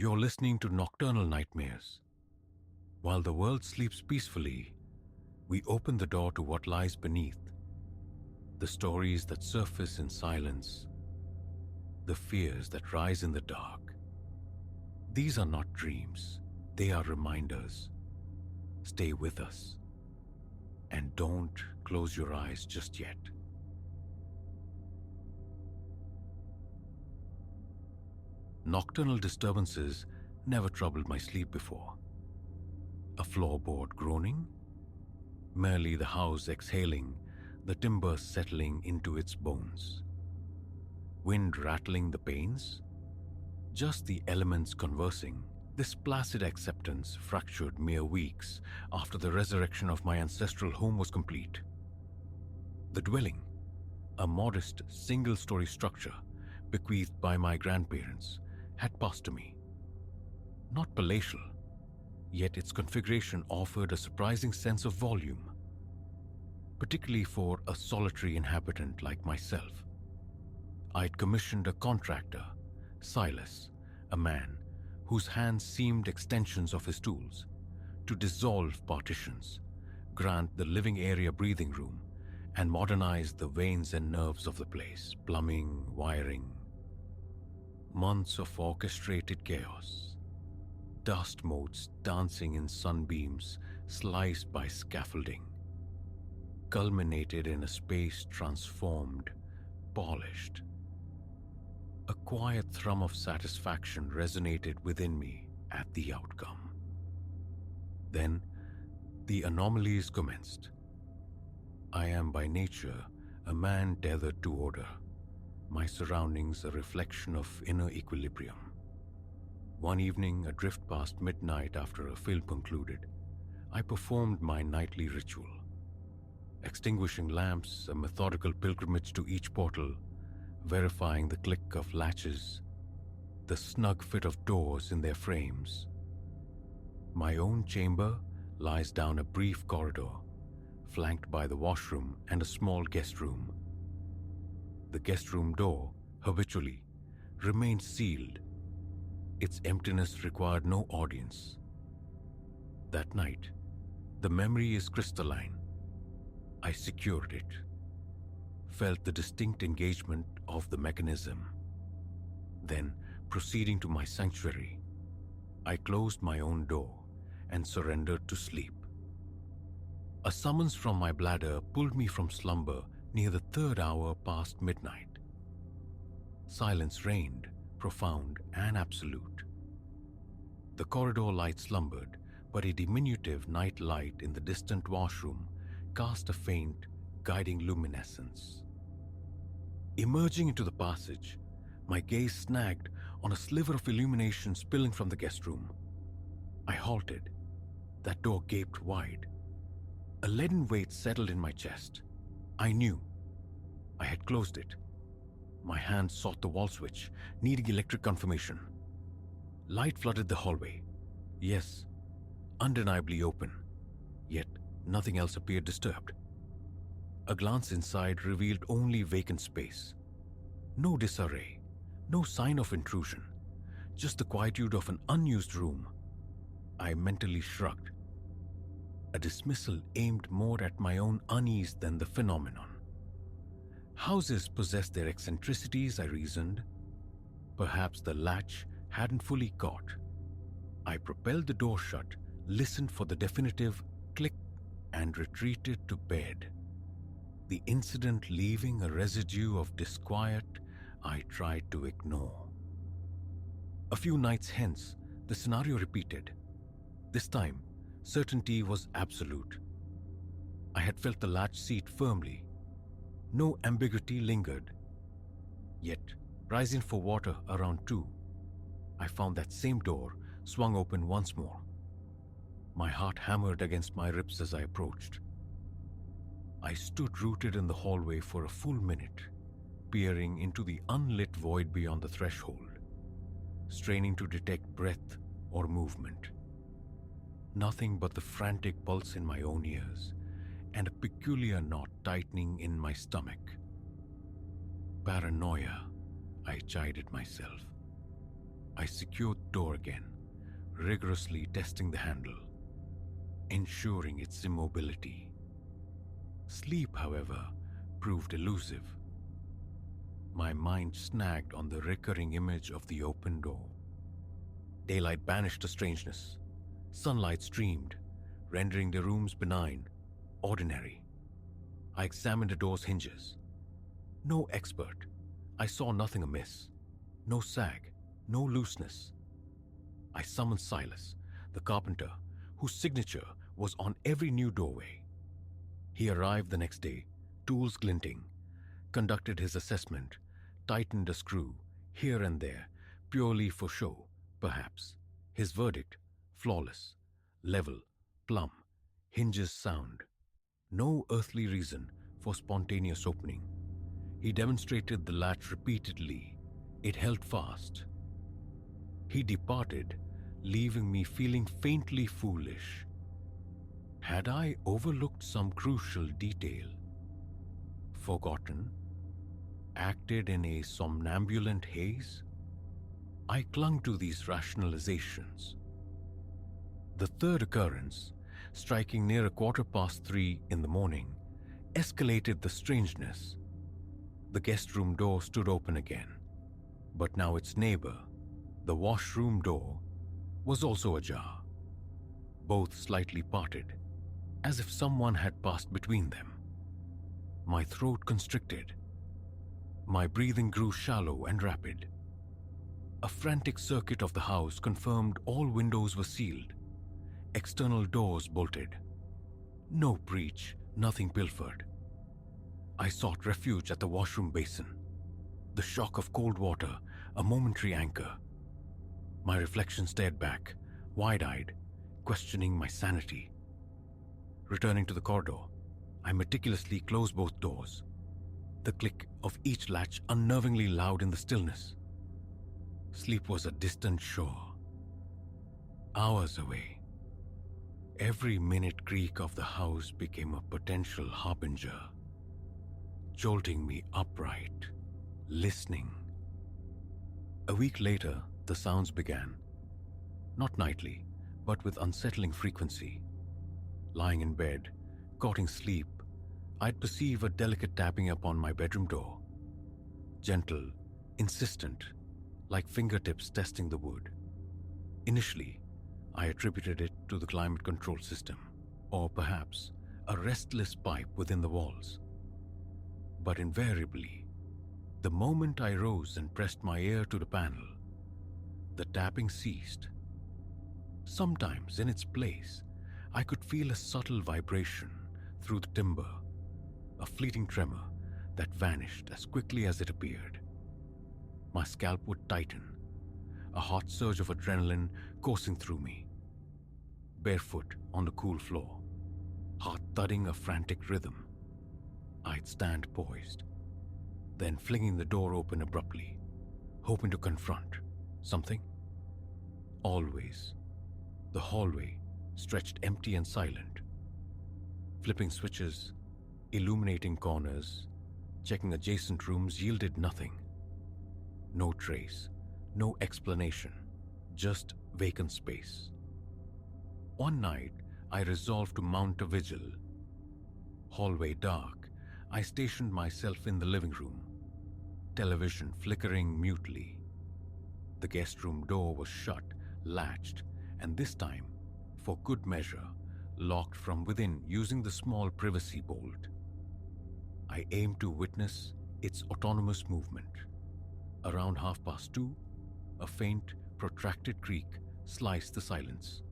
You're listening to Nocturnal Nightmares. While the world sleeps peacefully, we open the door to what lies beneath. The stories that surface in silence, the fears that rise in the dark. These are not dreams, they are reminders. Stay with us. And don't close your eyes just yet. Nocturnal disturbances never troubled my sleep before. A floorboard groaning? Merely the house exhaling, the timbers settling into its bones. Wind rattling the panes? Just the elements conversing. This placid acceptance fractured mere weeks after the resurrection of my ancestral home was complete. The dwelling, a modest single-story structure bequeathed by my grandparents, had passed to me. Not palatial, yet its configuration offered a surprising sense of volume, particularly for a solitary inhabitant like myself. I had commissioned a contractor, Silas, a man whose hands seemed extensions of his tools, to dissolve partitions, grant the living area breathing room, and modernize the veins and nerves of the place, plumbing, wiring. Months of orchestrated chaos, dust motes dancing in sunbeams sliced by scaffolding, culminated in a space transformed, polished. A quiet thrum of satisfaction resonated within me at the outcome. Then, the anomalies commenced. I am by nature a man tethered to order, my surroundings a reflection of inner equilibrium. One evening, adrift past midnight after a film concluded, I performed my nightly ritual. Extinguishing lamps, a methodical pilgrimage to each portal, verifying the click of latches, the snug fit of doors in their frames. My own chamber lies down a brief corridor, flanked by the washroom and a small guest room. The guest room door, habitually, remained sealed. Its emptiness required no audience. That night, the memory is crystalline. I secured it, felt the distinct engagement of the mechanism. Then, proceeding to my sanctuary, I closed my own door and surrendered to sleep. A summons from my bladder pulled me from slumber near the third hour past midnight. Silence reigned, profound and absolute. The corridor light slumbered, but a diminutive night light in the distant washroom cast a faint, guiding luminescence. Emerging into the passage, my gaze snagged on a sliver of illumination spilling from the guest room. I halted. That door gaped wide. A leaden weight settled in my chest. I knew. I had closed it. My hand sought the wall switch, needing electric confirmation. Light flooded the hallway. Yes, undeniably open. Yet nothing else appeared disturbed. A glance inside revealed only vacant space. No disarray, no sign of intrusion, just the quietude of an unused room. I mentally shrugged. A dismissal aimed more at my own unease than the phenomenon. Houses possessed their eccentricities, I reasoned. Perhaps the latch hadn't fully caught. I propelled the door shut, listened for the definitive click, and retreated to bed. The incident leaving a residue of disquiet I tried to ignore. A few nights hence, the scenario repeated. This time, certainty was absolute. I had felt the latch seat firmly. No ambiguity lingered. Yet, rising for water around 2, I found that same door swung open once more. My heart hammered against my ribs as I approached. I stood rooted in the hallway for a full minute, peering into the unlit void beyond the threshold, straining to detect breath or movement. Nothing but the frantic pulse in my own ears and a peculiar knot tightening in my stomach. Paranoia, I chided myself. I secured the door again, rigorously testing the handle, ensuring its immobility. Sleep, however, proved elusive. My mind snagged on the recurring image of the open door. Daylight banished the strangeness. Sunlight streamed, rendering the rooms benign, ordinary. I examined the door's hinges. No expert, I saw nothing amiss. No sag, no looseness. I summoned Silas, the carpenter, whose signature was on every new doorway. He arrived the next day, tools glinting, conducted his assessment, tightened a screw here and there, purely for show, perhaps. His verdict: flawless, level, plumb, hinges sound. No earthly reason for spontaneous opening. He demonstrated the latch repeatedly. It held fast. He departed, leaving me feeling faintly foolish. Had I overlooked some crucial detail? Forgotten? Acted in a somnambulant haze? I clung to these rationalizations. The third occurrence, striking near 3:15 in the morning, escalated the strangeness. The guest room door stood open again, but now its neighbor, the washroom door, was also ajar, both slightly parted, as if someone had passed between them. My throat constricted. My breathing grew shallow and rapid. A frantic circuit of the house confirmed all windows were sealed, external doors bolted. No breach, nothing pilfered. I sought refuge at the washroom basin. The shock of cold water, a momentary anchor. My reflection stared back, wide-eyed, questioning my sanity. Returning to the corridor, I meticulously closed both doors, the click of each latch unnervingly loud in the stillness. Sleep was a distant shore, hours away. Every minute creak of the house became a potential harbinger, jolting me upright, listening. A week later, the sounds began, not nightly, but with unsettling frequency. Lying in bed, courting sleep, I'd perceive a delicate tapping upon my bedroom door. Gentle, insistent, like fingertips testing the wood. Initially, I attributed it to the climate control system, or perhaps a restless pipe within the walls. But invariably, the moment I rose and pressed my ear to the panel, the tapping ceased. Sometimes, in its place, I could feel a subtle vibration through the timber, a fleeting tremor that vanished as quickly as it appeared. My scalp would tighten, a hot surge of adrenaline coursing through me. Barefoot on the cool floor, heart thudding a frantic rhythm, I'd stand poised, then flinging the door open abruptly, hoping to confront something. Always, the hallway stretched empty and silent. Flipping switches, illuminating corners, checking adjacent rooms yielded nothing. No trace, no explanation, just vacant space. One night, I resolved to mount a vigil. Hallway dark, I stationed myself in the living room, television flickering mutely. The guest room door was shut, latched, and this time, for good measure, locked from within using the small privacy bolt. I aimed to witness its autonomous movement. Around 2:30, a faint, protracted creak sliced the silence.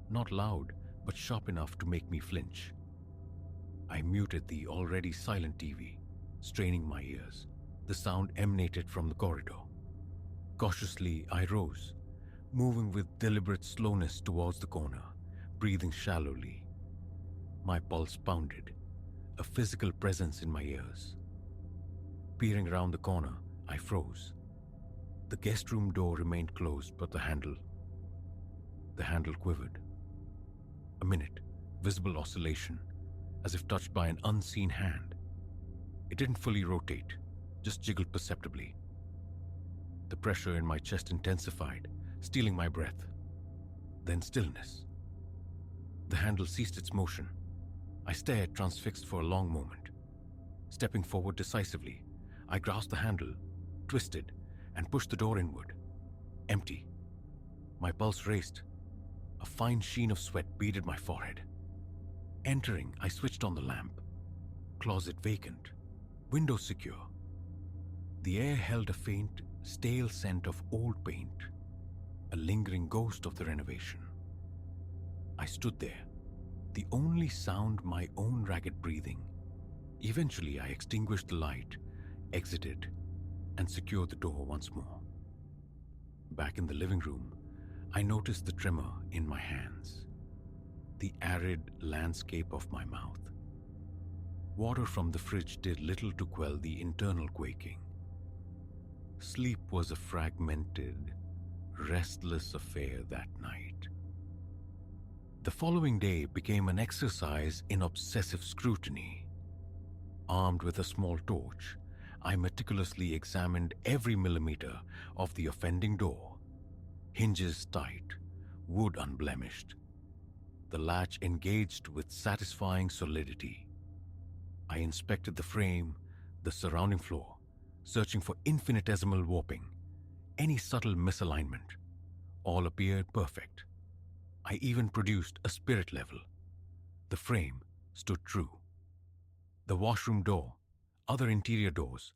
Not loud, but sharp enough to make me flinch. I muted the already silent TV, straining my ears. The sound emanated from the corridor. Cautiously, I rose, moving with deliberate slowness towards the corner, breathing shallowly. My pulse pounded, a physical presence in my ears. Peering around the corner, I froze. The guest room door remained closed, but the handle quivered. A minute, visible oscillation, as if touched by an unseen hand. It didn't fully rotate, just jiggled perceptibly. The pressure in my chest intensified, stealing my breath. Then stillness. The handle ceased its motion. I stared transfixed for a long moment. Stepping forward decisively, I grasped the handle, twisted, and pushed the door inward. Empty. My pulse raced. A fine sheen of sweat beaded my forehead. Entering, I switched on the lamp. Closet vacant. Window secure. The air held a faint, stale scent of old paint, a lingering ghost of the renovation. I stood there, the only sound my own ragged breathing. Eventually, I extinguished the light, exited, and secured the door once more. Back in the living room, I noticed the tremor in my hands, the arid landscape of my mouth. Water from the fridge did little to quell the internal quaking. Sleep was a fragmented, restless affair that night. The following day became an exercise in obsessive scrutiny. Armed with a small torch, I meticulously examined every millimeter of the offending door. Hinges tight, wood unblemished. The latch engaged with satisfying solidity. I inspected the frame, the surrounding floor, searching for infinitesimal warping, any subtle misalignment. All appeared perfect. I even produced a spirit level. The frame stood true. The washroom door, other interior doors,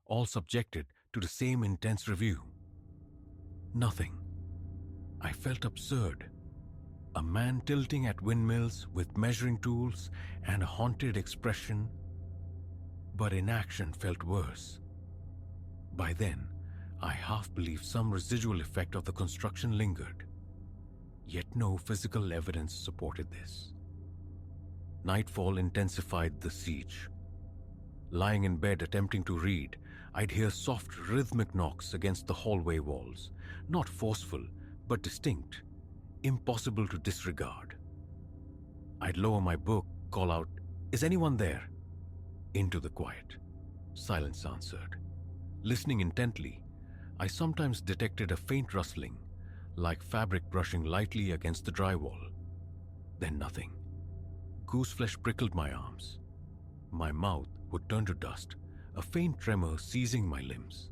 all subjected to the same intense review. Nothing. I felt absurd. A man tilting at windmills with measuring tools and a haunted expression, but inaction felt worse. By then, I half believed some residual effect of the construction lingered, yet no physical evidence supported this. Nightfall intensified the siege. Lying in bed attempting to read, I'd hear soft rhythmic knocks against the hallway walls, not forceful, but distinct, impossible to disregard. I'd lower my book, call out, "Is anyone there?" Into the quiet. Silence answered. Listening intently, I sometimes detected a faint rustling, like fabric brushing lightly against the drywall. Then nothing. Gooseflesh prickled my arms. My mouth would turn to dust, a faint tremor seizing my limbs.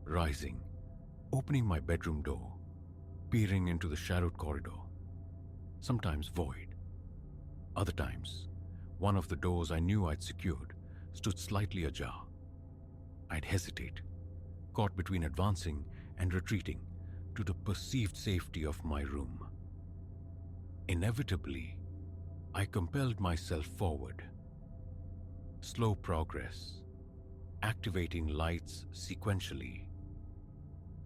Rising, opening my bedroom door, peering into the shadowed corridor. Sometimes void. Other times, one of the doors I knew I'd secured stood slightly ajar. I'd hesitate, caught between advancing and retreating to the perceived safety of my room. Inevitably, I compelled myself forward. Slow progress, activating lights sequentially,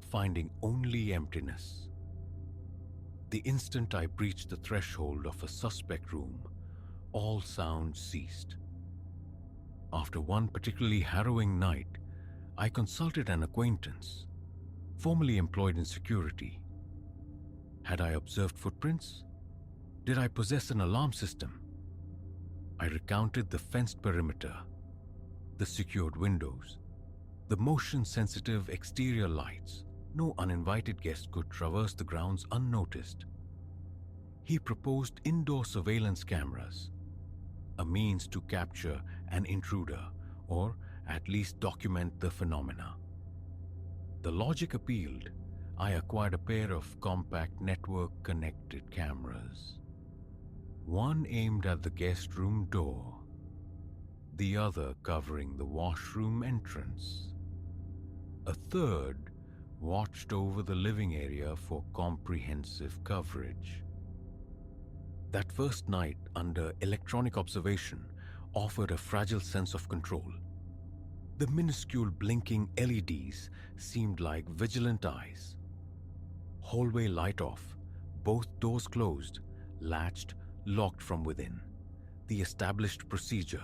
finding only emptiness. The instant I breached the threshold of a suspect room, all sound ceased. After one particularly harrowing night, I consulted an acquaintance, formerly employed in security. Had I observed footprints? Did I possess an alarm system? I recounted the fenced perimeter, the secured windows, the motion-sensitive exterior lights. No uninvited guest could traverse the grounds unnoticed. He proposed indoor surveillance cameras, a means to capture an intruder or at least document the phenomena. The logic appealed. I acquired a pair of compact network-connected cameras. One aimed at the guest room door, the other covering the washroom entrance. A third watched over the living area for comprehensive coverage. That first night under electronic observation offered a fragile sense of control. The minuscule blinking LEDs seemed like vigilant eyes. Hallway light off, both doors closed, latched, locked from within. The established procedure.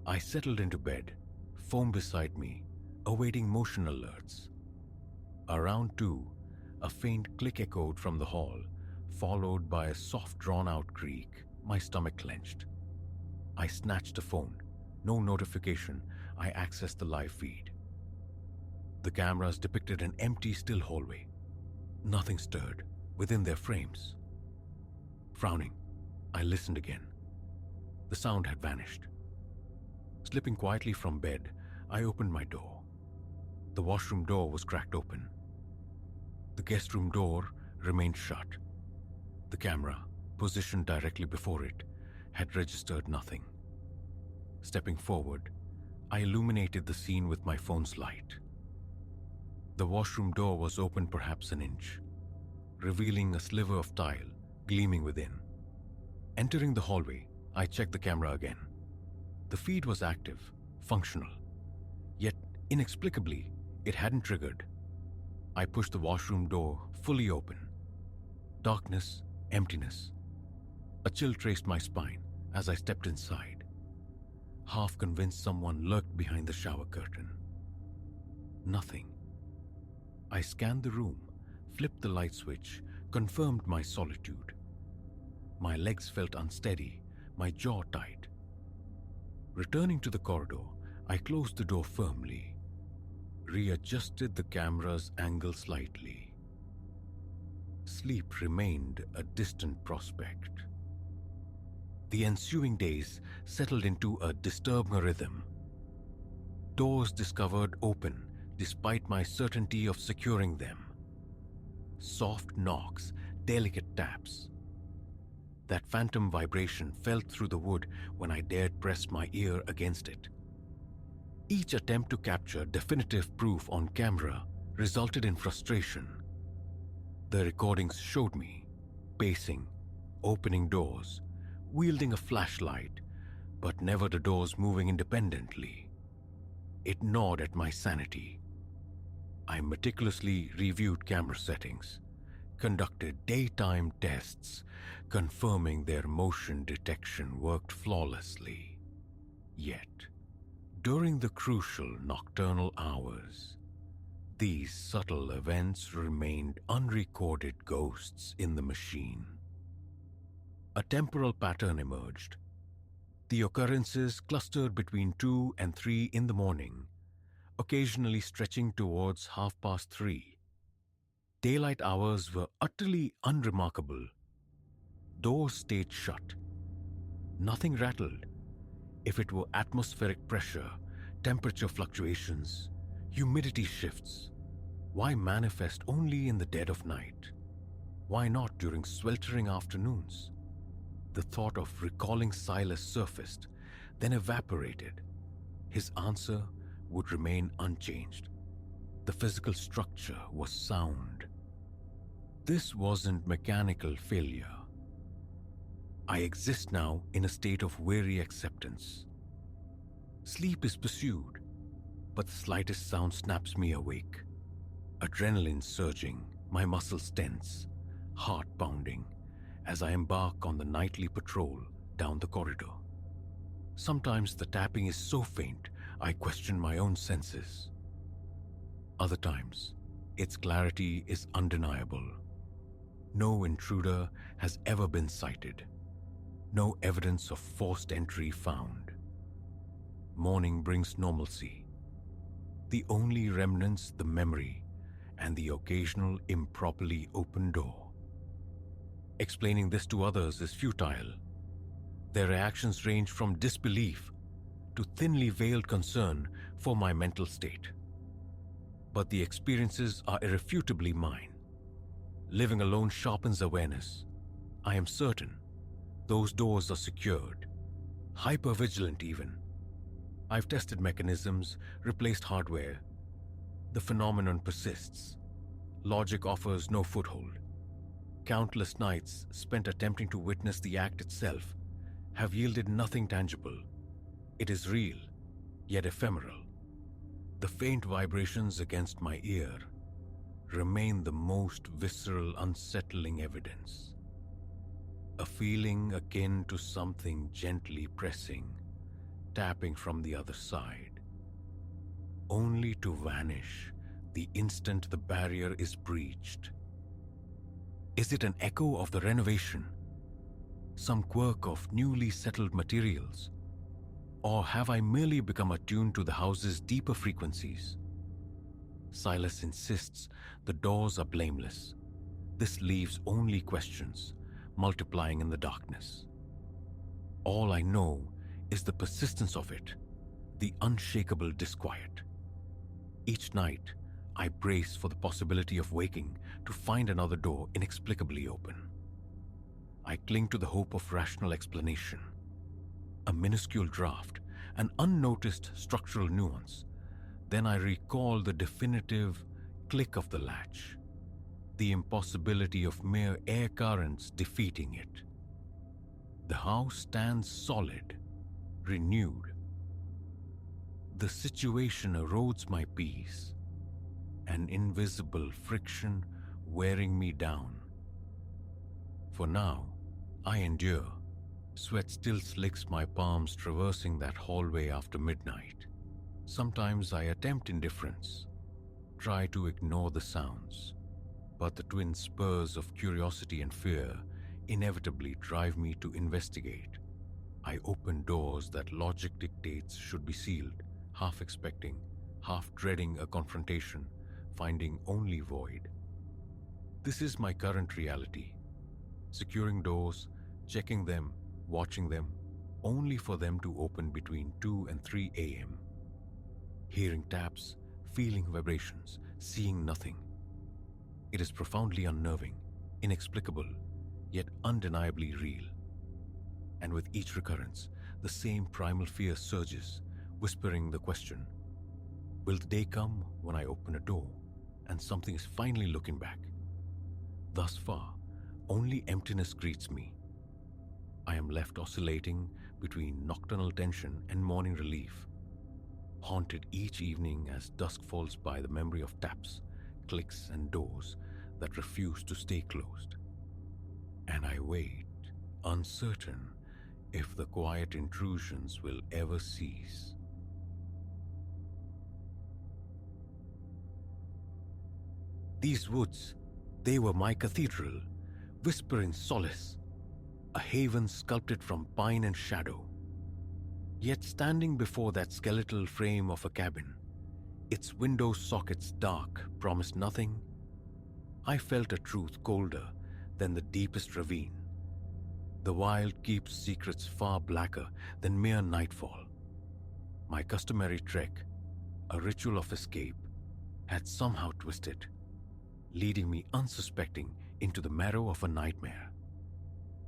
I settled into bed, phone beside me, awaiting motion alerts. Around 2, a faint click echoed from the hall, followed by a soft drawn-out creak. My stomach clenched. I snatched the phone. No notification. I accessed the live feed. The cameras depicted an empty, still hallway. Nothing stirred within their frames. Frowning, I listened again. The sound had vanished. Slipping quietly from bed, I opened my door. The washroom door was cracked open. The guest room door remained shut. The camera, positioned directly before it, had registered nothing. Stepping forward, I illuminated the scene with my phone's light. The washroom door was open perhaps an inch, revealing a sliver of tile gleaming within. Entering the hallway, I checked the camera again. The feed was active, functional. Yet, inexplicably, it hadn't triggered. I pushed the washroom door fully open. Darkness, emptiness. A chill traced my spine as I stepped inside, half convinced someone lurked behind the shower curtain. Nothing. I scanned the room, flipped the light switch, confirmed my solitude. My legs felt unsteady, my jaw tight. Returning to the corridor, I closed the door firmly, readjusted the camera's angle slightly. Sleep remained a distant prospect. The ensuing days settled into a disturbing rhythm. Doors discovered open despite my certainty of securing them. Soft knocks, delicate taps. That phantom vibration felt through the wood when I dared press my ear against it. Each attempt to capture definitive proof on camera resulted in frustration. The recordings showed me pacing, opening doors, wielding a flashlight, but never the doors moving independently. It gnawed at my sanity. I meticulously reviewed camera settings, conducted daytime tests, confirming their motion detection worked flawlessly. Yet, during the crucial nocturnal hours, these subtle events remained unrecorded ghosts in the machine. A temporal pattern emerged. The occurrences clustered between 2 and 3 in the morning, occasionally stretching towards 3:30. Daylight hours were utterly unremarkable. Doors stayed shut. Nothing rattled. If it were atmospheric pressure, temperature fluctuations, humidity shifts, why manifest only in the dead of night? Why not during sweltering afternoons? The thought of recalling Silas surfaced, then evaporated. His answer would remain unchanged. The physical structure was sound. This wasn't mechanical failure. I exist now in a state of weary acceptance. Sleep is pursued, but the slightest sound snaps me awake. Adrenaline surging, my muscles tense, heart pounding, as I embark on the nightly patrol down the corridor. Sometimes the tapping is so faint, I question my own senses. Other times, its clarity is undeniable. No intruder has ever been sighted. No evidence of forced entry found. Morning brings normalcy. The only remnants the memory and the occasional improperly opened door. Explaining this to others is futile. Their reactions range from disbelief to thinly veiled concern for my mental state. But the experiences are irrefutably mine. Living alone sharpens awareness. I am certain those doors are secured, hyper-vigilant even. I've tested mechanisms, replaced hardware. The phenomenon persists. Logic offers no foothold. Countless nights spent attempting to witness the act itself have yielded nothing tangible. It is real, yet ephemeral. The faint vibrations against my ear remain the most visceral, unsettling evidence. A feeling akin to something gently pressing, tapping from the other side, only to vanish the instant the barrier is breached. Is it an echo of the renovation? Some quirk of newly settled materials? Or have I merely become attuned to the house's deeper frequencies? Silas insists the doors are blameless. This leaves only questions, multiplying in the darkness. All I know is the persistence of it, the unshakable disquiet. Each night, I brace for the possibility of waking to find another door inexplicably open. I cling to the hope of rational explanation. A minuscule draft, an unnoticed structural nuance. Then I recall the definitive click of the latch, the impossibility of mere air currents defeating it. The house stands solid, renewed. The situation erodes my peace, an invisible friction wearing me down. For now, I endure. Sweat still slicks my palms traversing that hallway after midnight. Sometimes I attempt indifference, try to ignore the sounds, but the twin spurs of curiosity and fear inevitably drive me to investigate. I open doors that logic dictates should be sealed, half expecting, half dreading a confrontation, finding only void. This is my current reality. Securing doors, checking them, watching them, only for them to open between 2 and 3 a.m. Hearing taps, feeling vibrations, seeing nothing. It is profoundly unnerving, inexplicable, yet undeniably real. And with each recurrence, the same primal fear surges, whispering the question, will the day come when I open a door and something is finally looking back? Thus far, only emptiness greets me. I am left oscillating between nocturnal tension and morning relief, haunted each evening as dusk falls by the memory of taps, clicks, and doors that refuse to stay closed. And I wait, uncertain if the quiet intrusions will ever cease. These woods, they were my cathedral, whispering solace, a haven sculpted from pine and shadow. Yet standing before that skeletal frame of a cabin, its window sockets dark, promised nothing. I felt a truth colder than the deepest ravine. The wild keeps secrets far blacker than mere nightfall. My customary trek, a ritual of escape, had somehow twisted, leading me unsuspecting into the marrow of a nightmare.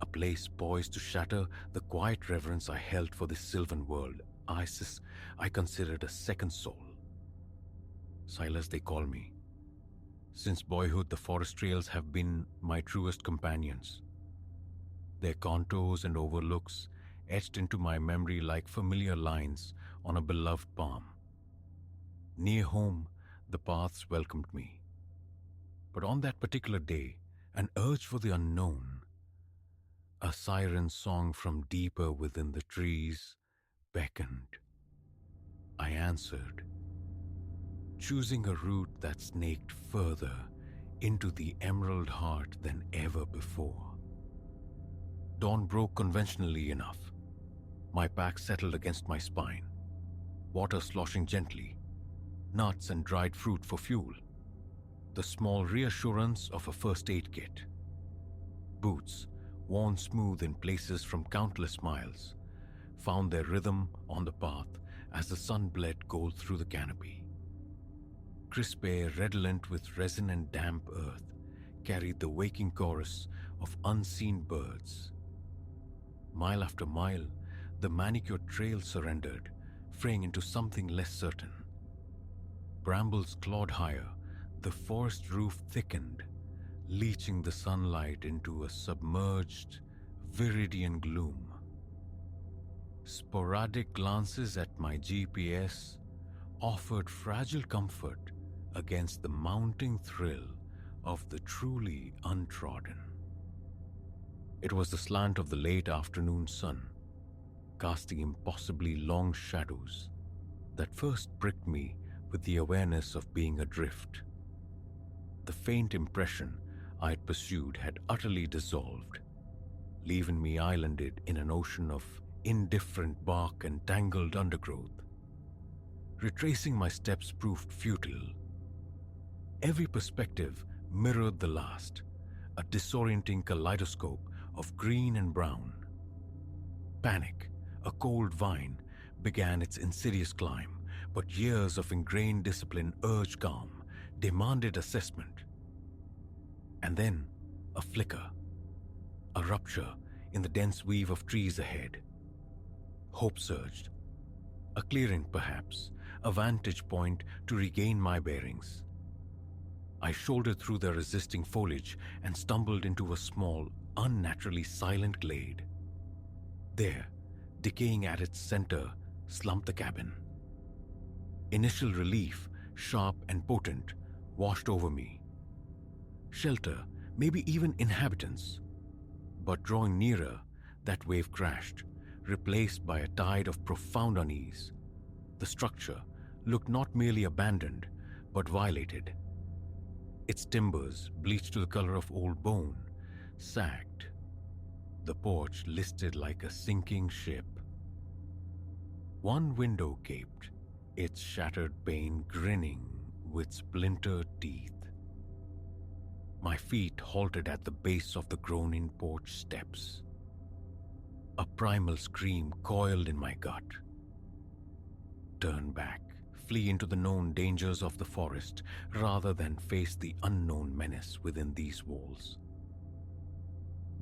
A place poised to shatter the quiet reverence I held for this sylvan world, Isis I considered a second soul. Silas, they call me. Since boyhood, the forest trails have been my truest companions. Their contours and overlooks etched into my memory like familiar lines on a beloved palm. Near home, the paths welcomed me. But on that particular day, an urge for the unknown, a siren song from deeper within the trees, beckoned. I answered, choosing a route that snaked further into the emerald heart than ever before. Dawn broke conventionally enough. My pack settled against my spine, water sloshing gently, nuts and dried fruit for fuel, the small reassurance of a first aid kit. Boots, worn smooth in places from countless miles, found their rhythm on the path as the sun bled gold through the canopy. Crisp air redolent with resin and damp earth carried the waking chorus of unseen birds. Mile after mile, the manicured trail surrendered, fraying into something less certain. Brambles clawed higher, the forest roof thickened, leaching the sunlight into a submerged, viridian gloom. Sporadic glances at my GPS offered fragile comfort against the mounting thrill of the truly untrodden. It was the slant of the late afternoon sun, casting impossibly long shadows, that first pricked me with the awareness of being adrift. The faint impression I had pursued had utterly dissolved, leaving me islanded in an ocean of indifferent bark and tangled undergrowth. Retracing my steps proved futile. Every perspective mirrored the last, a disorienting kaleidoscope of green and brown. Panic, a cold vine, began its insidious climb, but years of ingrained discipline urged calm, demanded assessment. And then, a flicker, a rupture in the dense weave of trees ahead. Hope surged. A clearing, perhaps, a vantage point to regain my bearings. I shouldered through the resisting foliage and stumbled into a small, unnaturally silent glade. There, decaying at its center, slumped the cabin. Initial relief, sharp and potent, washed over me. Shelter, maybe even inhabitants. But drawing nearer, that wave crashed, replaced by a tide of profound unease. The structure looked not merely abandoned, but violated. Its timbers, bleached to the color of old bone, sagged. The porch listed like a sinking ship. One window gaped, its shattered pane grinning with splintered teeth. My feet halted at the base of the grown-in porch steps. A primal scream coiled in my gut. Turn back, flee into the known dangers of the forest rather than face the unknown menace within these walls.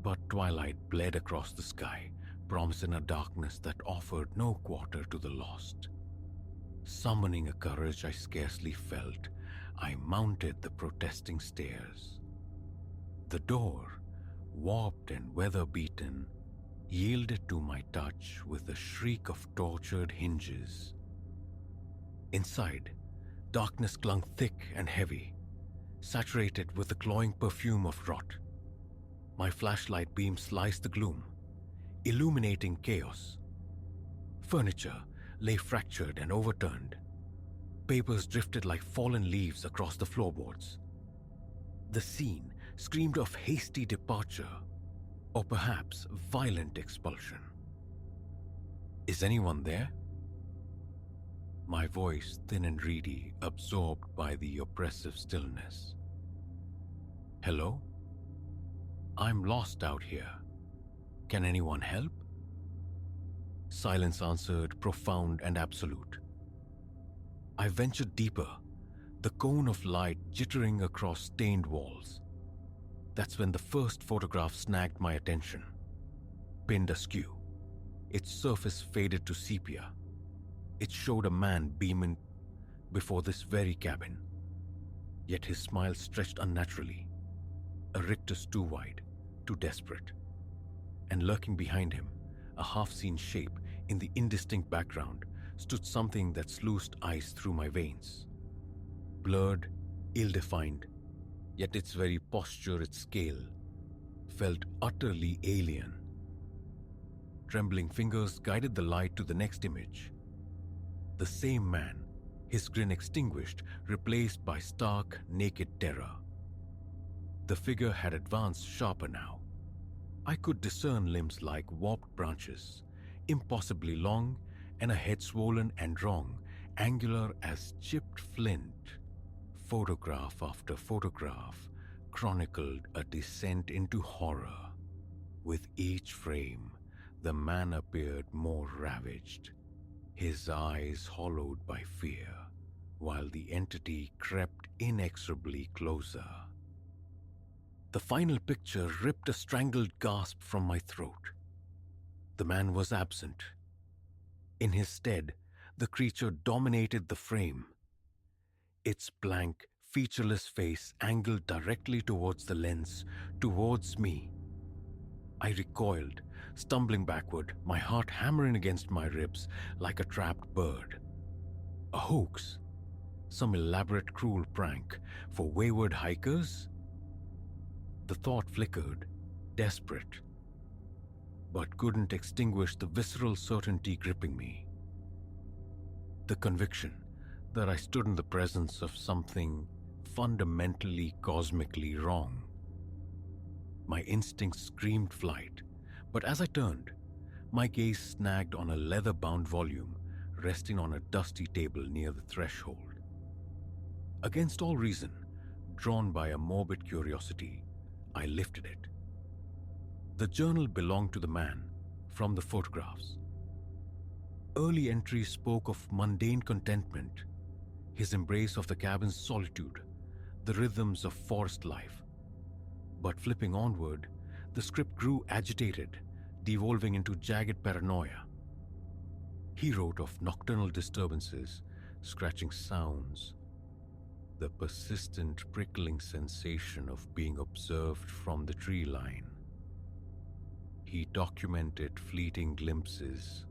But twilight bled across the sky, promising a darkness that offered no quarter to the lost. Summoning a courage I scarcely felt, I mounted the protesting stairs. The door, warped and weather-beaten, yielded to my touch with a shriek of tortured hinges. Inside, darkness clung thick and heavy, saturated with the cloying perfume of rot. My flashlight beam sliced the gloom, illuminating chaos. Furniture lay fractured and overturned. Papers drifted like fallen leaves across the floorboards. The scene screamed of hasty departure, or perhaps violent expulsion. Is anyone there? My voice, thin and reedy, absorbed by the oppressive stillness. Hello? I'm lost out here. Can anyone help? Silence answered, profound and absolute. I ventured deeper, the cone of light jittering across stained walls. That's when the first photograph snagged my attention. Pinned askew, its surface faded to sepia. It showed a man beaming before this very cabin. Yet his smile stretched unnaturally, a rictus too wide, too desperate. And lurking behind him, a half-seen shape in the indistinct background, stood something that sluiced ice through my veins. Blurred, ill-defined, yet its very posture, its scale, felt utterly alien. Trembling fingers guided the light to the next image. The same man, his grin extinguished, replaced by stark, naked terror. The figure had advanced sharper now. I could discern limbs like warped branches, impossibly long, and a head swollen and wrong, angular as chipped flint. Photograph after photograph chronicled a descent into horror. With each frame, the man appeared more ravaged, his eyes hollowed by fear, while the entity crept inexorably closer. The final picture ripped a strangled gasp from my throat. The man was absent. In his stead, the creature dominated the frame. Its blank, featureless face angled directly towards the lens, towards me. I recoiled, stumbling backward, my heart hammering against my ribs like a trapped bird. A hoax? Some elaborate cruel prank for wayward hikers? The thought flickered, desperate, but couldn't extinguish the visceral certainty gripping me. The conviction that I stood in the presence of something fundamentally, cosmically wrong. My instincts screamed flight, but as I turned, my gaze snagged on a leather-bound volume resting on a dusty table near the threshold. Against all reason, Drawn by a morbid curiosity, I lifted it. The journal belonged to the man from the photographs. Early entries spoke of mundane contentment, his embrace of the cabin's solitude, the rhythms of forest life. But flipping onward, the script grew agitated, devolving into jagged paranoia. He wrote of nocturnal disturbances, scratching sounds, the persistent prickling sensation of being observed from the tree line. He documented fleeting glimpses,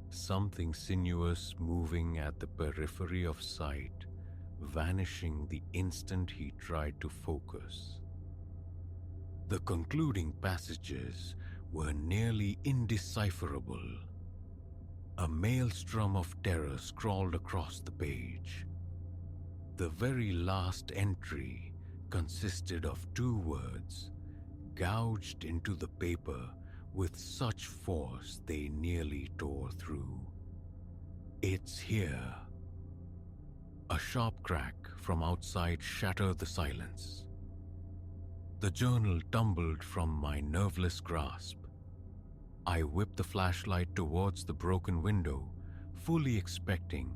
something sinuous moving at the periphery of sight, vanishing the instant he tried to focus. The concluding passages were nearly indecipherable. A maelstrom of terror scrawled across the page. The very last entry consisted of 2 words, gouged into the paper with such force they nearly tore through. "It's here." A sharp crack from outside shattered the silence. The journal tumbled from my nerveless grasp. I whipped the flashlight towards the broken window, fully expecting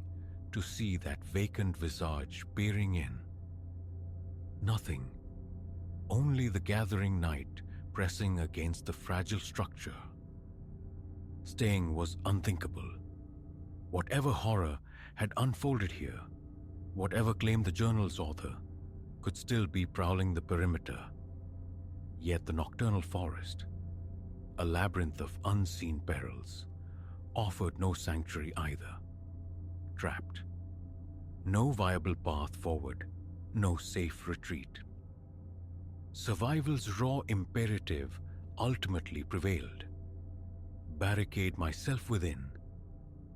to see that vacant visage peering in. Nothing. Only the gathering night pressing against the fragile structure. Staying was unthinkable. Whatever horror had unfolded here, whatever claimed the journal's author, could still be prowling the perimeter. Yet the nocturnal forest, a labyrinth of unseen perils, offered no sanctuary either. Trapped. No viable path forward, no safe retreat. Survival's raw imperative ultimately prevailed. Barricade myself within,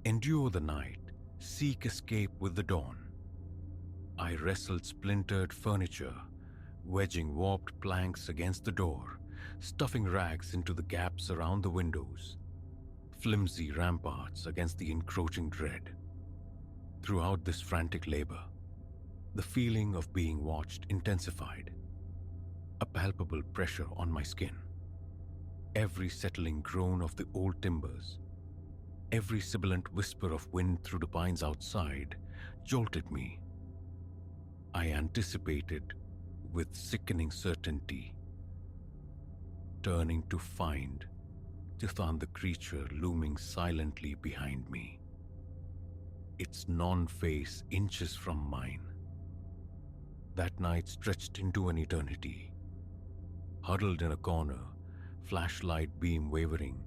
endure the night, seek escape with the dawn. I wrestled splintered furniture, wedging warped planks against the door, stuffing rags into the gaps around the windows, flimsy ramparts against the encroaching dread. Throughout this frantic labor, the feeling of being watched intensified. A palpable pressure on my skin. Every settling groan of the old timbers, every sibilant whisper of wind through the pines outside jolted me. I anticipated with sickening certainty, turning to find Tithan the creature looming silently behind me, its non-face inches from mine. That night stretched into an eternity. Huddled in a corner, flashlight beam wavering,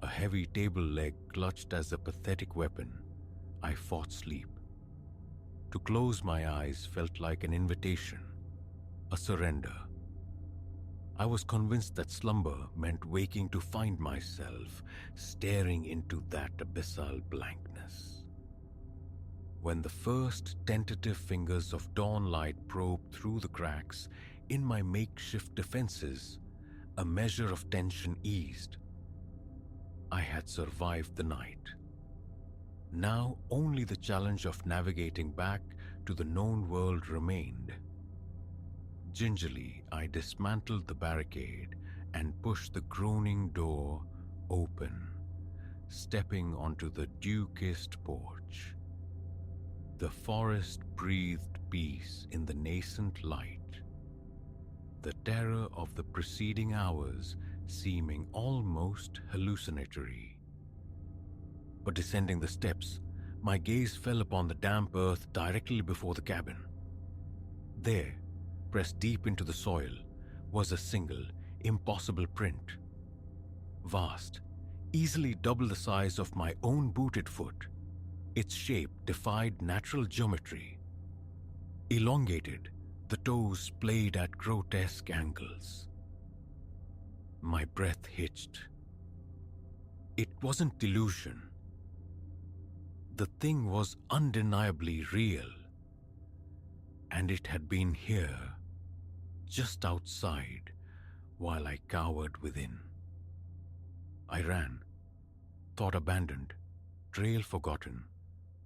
a heavy table leg clutched as a pathetic weapon, I fought sleep. To close my eyes felt like an invitation, a surrender. I was convinced that slumber meant waking to find myself staring into that abyssal blankness. When the first tentative fingers of dawnlight probed through the cracks in my makeshift defenses, a measure of tension eased. I had survived the night. Now only the challenge of navigating back to the known world remained. Gingerly, I dismantled the barricade and pushed the groaning door open, stepping onto the dew-kissed porch. The forest breathed peace in the nascent light, the terror of the preceding hours seeming almost hallucinatory. But descending the steps, my gaze fell upon the damp earth directly before the cabin. There, pressed deep into the soil, was a single, impossible print. Vast, easily double the size of my own booted foot, its shape defied natural geometry. Elongated, the toes played at grotesque angles. My breath hitched. It wasn't delusion. The thing was undeniably real, and it had been here, just outside, while I cowered within. I ran, thought abandoned, trail forgotten,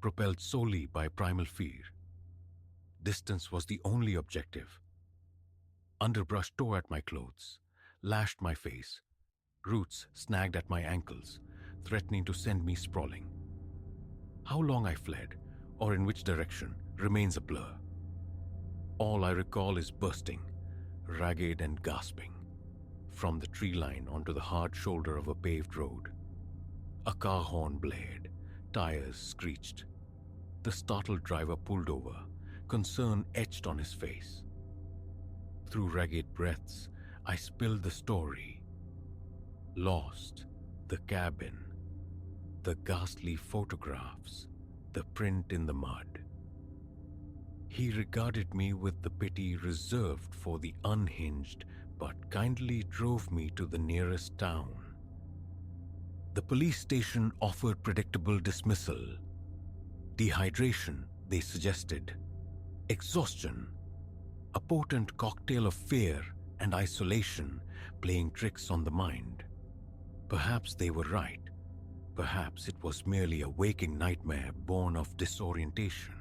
propelled solely by primal fear. Distance was the only objective. Underbrush tore at my clothes, lashed my face. Roots snagged at my ankles, threatening to send me sprawling. How long I fled, or in which direction, remains a blur. All I recall is bursting, ragged and gasping, from the tree line onto the hard shoulder of a paved road. A car horn blared, tires screeched. The startled driver pulled over, concern etched on his face. Through ragged breaths, I spilled the story. Lost, the cabin, the ghastly photographs, the print in the mud. He regarded me with the pity reserved for the unhinged, but kindly drove me to the nearest town. The police station offered predictable dismissal. Dehydration, they suggested. Exhaustion, a potent cocktail of fear and isolation playing tricks on the mind. Perhaps they were right. Perhaps it was merely a waking nightmare born of disorientation.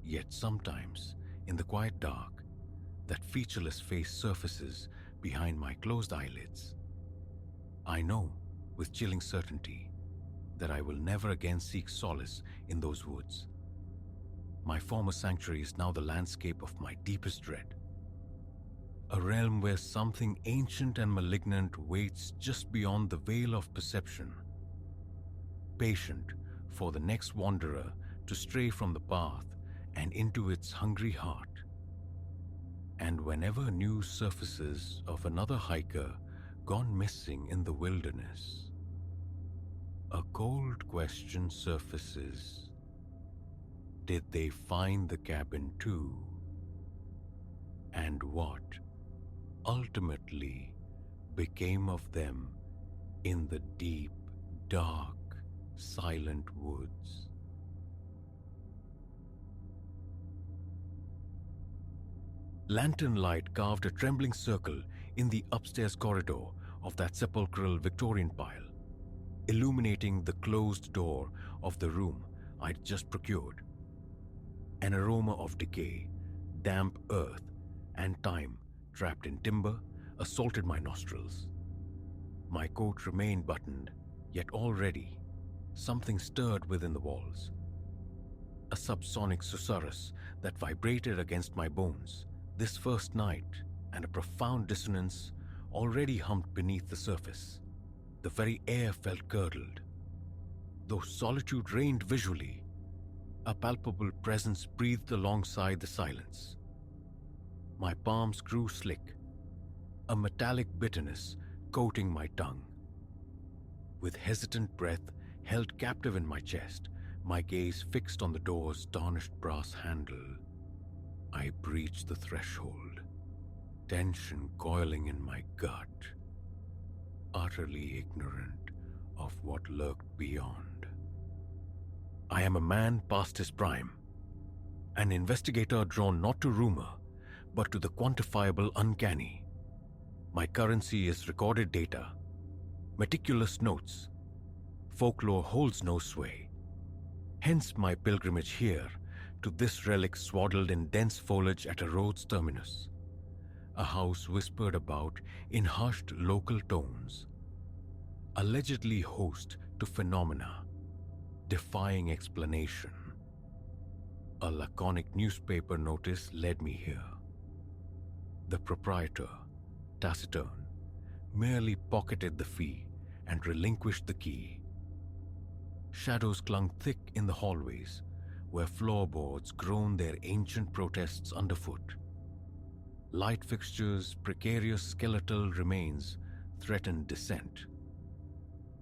Yet sometimes, in the quiet dark, that featureless face surfaces behind my closed eyelids. I know, with chilling certainty, that I will never again seek solace in those woods. My former sanctuary is now the landscape of my deepest dread. A realm where something ancient and malignant waits just beyond the veil of perception, patient for the next wanderer to stray from the path and into its hungry heart. And whenever news surfaces of another hiker gone missing in the wilderness, a cold question surfaces. Did they find the cabin too? And what ultimately became of them in the deep, dark, silent woods? Lantern light carved a trembling circle in the upstairs corridor of that sepulchral Victorian pile, illuminating the closed door of the room I'd just procured. An aroma of decay, damp earth, and time trapped in timber assaulted my nostrils. My coat remained buttoned, yet already something stirred within the walls. A subsonic susurrus that vibrated against my bones this first night, and a profound dissonance already hummed beneath the surface. The very air felt curdled. Though solitude reigned visually, a palpable presence breathed alongside the silence. My palms grew slick, a metallic bitterness coating my tongue. With hesitant breath held captive in my chest, my gaze fixed on the door's tarnished brass handle, I breached the threshold, tension coiling in my gut, utterly ignorant of what lurked beyond. I am a man past his prime, an investigator drawn not to rumor, but to the quantifiable uncanny. My currency is recorded data, meticulous notes. Folklore holds no sway. Hence my pilgrimage here to this relic swaddled in dense foliage at a road's terminus, a house whispered about in hushed local tones, allegedly host to phenomena defying explanation. A laconic newspaper notice led me here. The proprietor, taciturn, merely pocketed the fee and relinquished the key. Shadows clung thick in the hallways, where floorboards groaned their ancient protests underfoot. Light fixtures, precarious skeletal remains threatened descent.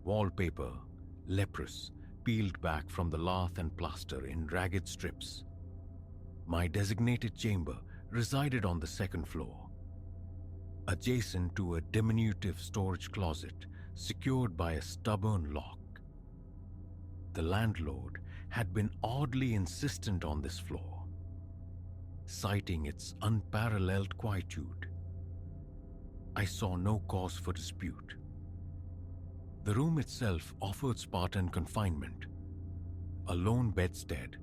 Wallpaper, leprous, peeled back from the lath and plaster in ragged strips. My designated chamber resided on the second floor, adjacent to a diminutive storage closet secured by a stubborn lock. The landlord had been oddly insistent on this floor, citing its unparalleled quietude. I saw no cause for dispute. The room itself offered Spartan confinement: a lone bedstead,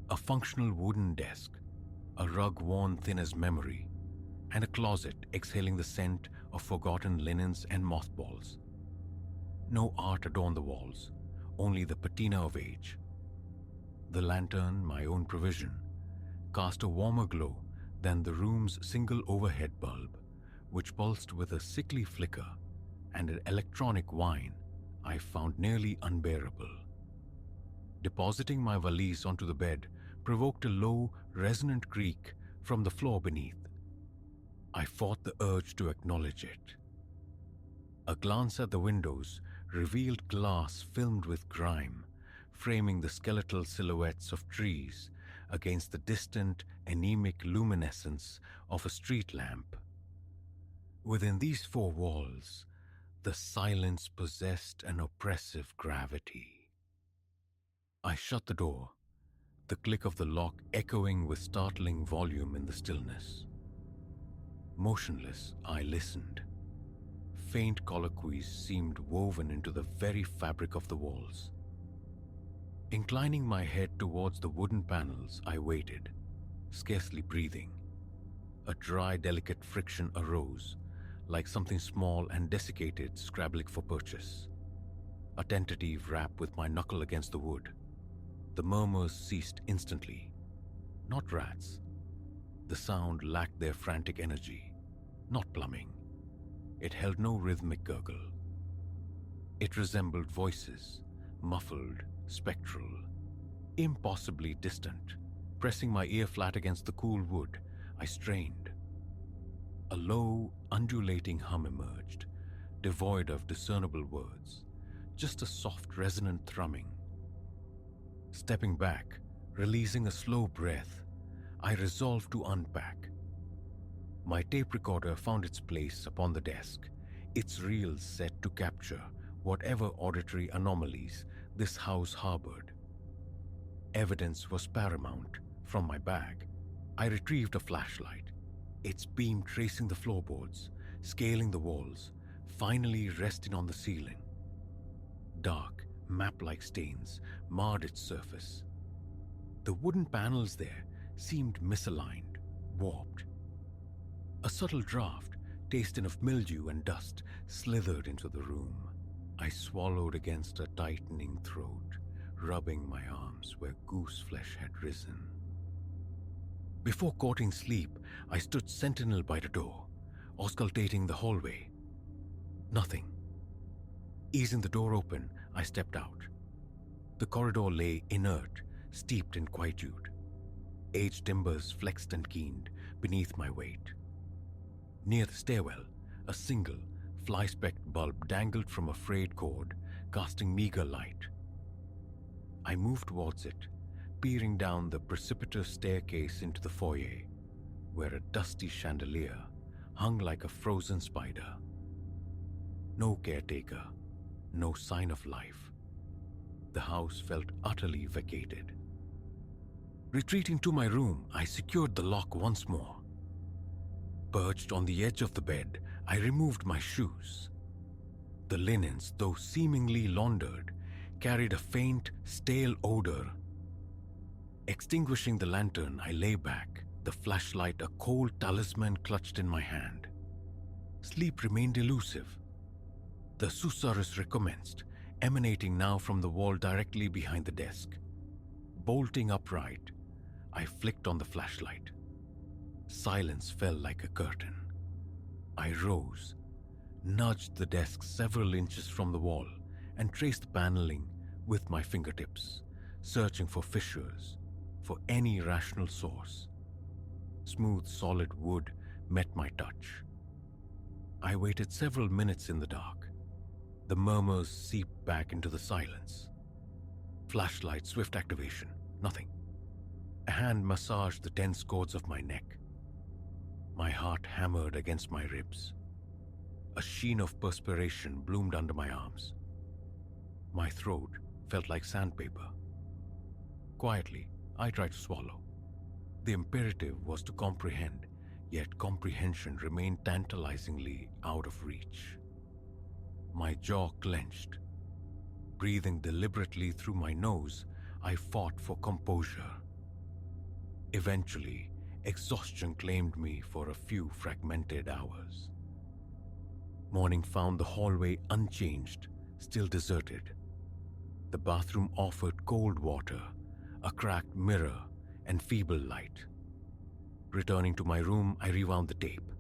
a functional wooden desk, a rug worn thin as memory, and a closet exhaling the scent of forgotten linens and mothballs. No art adorned the walls, only the patina of age. The lantern, my own provision, cast a warmer glow than the room's single overhead bulb, which pulsed with a sickly flicker, and an electronic whine I found nearly unbearable. Depositing my valise onto the bed provoked a low, resonant creak from the floor beneath. I fought the urge to acknowledge it. A glance at the windows revealed glass filmed with grime, framing the skeletal silhouettes of trees against the distant, anemic luminescence of a street lamp. Within these four walls, the silence possessed an oppressive gravity. I shut the door, the click of the lock echoing with startling volume in the stillness. Motionless, I listened. Faint colloquies seemed woven into the very fabric of the walls. Inclining my head towards the wooden panels, I waited, scarcely breathing. A dry, delicate friction arose, like something small and desiccated scrabbling for purchase. A tentative rap with my knuckle against the wood. The murmurs ceased instantly. Not rats. The sound lacked their frantic energy. Not plumbing. It held no rhythmic gurgle. It resembled voices, muffled, spectral, impossibly distant. Pressing my ear flat against the cool wood, I strained. A low, undulating hum emerged, devoid of discernible words, just a soft, resonant thrumming. Stepping back, releasing a slow breath, I resolved to unpack. My tape recorder found its place upon the desk, its reels set to capture whatever auditory anomalies this house harbored. Evidence was paramount. From my bag, I retrieved a flashlight, its beam tracing the floorboards, scaling the walls, finally resting on the ceiling. Dark, map-like stains marred its surface. The wooden panels there seemed misaligned, warped. A subtle draft, tasting of mildew and dust, slithered into the room. I swallowed against a tightening throat, rubbing my arms where goose flesh had risen. Before courting sleep, I stood sentinel by the door, auscultating the hallway. Nothing. Easing the door open, I stepped out. The corridor lay inert, steeped in quietude. Aged timbers flexed and keened beneath my weight. Near the stairwell, a single, fly-specked bulb dangled from a frayed cord, casting meager light. I moved towards it, peering down the precipitous staircase into the foyer, where a dusty chandelier hung like a frozen spider. No caretaker, no sign of life. The house felt utterly vacated. Retreating to my room, I secured the lock once more. Perched on the edge of the bed, I removed my shoes. The linens, though seemingly laundered, carried a faint, stale odor. Extinguishing the lantern, I lay back, the flashlight a cold talisman clutched in my hand. Sleep remained elusive. The susurrus recommenced, emanating now from the wall directly behind the desk. Bolting upright, I flicked on the flashlight. Silence fell like a curtain. I rose, nudged the desk several inches from the wall, and traced the paneling with my fingertips, searching for fissures, for any rational source. Smooth, solid wood met my touch. I waited several minutes in the dark. The murmurs seeped back into the silence. Flashlight, swift activation, nothing. A hand massaged the tense cords of my neck. My heart hammered against my ribs. A sheen of perspiration bloomed under my arms. My throat felt like sandpaper. Quietly, I tried to swallow. The imperative was to comprehend, yet comprehension remained tantalizingly out of reach. My jaw clenched. Breathing deliberately through my nose, I fought for composure. Eventually, exhaustion claimed me for a few fragmented hours. Morning found the hallway unchanged, still deserted. The bathroom offered cold water, a cracked mirror, and feeble light. Returning to my room, I rewound the tape.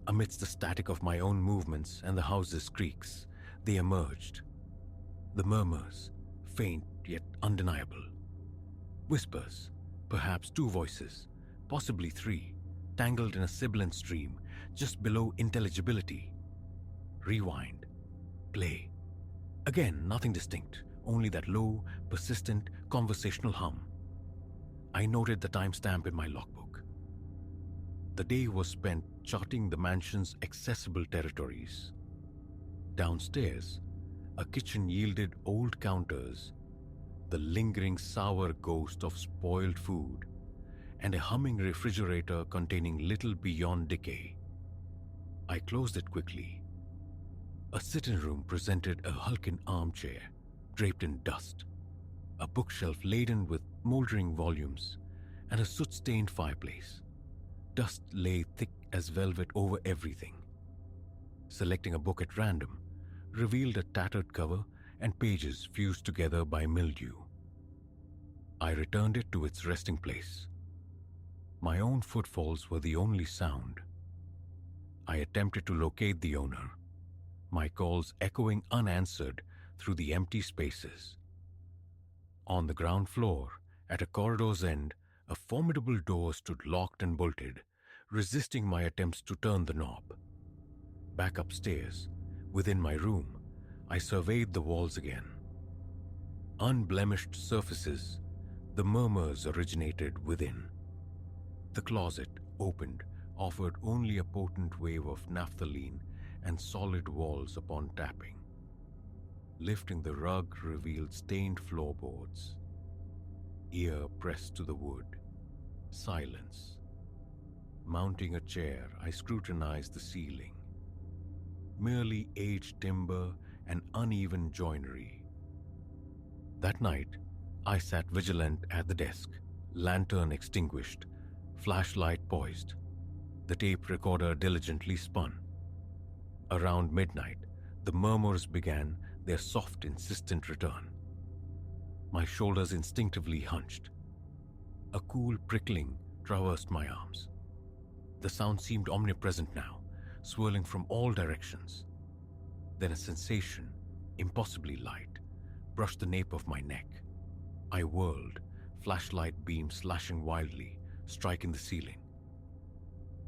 Amidst the static of my own movements and the house's creaks, they emerged. The murmurs, faint yet undeniable. Whispers, perhaps two voices, possibly three, tangled in a sibilant stream just below intelligibility. Rewind. Play. Again, nothing distinct, only that low, persistent, conversational hum. I noted the timestamp in my logbook. The day was spent charting the mansion's accessible territories. Downstairs, a kitchen yielded old counters, the lingering sour ghost of spoiled food, and a humming refrigerator containing little beyond decay. I closed it quickly. A sitting room presented a hulking armchair, draped in dust, a bookshelf laden with moldering volumes, and a soot-stained fireplace. Dust lay thick as velvet over everything. Selecting a book at random revealed a tattered cover and pages fused together by mildew. I returned it to its resting place. My own footfalls were the only sound. I attempted to locate the owner, my calls echoing unanswered through the empty spaces. On the ground floor, at a corridor's end, a formidable door stood locked and bolted, resisting my attempts to turn the knob. Back upstairs, within my room, I surveyed the walls again. Unblemished surfaces, the murmurs originated within. The closet, opened, offered only a potent wave of naphthalene and solid walls upon tapping. Lifting the rug revealed stained floorboards. Ear pressed to the wood. Silence. Mounting a chair, I scrutinized the ceiling. Merely aged timber and uneven joinery. That night, I sat vigilant at the desk, lantern extinguished, flashlight poised. The tape recorder diligently spun. Around midnight, the murmurs began their soft, insistent return. My shoulders instinctively hunched. A cool prickling traversed my arms. The sound seemed omnipresent now, swirling from all directions. Then a sensation, impossibly light, brushed the nape of my neck. I whirled, flashlight beam slashing wildly, striking the ceiling.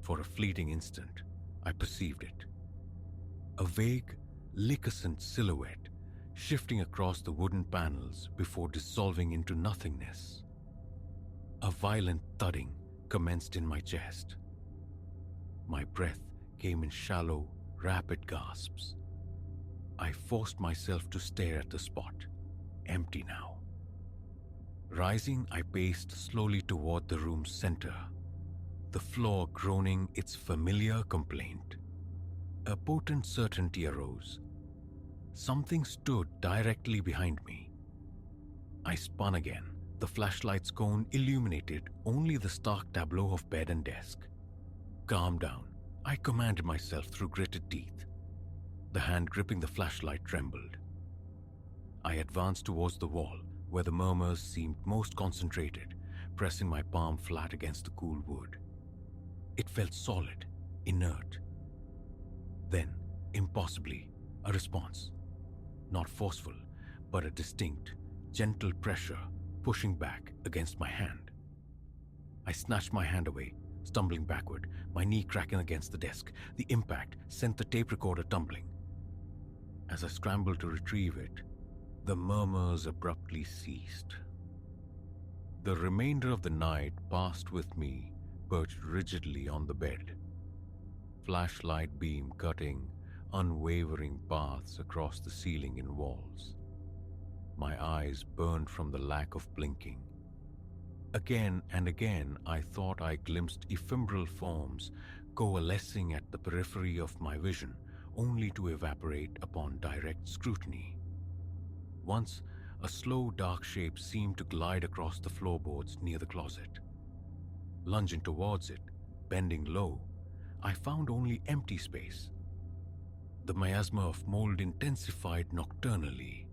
For a fleeting instant, I perceived it. A vague, liquescent silhouette shifting across the wooden panels before dissolving into nothingness. A violent thudding commenced in my chest. My breath came in shallow, rapid gasps. I forced myself to stare at the spot, empty now. Rising, I paced slowly toward the room's center, the floor groaning its familiar complaint. A potent certainty arose. Something stood directly behind me. I spun again, the flashlight's cone illuminated only the stark tableau of bed and desk. Calm down, I commanded myself through gritted teeth. The hand gripping the flashlight trembled. I advanced towards the wall, where the murmurs seemed most concentrated, pressing my palm flat against the cool wood. It felt solid, inert. Then, impossibly, a response. Not forceful, but a distinct, gentle pressure pushing back against my hand. I snatched my hand away, stumbling backward, my knee cracking against the desk. The impact sent the tape recorder tumbling. As I scrambled to retrieve it, the murmurs abruptly ceased. The remainder of the night passed with me, perched rigidly on the bed. Flashlight beam cutting unwavering paths across the ceiling and walls. My eyes burned from the lack of blinking. Again and again, I thought I glimpsed ephemeral forms coalescing at the periphery of my vision, only to evaporate upon direct scrutiny. Once, a slow, dark shape seemed to glide across the floorboards near the closet. Lunging towards it, bending low, I found only empty space. The miasma of mold intensified nocturnally,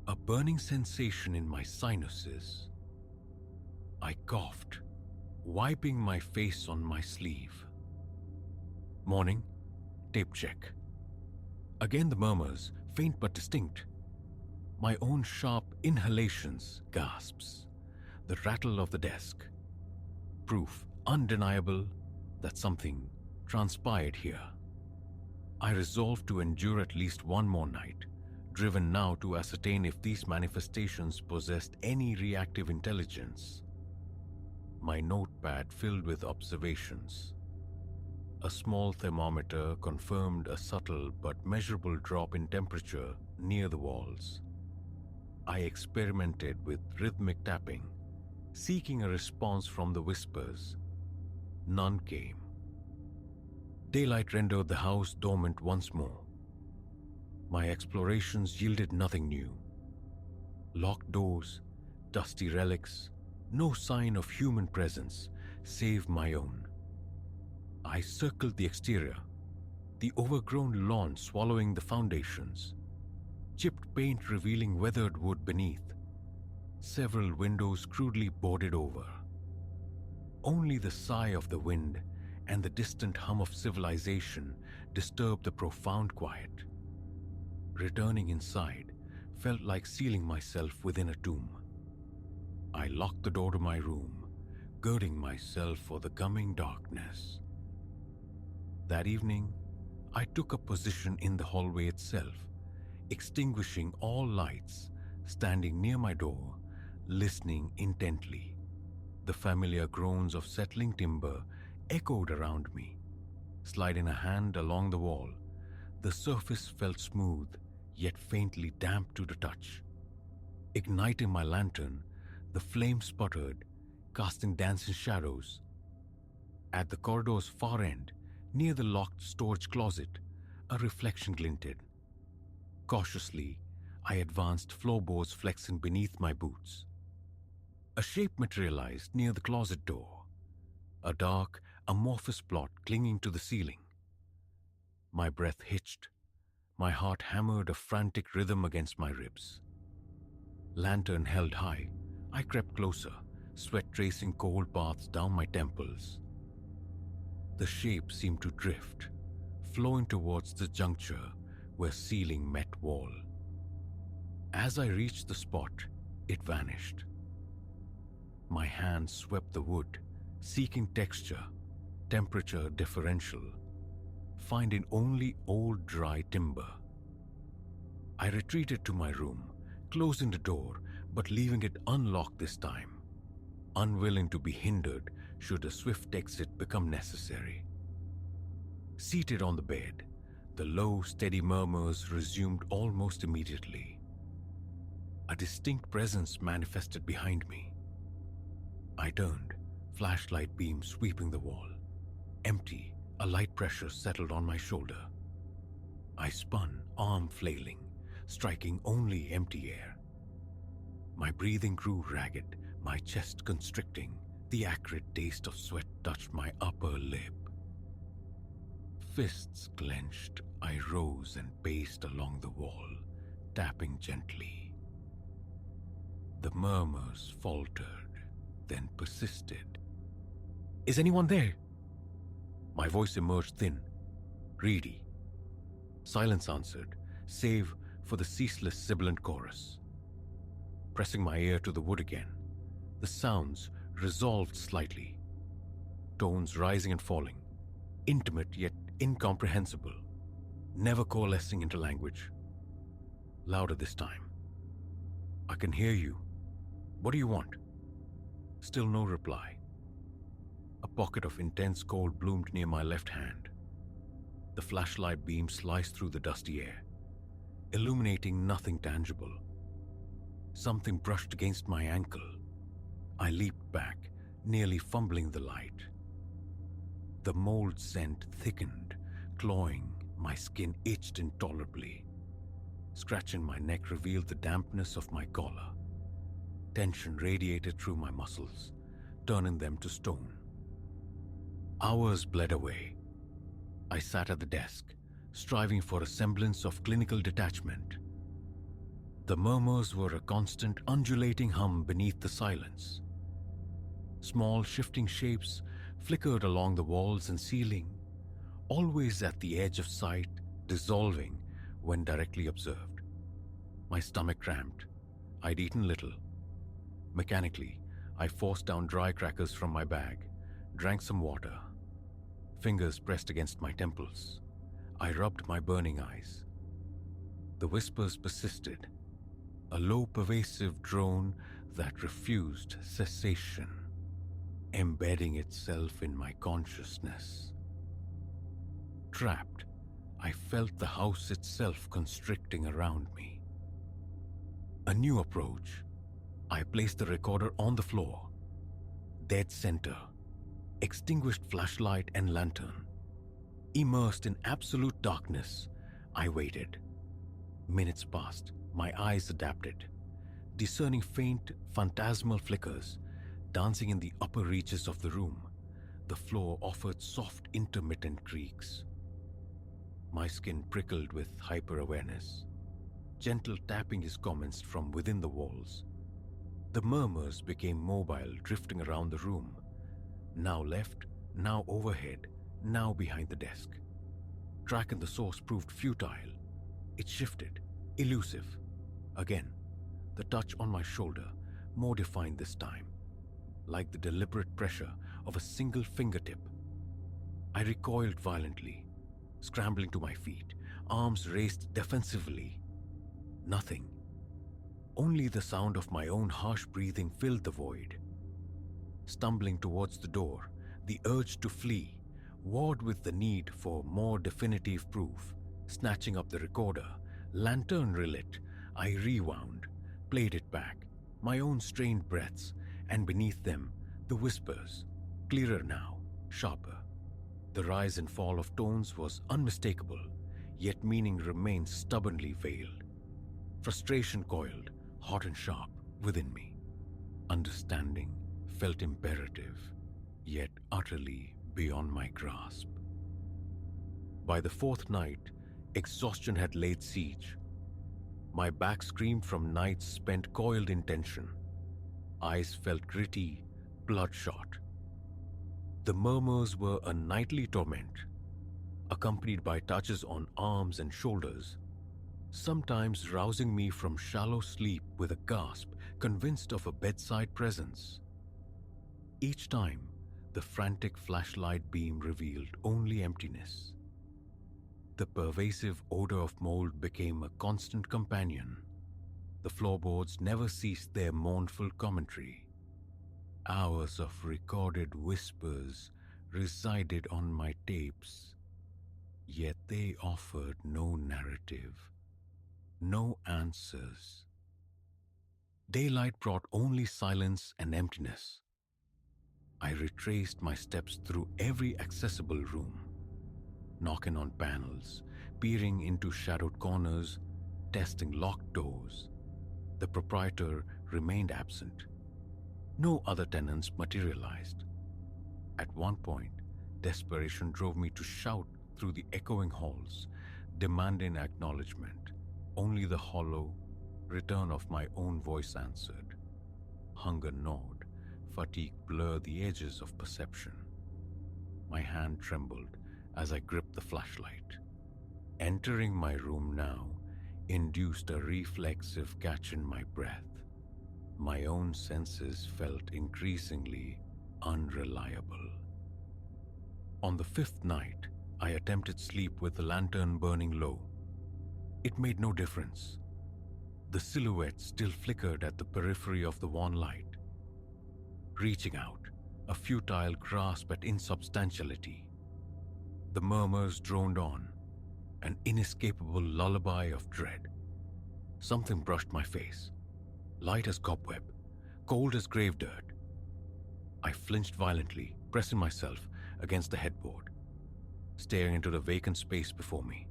a burning sensation in my sinuses. I coughed, wiping my face on my sleeve. Morning, tape check. Again the murmurs, faint but distinct. My own sharp inhalations, gasps. The rattle of the desk. Proof undeniable that something transpired here. I resolved to endure at least one more night, driven now to ascertain if these manifestations possessed any reactive intelligence. My notepad filled with observations. A small thermometer confirmed a subtle but measurable drop in temperature near the walls. I experimented with rhythmic tapping, seeking a response from the whispers. None came. Daylight rendered the house dormant once more. My explorations yielded nothing new. Locked doors, dusty relics, no sign of human presence save my own. I circled the exterior, the overgrown lawn swallowing the foundations, chipped paint revealing weathered wood beneath, several windows crudely boarded over. Only the sigh of the wind and the distant hum of civilization disturbed the profound quiet. Returning inside felt like sealing myself within a tomb. I locked the door to my room, girding myself for the coming darkness. That evening, I took a position in the hallway itself, extinguishing all lights, standing near my door, listening intently. The familiar groans of settling timber echoed around me. Sliding a hand along the wall, the surface felt smooth, yet faintly damp to the touch. Igniting my lantern, the flame sputtered, casting dancing shadows. At the corridor's far end, near the locked storage closet, a reflection glinted. Cautiously, I advanced, floorboards flexing beneath my boots. A shape materialized near the closet door, a dark, amorphous blot clinging to the ceiling. My breath hitched. My heart hammered a frantic rhythm against my ribs. Lantern held high, I crept closer, sweat tracing cold paths down my temples. The shape seemed to drift, flowing towards the juncture where ceiling met wall. As I reached the spot, it vanished. My hand swept the wood, seeking texture, temperature differential, finding only old dry timber. I retreated to my room, closing the door but leaving it unlocked this time, unwilling to be hindered should a swift exit become necessary. Seated on the bed, the low, steady murmurs resumed almost immediately. A distinct presence manifested behind me. I turned, flashlight beam sweeping the wall. Empty, a light pressure settled on my shoulder. I spun, arm flailing, striking only empty air. My breathing grew ragged, my chest constricting. The acrid taste of sweat touched my upper lip. Fists clenched, I rose and paced along the wall, tapping gently. The murmurs faltered, then persisted. "Is anyone there?" My voice emerged thin, reedy. Silence answered, save for the ceaseless sibilant chorus. Pressing my ear to the wood again, the sounds resolved slightly. Tones rising and falling, intimate yet incomprehensible, never coalescing into language. Louder this time. "I can hear you. What do you want?" Still no reply. A pocket of intense cold bloomed near my left hand. The flashlight beam sliced through the dusty air, illuminating nothing tangible. Something brushed against my ankle. I leaped back, nearly fumbling the light. The mold scent thickened, clawing. My skin itched intolerably. Scratching my neck revealed the dampness of my collar. Tension radiated through my muscles, turning them to stone. Hours bled away. I sat at the desk, striving for a semblance of clinical detachment. The murmurs were a constant undulating hum beneath the silence. Small shifting shapes flickered along the walls and ceiling, always at the edge of sight, dissolving when directly observed. My stomach cramped. I'd eaten little. Mechanically, I forced down dry crackers from my bag, drank some water. Fingers pressed against my temples. I rubbed my burning eyes. The whispers persisted, a low, pervasive drone that refused cessation, embedding itself in my consciousness. Trapped, I felt the house itself constricting around me. A new approach. I placed the recorder on the floor, dead center, extinguished flashlight and lantern. Immersed in absolute darkness, I waited. Minutes passed, my eyes adapted, discerning faint, phantasmal flickers dancing in the upper reaches of the room. The floor offered soft, intermittent creaks. My skin prickled with hyper-awareness. Gentle tapping is commenced from within the walls. The murmurs became mobile, drifting around the room, now left, now overhead, now behind the desk. Tracking the source proved futile. It shifted, elusive. Again, the touch on my shoulder, more defined this time, like the deliberate pressure of a single fingertip. I recoiled violently, scrambling to my feet, arms raised defensively. Nothing. Only the sound of my own harsh breathing filled the void. Stumbling towards the door, the urge to flee warred with the need for more definitive proof. Snatching up the recorder, lantern relit, I rewound, played it back, my own strained breaths, and beneath them, the whispers, clearer now, sharper. The rise and fall of tones was unmistakable, yet meaning remained stubbornly veiled. Frustration coiled, hot and sharp, within me. Understanding felt imperative, yet utterly beyond my grasp. By the fourth night, exhaustion had laid siege. My back screamed from nights spent coiled in tension. Eyes felt gritty, bloodshot. The murmurs were a nightly torment, accompanied by touches on arms and shoulders, sometimes rousing me from shallow sleep with a gasp, convinced of a bedside presence. Each time, the frantic flashlight beam revealed only emptiness. The pervasive odor of mold became a constant companion. The floorboards never ceased their mournful commentary. Hours of recorded whispers resided on my tapes, yet they offered no narrative, no answers. Daylight brought only silence and emptiness. I retraced my steps through every accessible room, knocking on panels, peering into shadowed corners, testing locked doors. The proprietor remained absent. No other tenants materialized. At one point, desperation drove me to shout through the echoing halls, demanding acknowledgement. Only the hollow return of my own voice answered. Hunger gnawed, fatigue blurred the edges of perception. My hand trembled as I gripped the flashlight. Entering my room now induced a reflexive catch in my breath. My own senses felt increasingly unreliable. On the fifth night, I attempted sleep with the lantern burning low. It made no difference. The silhouette still flickered at the periphery of the wan light. Reaching out, a futile grasp at insubstantiality. The murmurs droned on, an inescapable lullaby of dread. Something brushed my face, light as cobweb, cold as grave dirt. I flinched violently, pressing myself against the headboard, staring into the vacant space before me.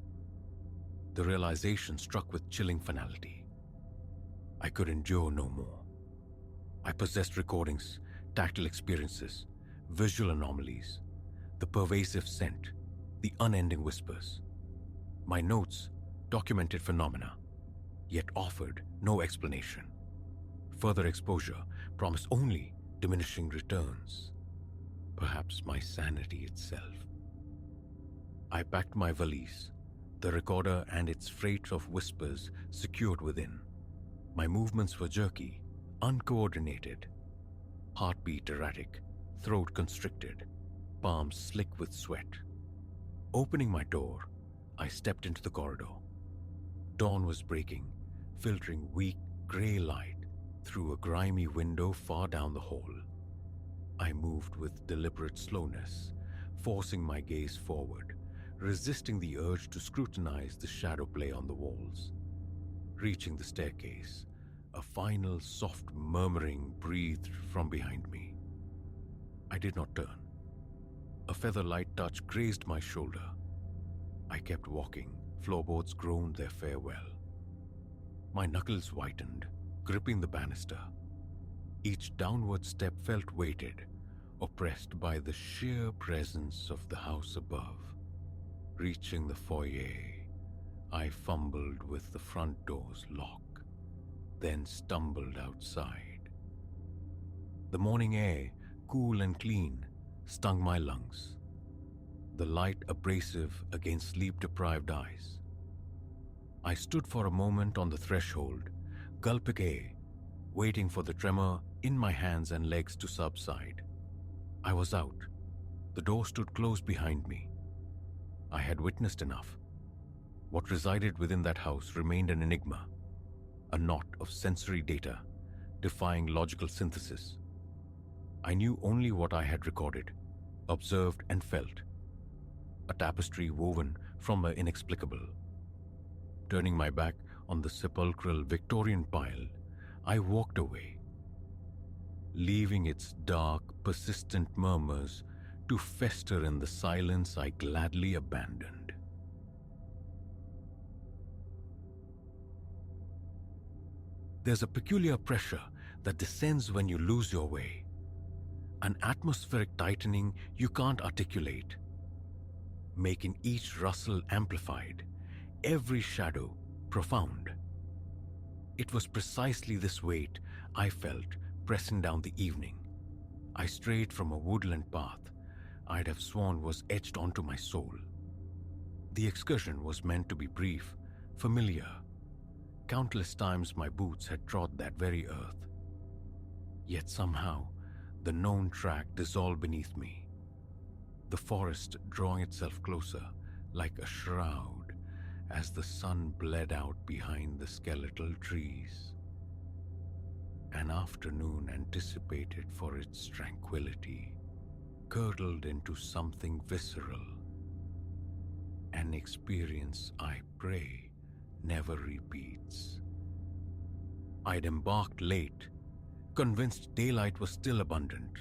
The realization struck with chilling finality. I could endure no more. I possessed recordings, tactile experiences, visual anomalies. The pervasive scent, the unending whispers. My notes documented phenomena, yet offered no explanation. Further exposure promised only diminishing returns. Perhaps my sanity itself. I packed my valise, the recorder and its freight of whispers secured within. My movements were jerky, uncoordinated, heartbeat erratic, throat constricted, palms slick with sweat. Opening my door, I stepped into the corridor. Dawn was breaking, filtering weak gray light through a grimy window far down the hall. I moved with deliberate slowness, forcing my gaze forward, resisting the urge to scrutinize the shadow play on the walls. Reaching the staircase, a final soft murmuring breathed from behind me. I did not turn. A feather-light touch grazed my shoulder. I kept walking. Floorboards groaned their farewell. My knuckles whitened, gripping the banister. Each downward step felt weighted, oppressed by the sheer presence of the house above. Reaching the foyer, I fumbled with the front door's lock, then stumbled outside. The morning air, cool and clean, stung my lungs, the light abrasive against sleep-deprived eyes. I stood for a moment on the threshold, gulping air, waiting for the tremor in my hands and legs to subside. I was out. The door stood closed behind me. I had witnessed enough. What resided within that house remained an enigma, a knot of sensory data, defying logical synthesis. I knew only what I had recorded, observed and felt. A tapestry woven from the inexplicable. Turning my back on the sepulchral Victorian pile, I walked away, leaving its dark, persistent murmurs to fester in the silence I gladly abandoned. There's a peculiar pressure that descends when you lose your way, an atmospheric tightening you can't articulate, making each rustle amplified, every shadow profound. It was precisely this weight I felt pressing down the evening. I strayed from a woodland path I'd have sworn was etched onto my soul. The excursion was meant to be brief, familiar. Countless times my boots had trod that very earth. Yet somehow, the known track dissolved beneath me, the forest drawing itself closer like a shroud as the sun bled out behind the skeletal trees. An afternoon anticipated for its tranquility, curdled into something visceral. An experience, I pray, never repeats. I'd embarked late, convinced daylight was still abundant.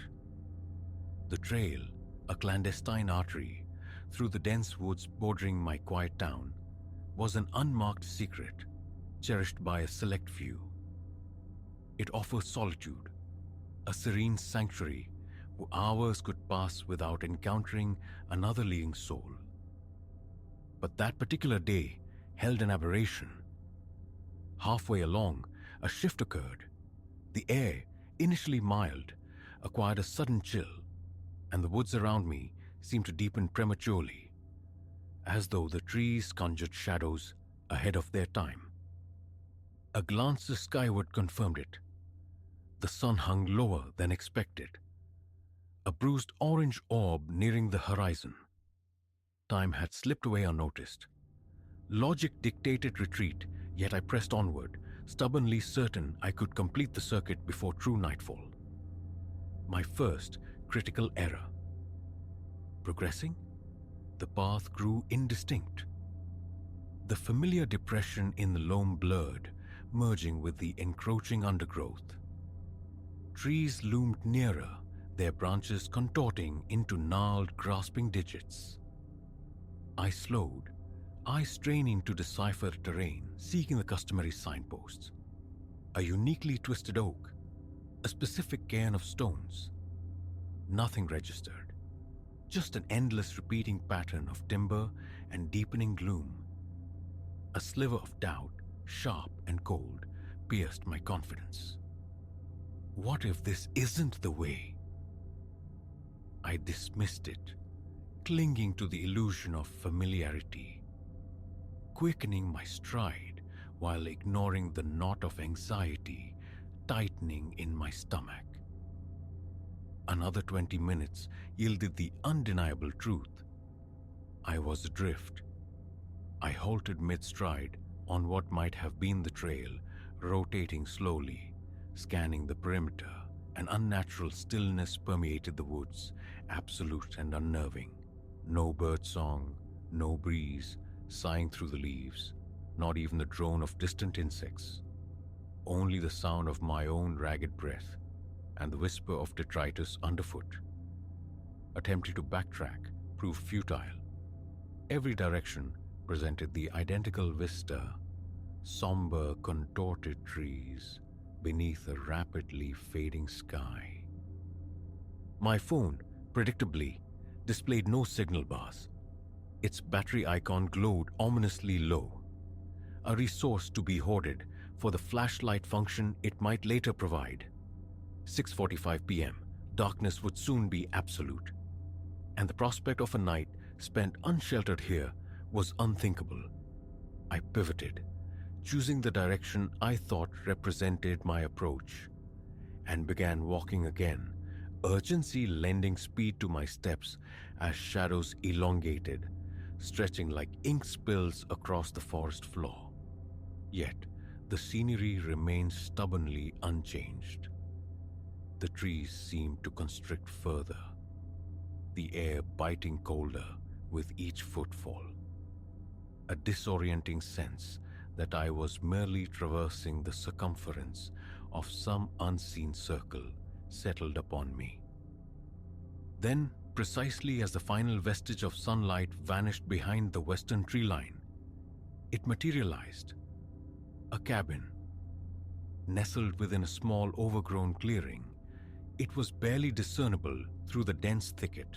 The trail, a clandestine artery through the dense woods bordering my quiet town, was an unmarked secret, cherished by a select few. It offered solitude, a serene sanctuary where hours could pass without encountering another living soul. But that particular day held an aberration. Halfway along, a shift occurred. The air, initially mild, acquired a sudden chill, and the woods around me seemed to deepen prematurely, as though the trees conjured shadows ahead of their time. A glance skyward confirmed it. The sun hung lower than expected, a bruised orange orb nearing the horizon. Time had slipped away unnoticed. Logic dictated retreat, yet I pressed onward, stubbornly certain I could complete the circuit before true nightfall. My first critical error. Progressing, the path grew indistinct. The familiar depression in the loam blurred, merging with the encroaching undergrowth. Trees loomed nearer, their branches contorting into gnarled, grasping digits. I slowed, eyes straining to decipher terrain, seeking the customary signposts. A uniquely twisted oak, a specific cairn of stones. Nothing registered. just an endless repeating pattern of timber and deepening gloom. A sliver of doubt, sharp and cold, pierced my confidence. What if this isn't the way? I dismissed it, clinging to the illusion of familiarity, quickening my stride while ignoring the knot of anxiety tightening in my stomach. Another 20 minutes yielded the undeniable truth. I was adrift. I halted mid-stride on what might have been the trail, rotating slowly, scanning the perimeter. An unnatural stillness permeated the woods, absolute and unnerving. No bird song, no breeze sighing through the leaves, not even the drone of distant insects. Only the sound of my own ragged breath and the whisper of detritus underfoot. Attempting to backtrack proved futile. Every direction presented the identical vista, somber, contorted trees beneath a rapidly fading sky. My phone, predictably, displayed no signal bars. Its battery icon glowed ominously low, a resource to be hoarded for the flashlight function it might later provide. 6:45 p.m. Darkness would soon be absolute, and the prospect of a night spent unsheltered here was unthinkable. I pivoted, choosing the direction I thought represented my approach, and began walking again, urgency lending speed to my steps as shadows elongated, stretching like ink spills across the forest floor. Yet, the scenery remained stubbornly unchanged. The trees seemed to constrict further, the air biting colder with each footfall. A disorienting sense that I was merely traversing the circumference of some unseen circle settled upon me. Then, precisely as the final vestige of sunlight vanished behind the western tree line, it materialized. A cabin. Nestled within a small overgrown clearing, it was barely discernible through the dense thicket.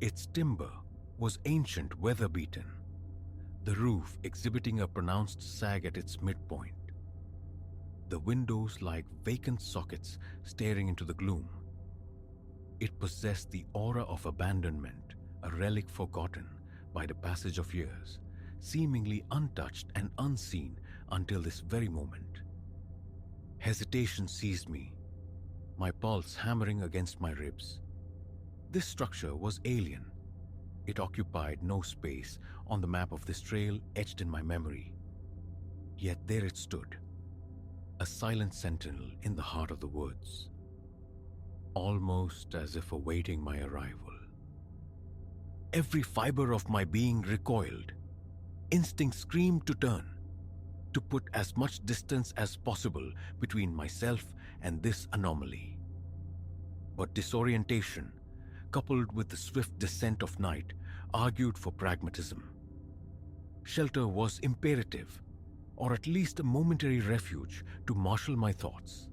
Its timber was ancient, weather-beaten, the roof exhibiting a pronounced sag at its midpoint. The windows like vacant sockets staring into the gloom. It possessed the aura of abandonment, a relic forgotten by the passage of years, seemingly untouched and unseen until this very moment. Hesitation seized me, my pulse hammering against my ribs. This structure was alien. It occupied no space on the map of this trail etched in my memory. Yet there it stood, a silent sentinel in the heart of the woods, almost as if awaiting my arrival. Every fiber of my being recoiled. Instinct screamed to turn, to put as much distance as possible between myself and this anomaly. But disorientation, coupled with the swift descent of night, argued for pragmatism. Shelter was imperative, or at least a momentary refuge to marshal my thoughts.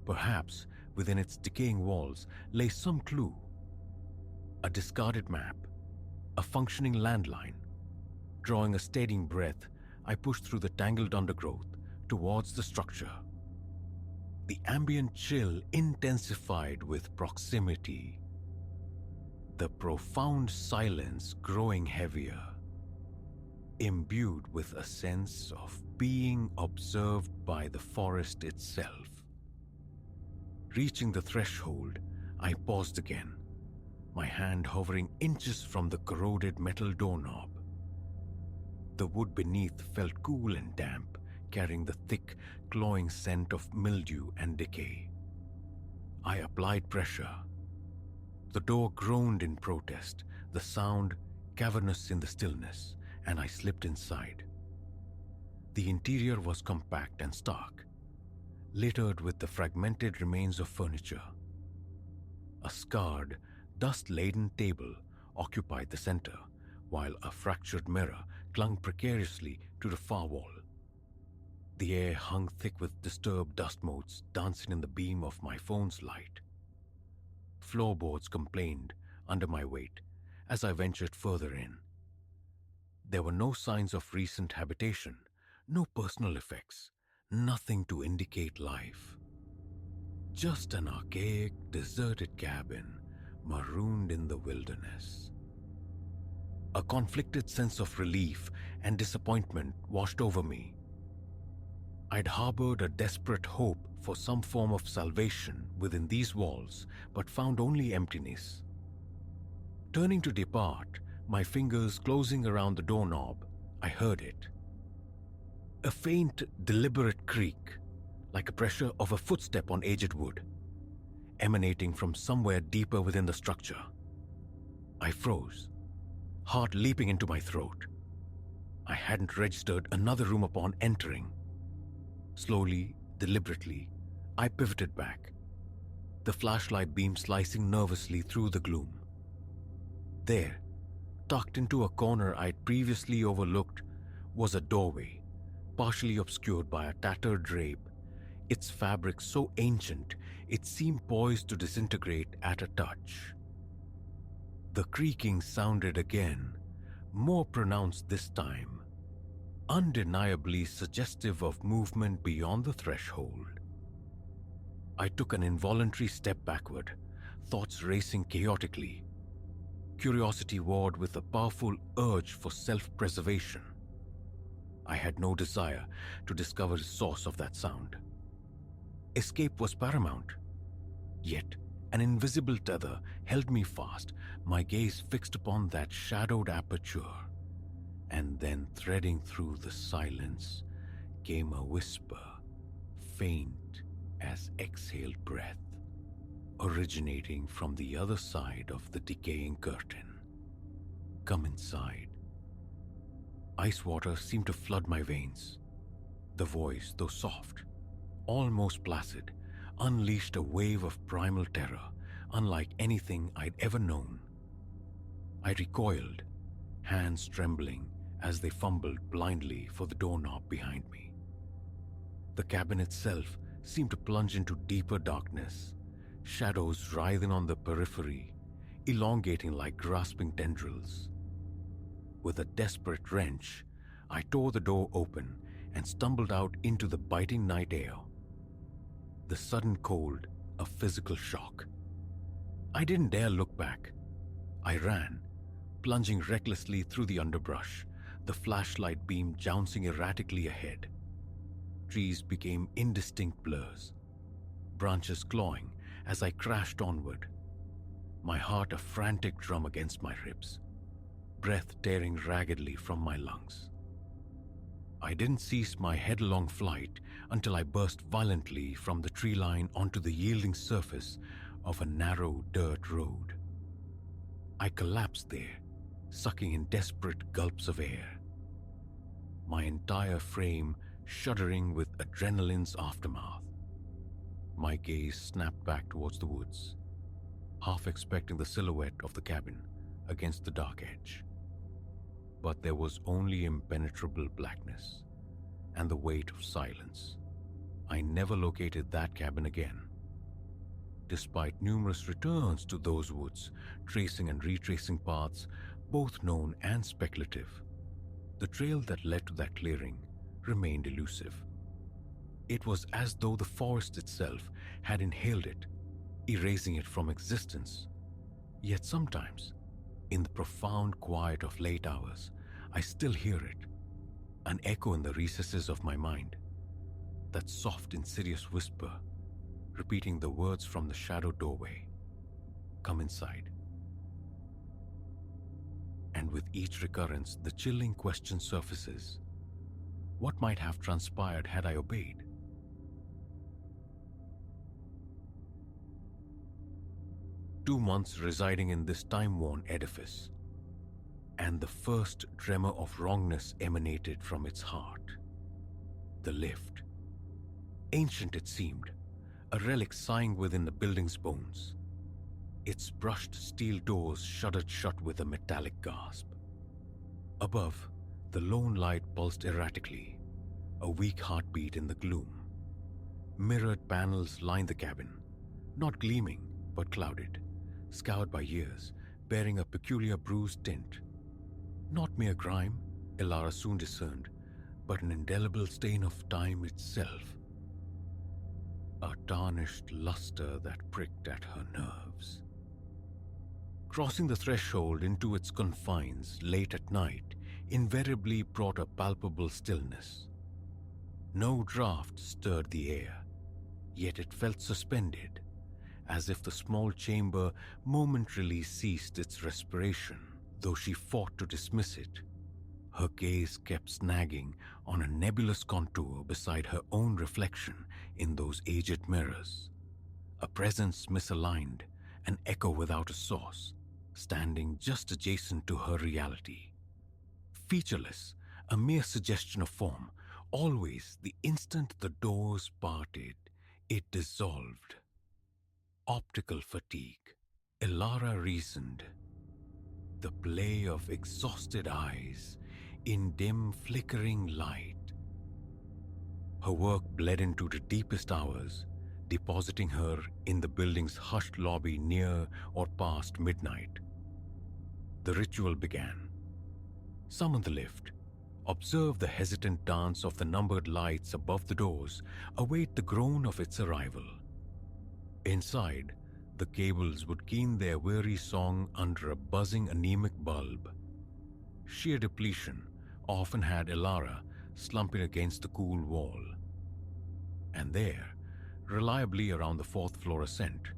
Perhaps within its decaying walls lay some clue. A discarded map, a functioning landline. Drawing a steadying breath, I pushed through the tangled undergrowth towards the structure. The ambient chill intensified with proximity, the profound silence growing heavier, imbued with a sense of being observed by the forest itself. Reaching the threshold, I paused again, my hand hovering inches from the corroded metal doorknob. The wood beneath felt cool and damp, carrying the thick, cloying scent of mildew and decay. I applied pressure. The door groaned in protest, the sound cavernous in the stillness, and I slipped inside. The interior was compact and stark, littered with the fragmented remains of furniture. A scarred, dust-laden table occupied the center, while a fractured mirror clung precariously to the far wall. The air hung thick with disturbed dust motes dancing in the beam of my phone's light. Floorboards complained under my weight as I ventured further in. There were no signs of recent habitation, no personal effects, nothing to indicate life. Just an archaic, deserted cabin marooned in the wilderness. A conflicted sense of relief and disappointment washed over me. I'd harbored a desperate hope for some form of salvation within these walls, but found only emptiness. Turning to depart, my fingers closing around the doorknob, I heard it. A faint, deliberate creak, like a pressure of a footstep on aged wood, emanating from somewhere deeper within the structure. I froze, heart leaping into my throat. I hadn't registered another room upon entering. Slowly, deliberately, I pivoted back, the flashlight beam slicing nervously through the gloom. There, tucked into a corner I'd previously overlooked, was a doorway, partially obscured by a tattered drape, its fabric so ancient it seemed poised to disintegrate at a touch. The creaking sounded again, more pronounced this time, undeniably suggestive of movement beyond the threshold. I took an involuntary step backward, thoughts racing chaotically. Curiosity warred with a powerful urge for self-preservation. I had no desire to discover the source of that sound. Escape was paramount. Yet, an invisible tether held me fast, my gaze fixed upon that shadowed aperture. And then, threading through the silence, came a whisper, faint as exhaled breath, originating from the other side of the decaying curtain. "Come inside." Ice water seemed to flood my veins. The voice, though soft, almost placid, unleashed a wave of primal terror, unlike anything I'd ever known. I recoiled, hands trembling as they fumbled blindly for the doorknob behind me. The cabin itself seemed to plunge into deeper darkness, shadows writhing on the periphery, elongating like grasping tendrils. With a desperate wrench, I tore the door open and stumbled out into the biting night air. The sudden cold, a physical shock. I didn't dare look back. I ran, plunging recklessly through the underbrush, the flashlight beam jouncing erratically ahead. Trees became indistinct blurs, branches clawing as I crashed onward, my heart a frantic drum against my ribs, breath tearing raggedly from my lungs. I didn't cease my headlong flight until I burst violently from the tree line onto the yielding surface of a narrow dirt road. I collapsed there, sucking in desperate gulps of air, my entire frame shuddering with adrenaline's aftermath. My gaze snapped back towards the woods, half expecting the silhouette of the cabin against the dark edge. But there was only impenetrable blackness and the weight of silence. I never located that cabin again. Despite numerous returns to those woods, tracing and retracing paths, both known and speculative, the trail that led to that clearing remained elusive. It was as though the forest itself had inhaled it, erasing it from existence. Yet sometimes, in the profound quiet of late hours, I still hear it, an echo in the recesses of my mind, that soft, insidious whisper, repeating the words from the shadowed doorway, "Come inside." And with each recurrence, the chilling question surfaces. What might have transpired had I obeyed? "2 months residing in this time-worn edifice, and the first tremor of wrongness emanated from its heart. The lift. Ancient it seemed, a relic sighing within the building's bones. Its brushed steel doors shuddered shut with a metallic gasp. Above, the lone light pulsed erratically, a weak heartbeat in the gloom. Mirrored panels lined the cabin, not gleaming but clouded, scoured by years, bearing a peculiar bruised tint. Not mere grime, Elara soon discerned, but an indelible stain of time itself. A tarnished luster that pricked at her nerves. Crossing the threshold into its confines late at night invariably brought a palpable stillness. No draught stirred the air, yet it felt suspended, as if the small chamber momentarily ceased its respiration, though she fought to dismiss it. Her gaze kept snagging on a nebulous contour beside her own reflection in those aged mirrors. A presence misaligned, an echo without a source, standing just adjacent to her reality. Featureless, a mere suggestion of form, always the instant the doors parted, it dissolved. Optical fatigue, Elara reasoned. The play of exhausted eyes in dim, flickering light. Her work bled into the deepest hours, depositing her in the building's hushed lobby near or past midnight. The ritual began. Summon the lift. Observe the hesitant dance of the numbered lights above the doors, await the groan of its arrival. Inside, the cables would keen their weary song under a buzzing anemic bulb. Sheer depletion often had Elara slumping against the cool wall. And there, reliably around the fourth floor ascent,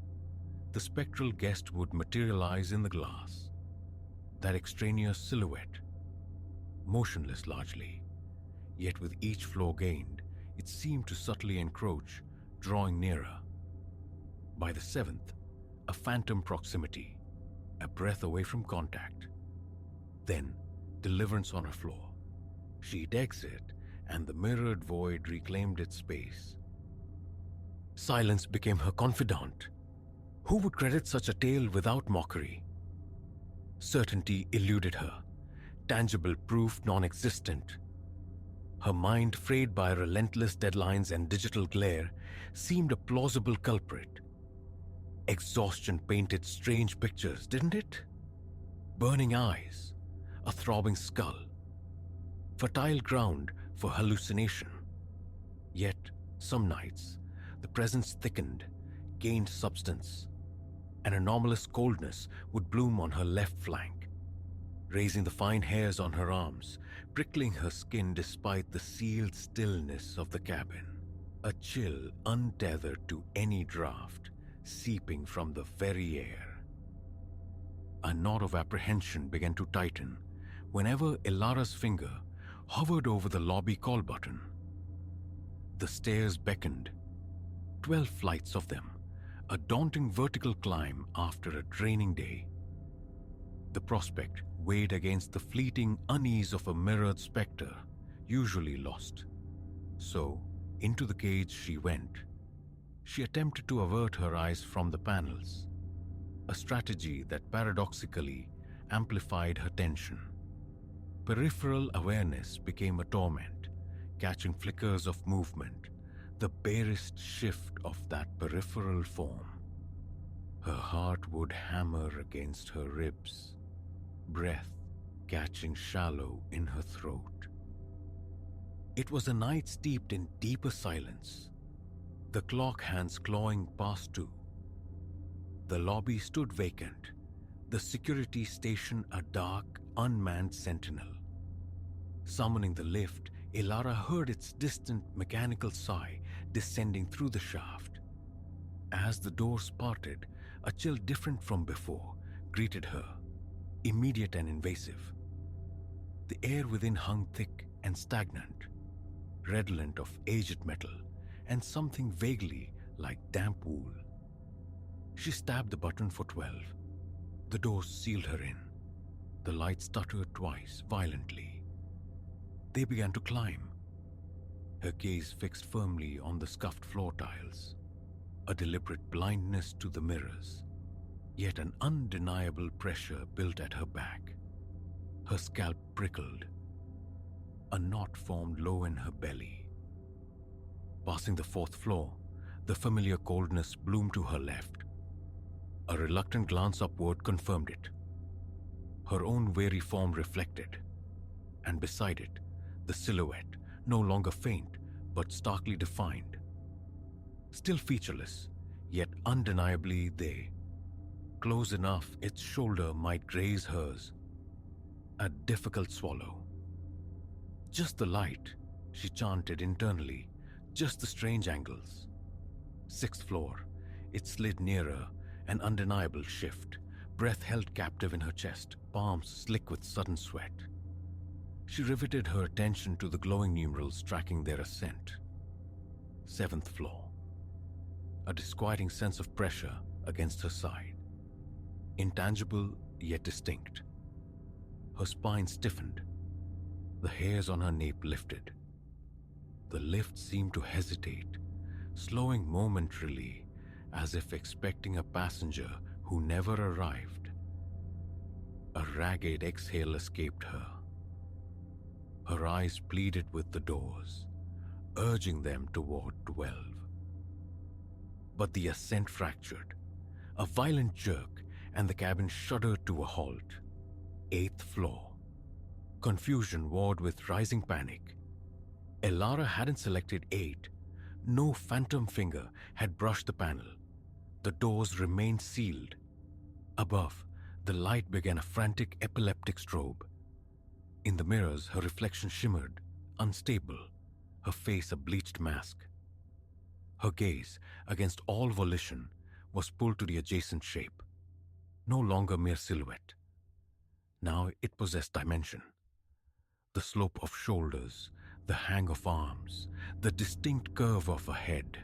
the spectral guest would materialize in the glass. That extraneous silhouette, motionless largely, yet with each floor gained, it seemed to subtly encroach, drawing nearer. By the seventh, a phantom proximity, a breath away from contact. Then, deliverance on her floor. She'd exit, and the mirrored void reclaimed its space. Silence became her confidant. Who would credit such a tale without mockery? Certainty eluded her, tangible proof non-existent. Her mind, frayed by relentless deadlines and digital glare, seemed a plausible culprit. Exhaustion painted strange pictures, didn't it? Burning eyes, a throbbing skull, fertile ground for hallucination. Yet, some nights, the presence thickened, gained substance. An anomalous coldness would bloom on her left flank, raising the fine hairs on her arms, prickling her skin despite the sealed stillness of the cabin. A chill untethered to any draft, seeping from the very air. A knot of apprehension began to tighten whenever Elara's finger hovered over the lobby call button. The stairs beckoned, 12 flights of them, a daunting vertical climb after a draining day. The prospect weighed against the fleeting unease of a mirrored spectre, usually lost. So, into the cage she went. She attempted to avert her eyes from the panels, a strategy that paradoxically amplified her tension. Peripheral awareness became a torment, catching flickers of movement, the barest shift of that peripheral form. Her heart would hammer against her ribs, breath catching shallow in her throat. It was a night steeped in deeper silence, the clock hands clawing past 2. The lobby stood vacant, the security station a dark, unmanned sentinel. Summoning the lift, Elara heard its distant mechanical sigh descending through the shaft. As the doors parted, a chill different from before greeted her, immediate and invasive. The air within hung thick and stagnant, redolent of aged metal and something vaguely like damp wool. She stabbed the button for 12. The doors sealed her in. The light stuttered twice, violently. They began to climb, her gaze fixed firmly on the scuffed floor tiles, a deliberate blindness to the mirrors, yet an undeniable pressure built at her back. Her scalp prickled. A knot formed low in her belly. Passing the 4th floor, the familiar coldness bloomed to her left. A reluctant glance upward confirmed it. her own weary form reflected, and beside it, the silhouette, no longer faint but starkly defined. Still featureless, yet undeniably there. Close enough its shoulder might graze hers. A difficult swallow. Just the light, she chanted internally, just the strange angles. 6th floor, it slid nearer, an undeniable shift, breath held captive in her chest, palms slick with sudden sweat. She riveted her attention to the glowing numerals tracking their ascent. 7th floor. A disquieting sense of pressure against her side. Intangible yet distinct. Her spine stiffened. The hairs on her nape lifted. The lift seemed to hesitate, slowing momentarily as if expecting a passenger who never arrived. A ragged exhale escaped her. Her eyes pleaded with the doors, urging them toward 12. But the ascent fractured. A violent jerk, and the cabin shuddered to a halt. 8th floor. Confusion warred with rising panic. Elara hadn't selected 8. No phantom finger had brushed the panel. The doors remained sealed. Above, the light began a frantic epileptic strobe. In the mirrors, her reflection shimmered, unstable, her face a bleached mask. Her gaze, against all volition, was pulled to the adjacent shape. No longer mere silhouette. Now it possessed dimension. The slope of shoulders, the hang of arms, the distinct curve of a head.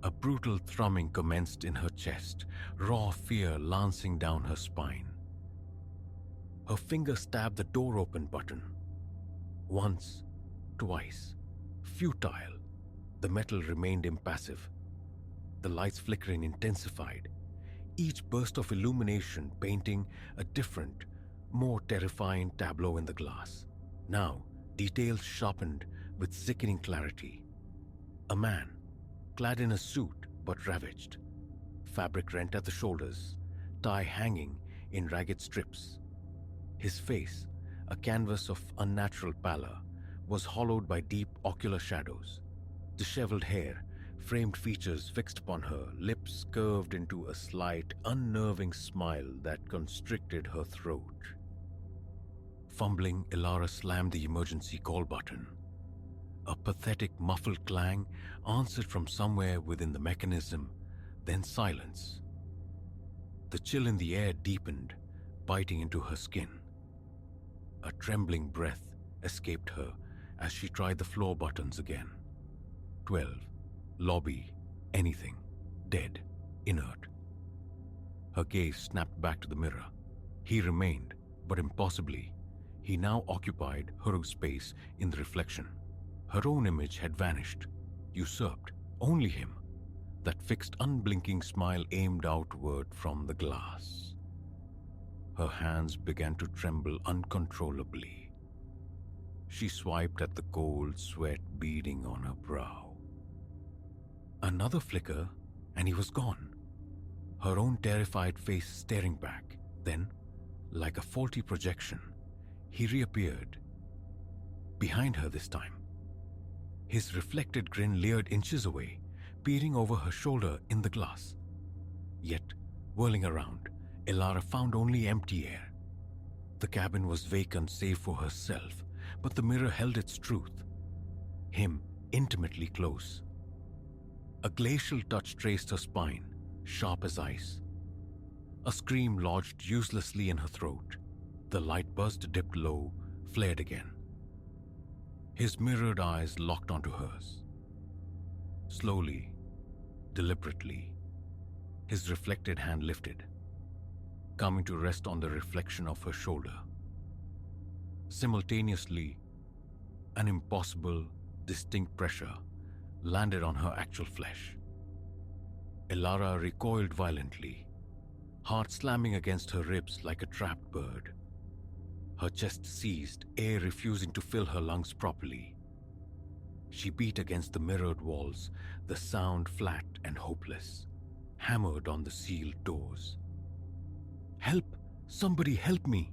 A brutal thrumming commenced in her chest, raw fear lancing down her spine. Her finger stabbed the door open button. Once, twice, futile, the metal remained impassive. The lights flickering intensified, each burst of illumination painting a different, more terrifying tableau in the glass. Now, details sharpened with sickening clarity. A man, clad in a suit but ravaged, fabric rent at the shoulders, tie hanging in ragged strips. His face, a canvas of unnatural pallor, was hollowed by deep ocular shadows. Disheveled hair, framed features fixed upon her, lips curved into a slight, unnerving smile that constricted her throat. Fumbling, Elara slammed the emergency call button. A pathetic, muffled clang answered from somewhere within the mechanism, then silence. The chill in the air deepened, biting into her skin. A trembling breath escaped her as she tried the floor buttons again. 12. Lobby. Anything. Dead. Inert. Her gaze snapped back to the mirror. He remained, but impossibly. He now occupied her space in the reflection. Her own image had vanished, usurped. Only him. That fixed, unblinking smile aimed outward from the glass. Her hands began to tremble uncontrollably. She swiped at the cold sweat beading on her brow. Another flicker, and he was gone. Her own terrified face staring back. Then, like a faulty projection, he reappeared. Behind her this time. His reflected grin leered inches away, peering over her shoulder in the glass. Yet, whirling around, Elara found only empty air. The cabin was vacant save for herself, but the mirror held its truth. Him intimately close. A glacial touch traced her spine, sharp as ice. A scream lodged uselessly in her throat. The light buzzed, dipped low, flared again. His mirrored eyes locked onto hers. Slowly, deliberately, his reflected hand lifted, coming to rest on the reflection of her shoulder. Simultaneously, an impossible, distinct pressure landed on her actual flesh. Elara recoiled violently, heart slamming against her ribs like a trapped bird. Her chest seized, air refusing to fill her lungs properly. She beat against the mirrored walls, the sound flat and hopeless, hammered on the sealed doors. "Help!" Somebody help me!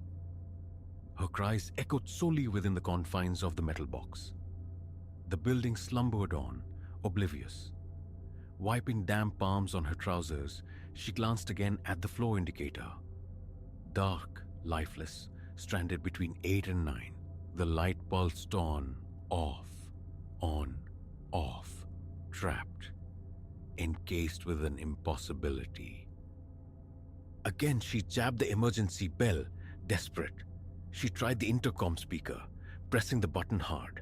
Her cries echoed solely within the confines of the metal box. The building slumbered on, oblivious. Wiping damp palms on her trousers, she glanced again at the floor indicator. Dark, lifeless, stranded between 8 and 9. The light pulsed on, off, trapped, encased with an impossibility. Again, she jabbed the emergency bell, desperate. She tried the intercom speaker, pressing the button hard.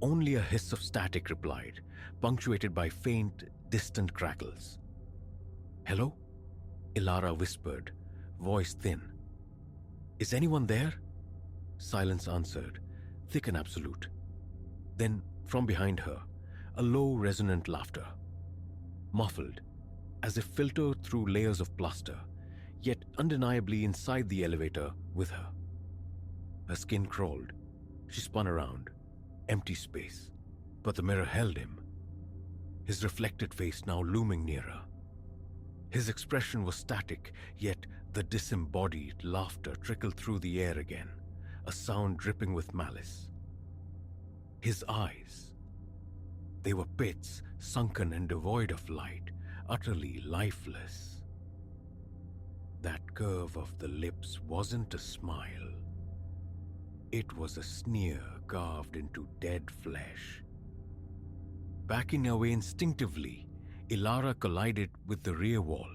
Only a hiss of static replied, punctuated by faint, distant crackles. "Hello?" Ilara whispered, voice thin. "Is anyone there?" Silence answered, thick and absolute. Then, from behind her, a low, resonant laughter. Muffled, as if filtered through layers of plaster, yet undeniably inside the elevator with her. Her skin crawled. She spun around. Empty space. But the mirror held him. His reflected face now looming nearer. His expression was static, yet the disembodied laughter trickled through the air again, a sound dripping with malice. His eyes. They were pits, sunken and devoid of light, utterly lifeless. That curve of the lips wasn't a smile. It was a sneer carved into dead flesh. Backing away instinctively, Ilara collided with the rear wall.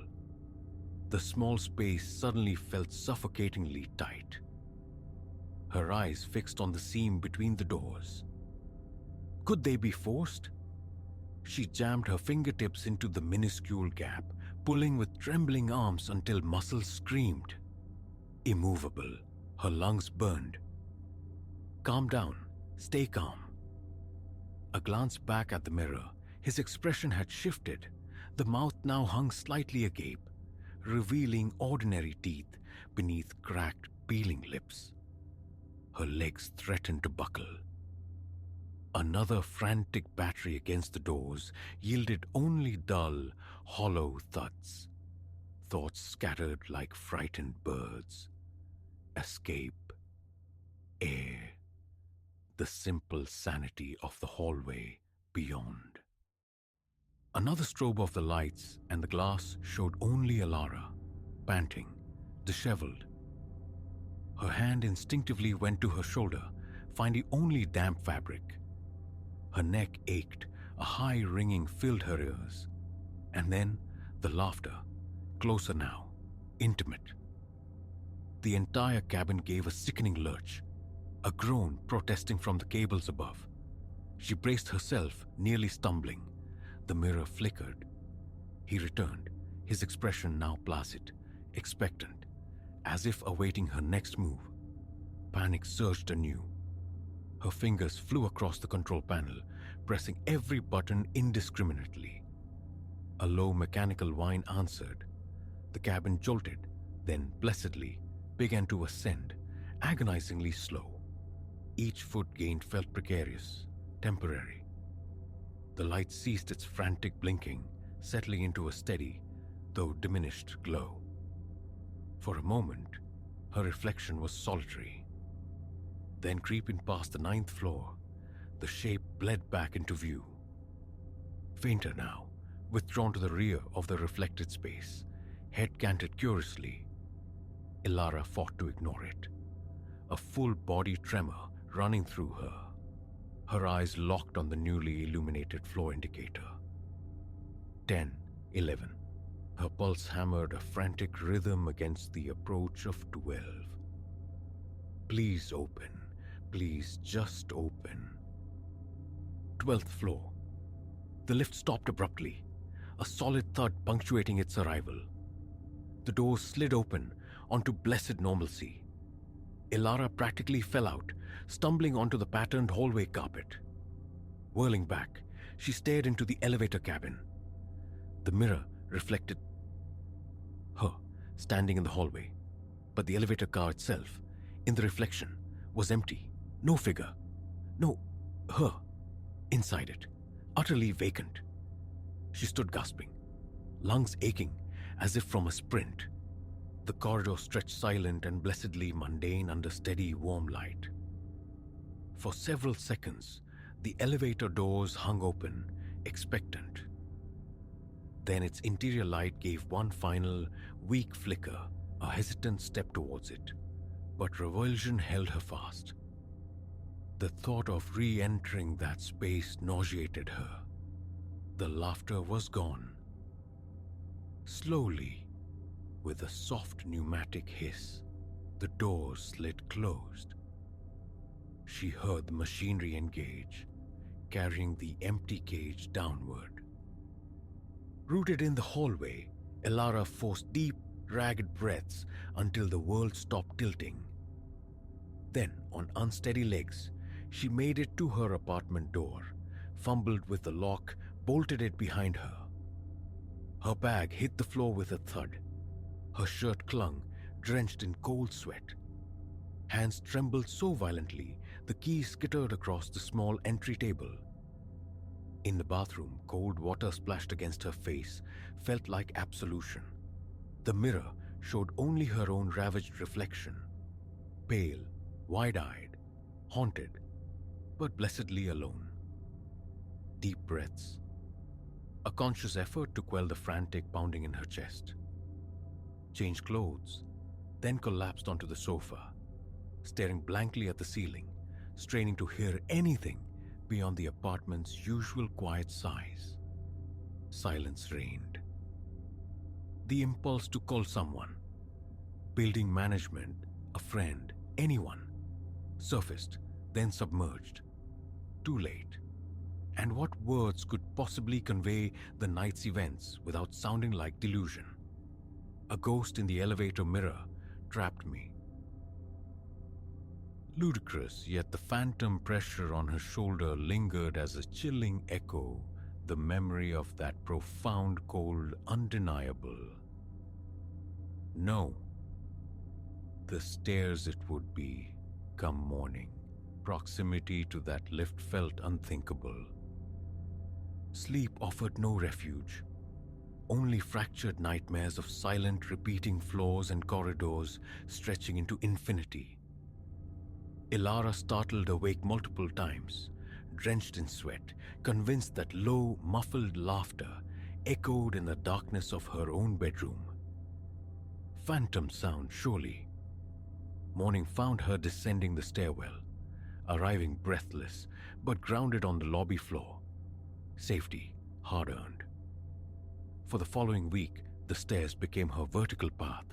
The small space suddenly felt suffocatingly tight. Her eyes fixed on the seam between the doors. Could they be forced? She jammed her fingertips into the minuscule gap, pulling with trembling arms until muscles screamed. Immovable, her lungs burned. "Calm down. Stay calm." A glance back at the mirror, his expression had shifted. The mouth now hung slightly agape, revealing ordinary teeth beneath cracked, peeling lips. Her legs threatened to buckle. Another frantic battery against the doors yielded only dull, hollow thuds. Thoughts scattered like frightened birds. Escape. Air. The simple sanity of the hallway beyond. Another strobe of the lights and the glass showed only Ilara, panting, disheveled. Her hand instinctively went to her shoulder, finding only damp fabric. Her neck ached, a high ringing filled her ears. And then the laughter, closer now, intimate. The entire cabin gave a sickening lurch, a groan protesting from the cables above. She braced herself, nearly stumbling. The mirror flickered. He returned, his expression now placid, expectant, as if awaiting her next move. Panic surged anew. Her fingers flew across the control panel, pressing every button indiscriminately. A low mechanical whine answered. The cabin jolted, then blessedly began to ascend, agonizingly slow. Each foot gained felt precarious, temporary. The light ceased its frantic blinking, settling into a steady, though diminished glow. For a moment, her reflection was solitary. Then creeping past the 9th floor, the shape bled back into view. Fainter now, withdrawn to the rear of the reflected space, head canted curiously. Ilara fought to ignore it. A full body tremor running through her. Her eyes locked on the newly illuminated floor indicator. 10, 11. Her pulse hammered a frantic rhythm against the approach of 12. Please open. Please just open. 12th floor. The lift stopped abruptly, a solid thud punctuating its arrival. The doors slid open onto blessed normalcy. Ilara practically fell out, stumbling onto the patterned hallway carpet. Whirling back, she stared into the elevator cabin. The mirror reflected her, standing in the hallway, but the elevator car itself, in the reflection, was empty. No figure. No, her. Inside it, utterly vacant. She stood gasping, lungs aching as if from a sprint. The corridor stretched silent and blessedly mundane under steady, warm light. For several seconds, the elevator doors hung open, expectant. Then its interior light gave one final, weak flicker, a hesitant step towards it. But revulsion held her fast. The thought of re-entering that space nauseated her. The laughter was gone. Slowly, with a soft pneumatic hiss, the doors slid closed. She heard the machinery engage, carrying the empty cage downward. Rooted in the hallway, Elara forced deep, ragged breaths until the world stopped tilting. Then, on unsteady legs, she made it to her apartment door, fumbled with the lock, bolted it behind her. Her bag hit the floor with a thud. Her shirt clung, drenched in cold sweat. Hands trembled so violently, the key skittered across the small entry table. In the bathroom, cold water splashed against her face, felt like absolution. The mirror showed only her own ravaged reflection. Pale, wide-eyed, haunted, but blessedly alone. Deep breaths. A conscious effort to quell the frantic pounding in her chest. Changed clothes, then collapsed onto the sofa, staring blankly at the ceiling, straining to hear anything beyond the apartment's usual quiet sighs. Silence reigned. The impulse to call someone, building management, a friend, anyone, surfaced, then submerged. Too late. And what words could possibly convey the night's events without sounding like delusion? A ghost in the elevator mirror trapped me. Ludicrous, yet the phantom pressure on her shoulder lingered as a chilling echo, the memory of that profound cold undeniable. No. The stairs it would be, come morning. Proximity to that lift felt unthinkable. Sleep offered no refuge. Only fractured nightmares of silent, repeating floors and corridors stretching into infinity. Elara startled awake multiple times, drenched in sweat, convinced that low, muffled laughter echoed in the darkness of her own bedroom. Phantom sound, surely. Morning found her descending the stairwell, arriving breathless, but grounded on the lobby floor. Safety, hard-earned. For the following week, the stairs became her vertical path.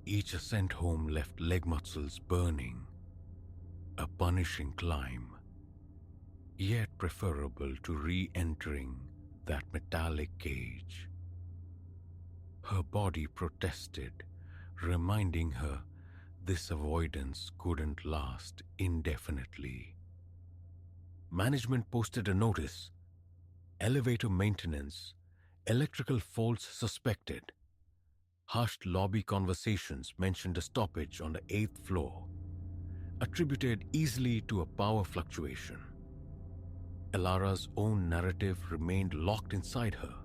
Each ascent home left leg muscles burning. A punishing climb, yet preferable to re-entering that metallic cage. Her body protested, reminding her this avoidance couldn't last indefinitely. Management posted a notice: elevator maintenance, electrical faults suspected. Hushed lobby conversations mentioned a stoppage on the 8th floor, attributed easily to a power fluctuation. Elara's own narrative remained locked inside her.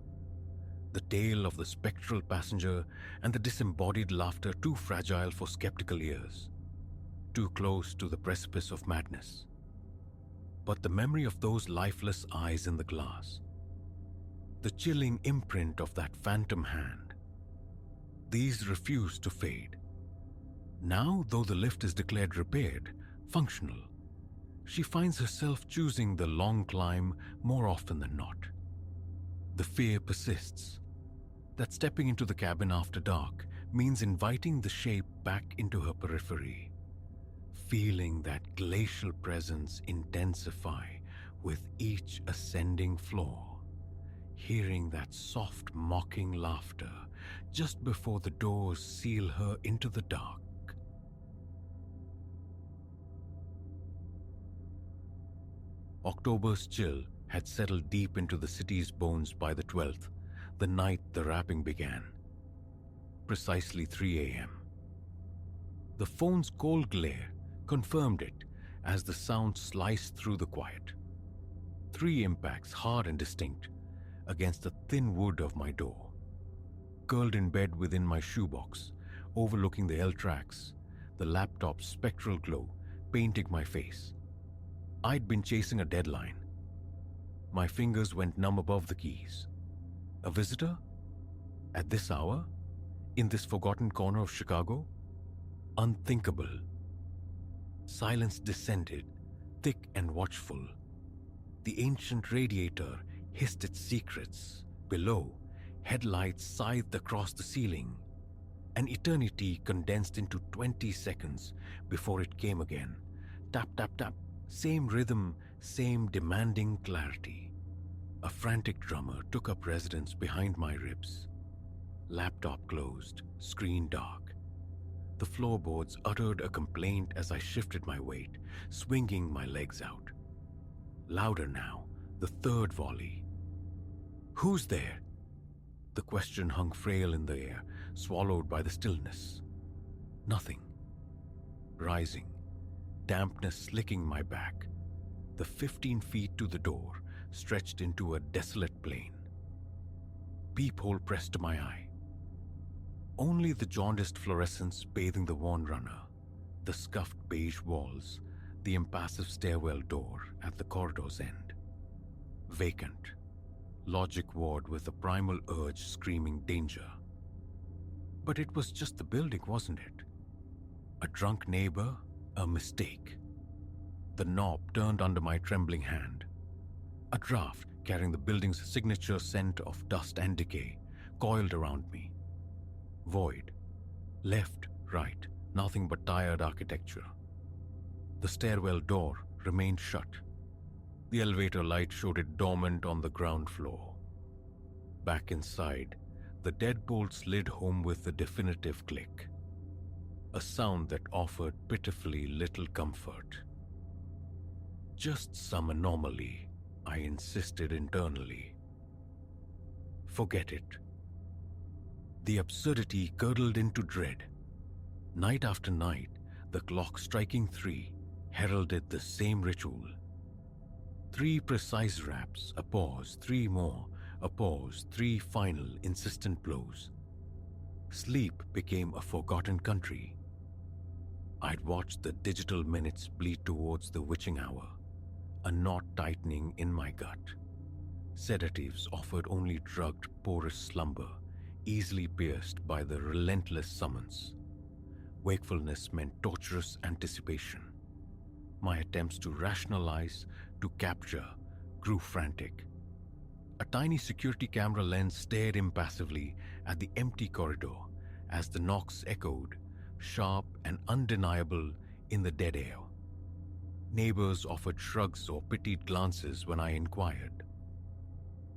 The tale of the spectral passenger and the disembodied laughter too fragile for skeptical ears, too close to the precipice of madness. But the memory of those lifeless eyes in the glass, the chilling imprint of that phantom hand, these refused to fade. Now, though the lift is declared repaired, functional, she finds herself choosing the long climb more often than not. The fear persists that stepping into the cabin after dark means inviting the shape back into her periphery, feeling that glacial presence intensify with each ascending floor, hearing that soft mocking laughter just before the doors seal her into the dark. October's chill had settled deep into the city's bones by the 12th, the night the rapping began. Precisely 3 a.m. The phone's cold glare confirmed it as the sound sliced through the quiet. 3 impacts, hard and distinct, against the thin wood of my door. Curled in bed within my shoebox, overlooking the L tracks, the laptop's spectral glow painting my face. I'd been chasing a deadline. My fingers went numb above the keys. A visitor? At this hour? In this forgotten corner of Chicago? Unthinkable. Silence descended, thick and watchful. The ancient radiator hissed its secrets. Below, headlights scythed across the ceiling. An eternity condensed into 20 seconds before it came again. Tap, tap, tap. Same rhythm, same demanding clarity. A frantic drummer took up residence behind my ribs. Laptop closed, screen dark. The floorboards uttered a complaint as I shifted my weight, swinging my legs out. Louder now, the third volley. Who's there? The question hung frail in the air, swallowed by the stillness. Nothing. Rising, dampness slicking my back. The 15 feet to the door stretched into a desolate plain. Peephole pressed to my eye. Only the jaundiced fluorescence bathing the worn runner, the scuffed beige walls, the impassive stairwell door at the corridor's end. Vacant. Logic warred with a primal urge screaming danger. But it was just the building, wasn't it? A drunk neighbor, a mistake. The knob turned under my trembling hand. A draft carrying the building's signature scent of dust and decay coiled around me. Void. Left, right, nothing but tired architecture. The stairwell door remained shut. The elevator light showed it dormant on the ground floor. Back inside, the deadbolt slid home with a definitive click. A sound that offered pitifully little comfort. Just some anomaly, I insisted internally. Forget it. The absurdity curdled into dread. Night after night, the clock striking 3 heralded the same ritual. 3 precise raps, a pause, 3 more, a pause, 3 final, insistent blows. Sleep became a forgotten country. I'd watched the digital minutes bleed towards the witching hour, a knot tightening in my gut. Sedatives offered only drugged, porous slumber, easily pierced by the relentless summons. Wakefulness meant torturous anticipation. My attempts to rationalize, to capture, grew frantic. A tiny security camera lens stared impassively at the empty corridor as the knocks echoed, sharp and undeniable in the dead air. Neighbors offered shrugs or pitied glances when I inquired.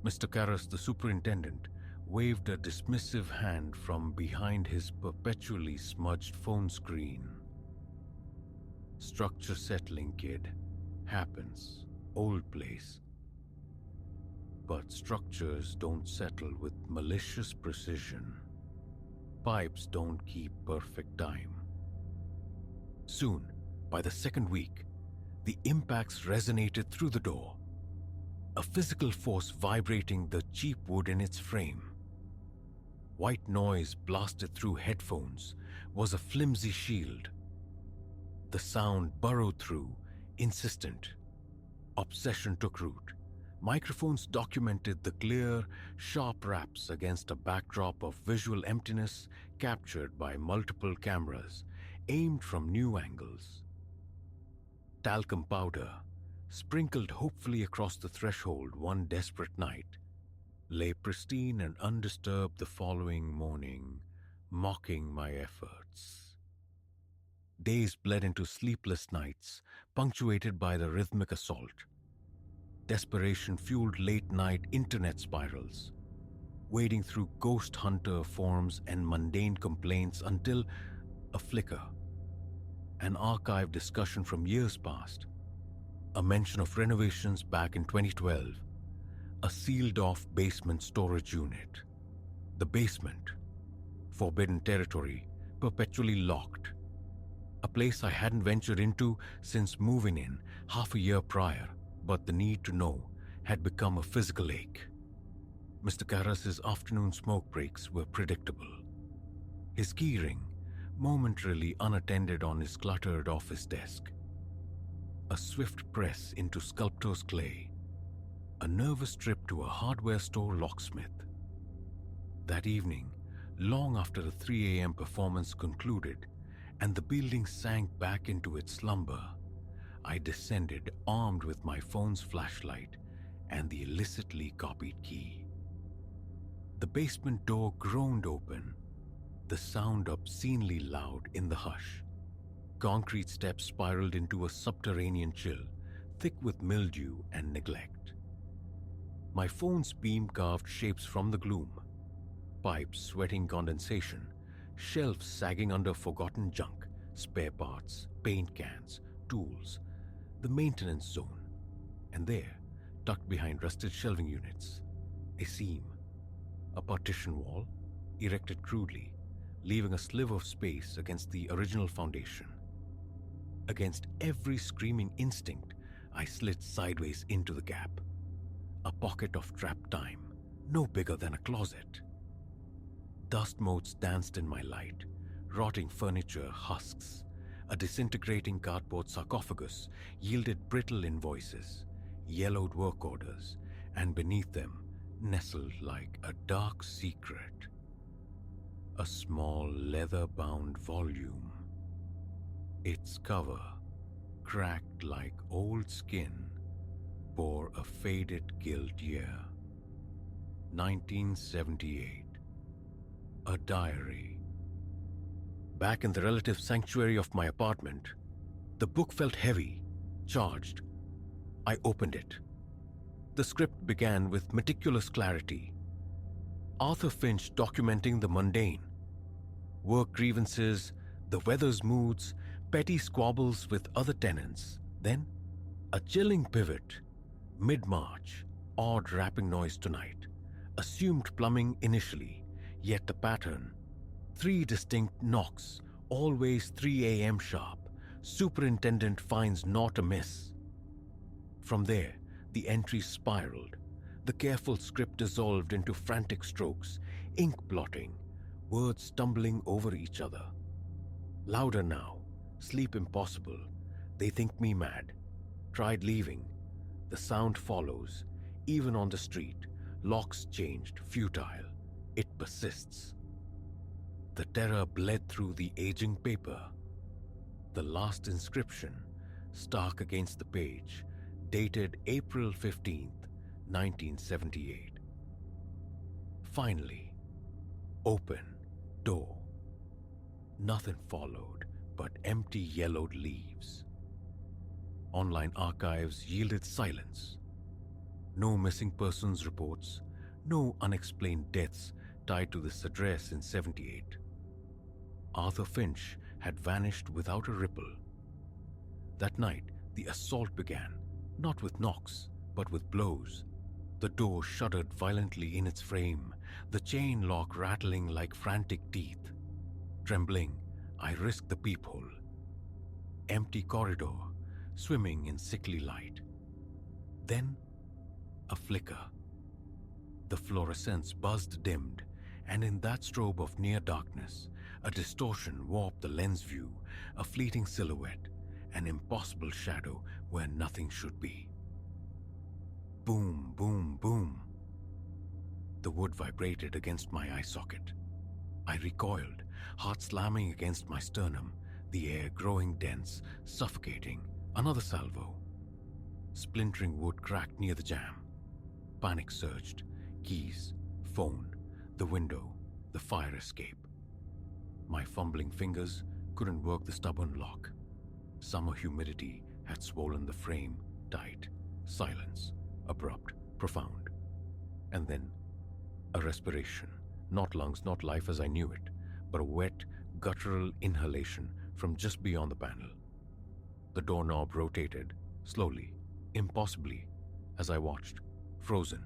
Mr. Karras, the superintendent, waved a dismissive hand from behind his perpetually smudged phone screen. Structure settling, kid. Happens. Old place. But structures don't settle with malicious precision. Pipes don't keep perfect time. Soon, by the second week, the impacts resonated through the door. A physical force vibrating the cheap wood in its frame. White noise blasted through headphones was a flimsy shield. The sound burrowed through, insistent. Obsession took root. Microphones documented the clear, sharp raps against a backdrop of visual emptiness captured by multiple cameras, aimed from new angles. Talcum powder, sprinkled hopefully across the threshold one desperate night, lay pristine and undisturbed the following morning, mocking my efforts. Days bled into sleepless nights, punctuated by the rhythmic assault. Desperation fueled late-night internet spirals, wading through ghost hunter forums and mundane complaints until a flicker, an archived discussion from years past, a mention of renovations back in 2012, a sealed-off basement storage unit. The basement, forbidden territory, perpetually locked. A place I hadn't ventured into since moving in half a year prior, but the need to know had become a physical ache. Mr. Karras's afternoon smoke breaks were predictable. His keyring, momentarily unattended on his cluttered office desk. A swift press into sculptor's clay, a nervous trip to a hardware store locksmith. That evening, long after the 3 a.m. performance concluded and the building sank back into its slumber, I descended armed with my phone's flashlight and the illicitly copied key. The basement door groaned open, the sound obscenely loud in the hush. Concrete steps spiraled into a subterranean chill, thick with mildew and neglect. My phone's beam carved shapes from the gloom, pipes sweating condensation, shelves sagging under forgotten junk, spare parts, paint cans, tools, the maintenance zone, and there, tucked behind rusted shelving units, a seam, a partition wall, erected crudely, leaving a sliver of space against the original foundation. Against every screaming instinct, I slid sideways into the gap. A pocket of trapped time, no bigger than a closet. Dust motes danced in my light, rotting furniture husks. A disintegrating cardboard sarcophagus yielded brittle invoices, yellowed work orders, and beneath them nestled like a dark secret. A small leather-bound volume. Its cover, cracked like old skin, bore a faded gilt year. 1978. A diary. Back in the relative sanctuary of my apartment, the book felt heavy, charged. I opened it. The script began with meticulous clarity. Arthur Finch documenting the mundane. Work grievances, the weather's moods, petty squabbles with other tenants. Then, a chilling pivot. Mid-March, odd rapping noise tonight. Assumed plumbing initially, yet the pattern. 3 distinct knocks, always 3 a.m. sharp. Superintendent finds naught amiss. From there, the entries spiraled. The careful script dissolved into frantic strokes, ink blotting, words stumbling over each other. Louder now, sleep impossible. They think me mad. Tried leaving. The sound follows. Even on the street, locks changed, futile. It persists. The terror bled through the aging paper. The last inscription, stark against the page, dated April 15th, 1978. Finally, open, door. Nothing followed but empty yellowed leaves. Online archives yielded silence. No missing persons reports, no unexplained deaths tied to this address in 78. Arthur Finch had vanished without a ripple. That night, the assault began, not with knocks, but with blows. The door shuddered violently in its frame, the chain lock rattling like frantic teeth. Trembling, I risked the peephole. Empty corridor, swimming in sickly light. Then, a flicker. The fluorescence buzzed dimmed, and in that strobe of near darkness, a distortion warped the lens view, a fleeting silhouette, an impossible shadow where nothing should be. Boom, boom, boom. The wood vibrated against my eye socket. I recoiled, heart slamming against my sternum, the air growing dense, suffocating. Another salvo. Splintering wood cracked near the jam. Panic surged. Keys, phone, the window, the fire escape. My fumbling fingers couldn't work the stubborn lock. Summer humidity had swollen the frame tight. Silence, abrupt, profound. And then, a respiration. Not lungs, not life as I knew it, but a wet, guttural inhalation from just beyond the panel. The doorknob rotated, slowly, impossibly, as I watched. Frozen.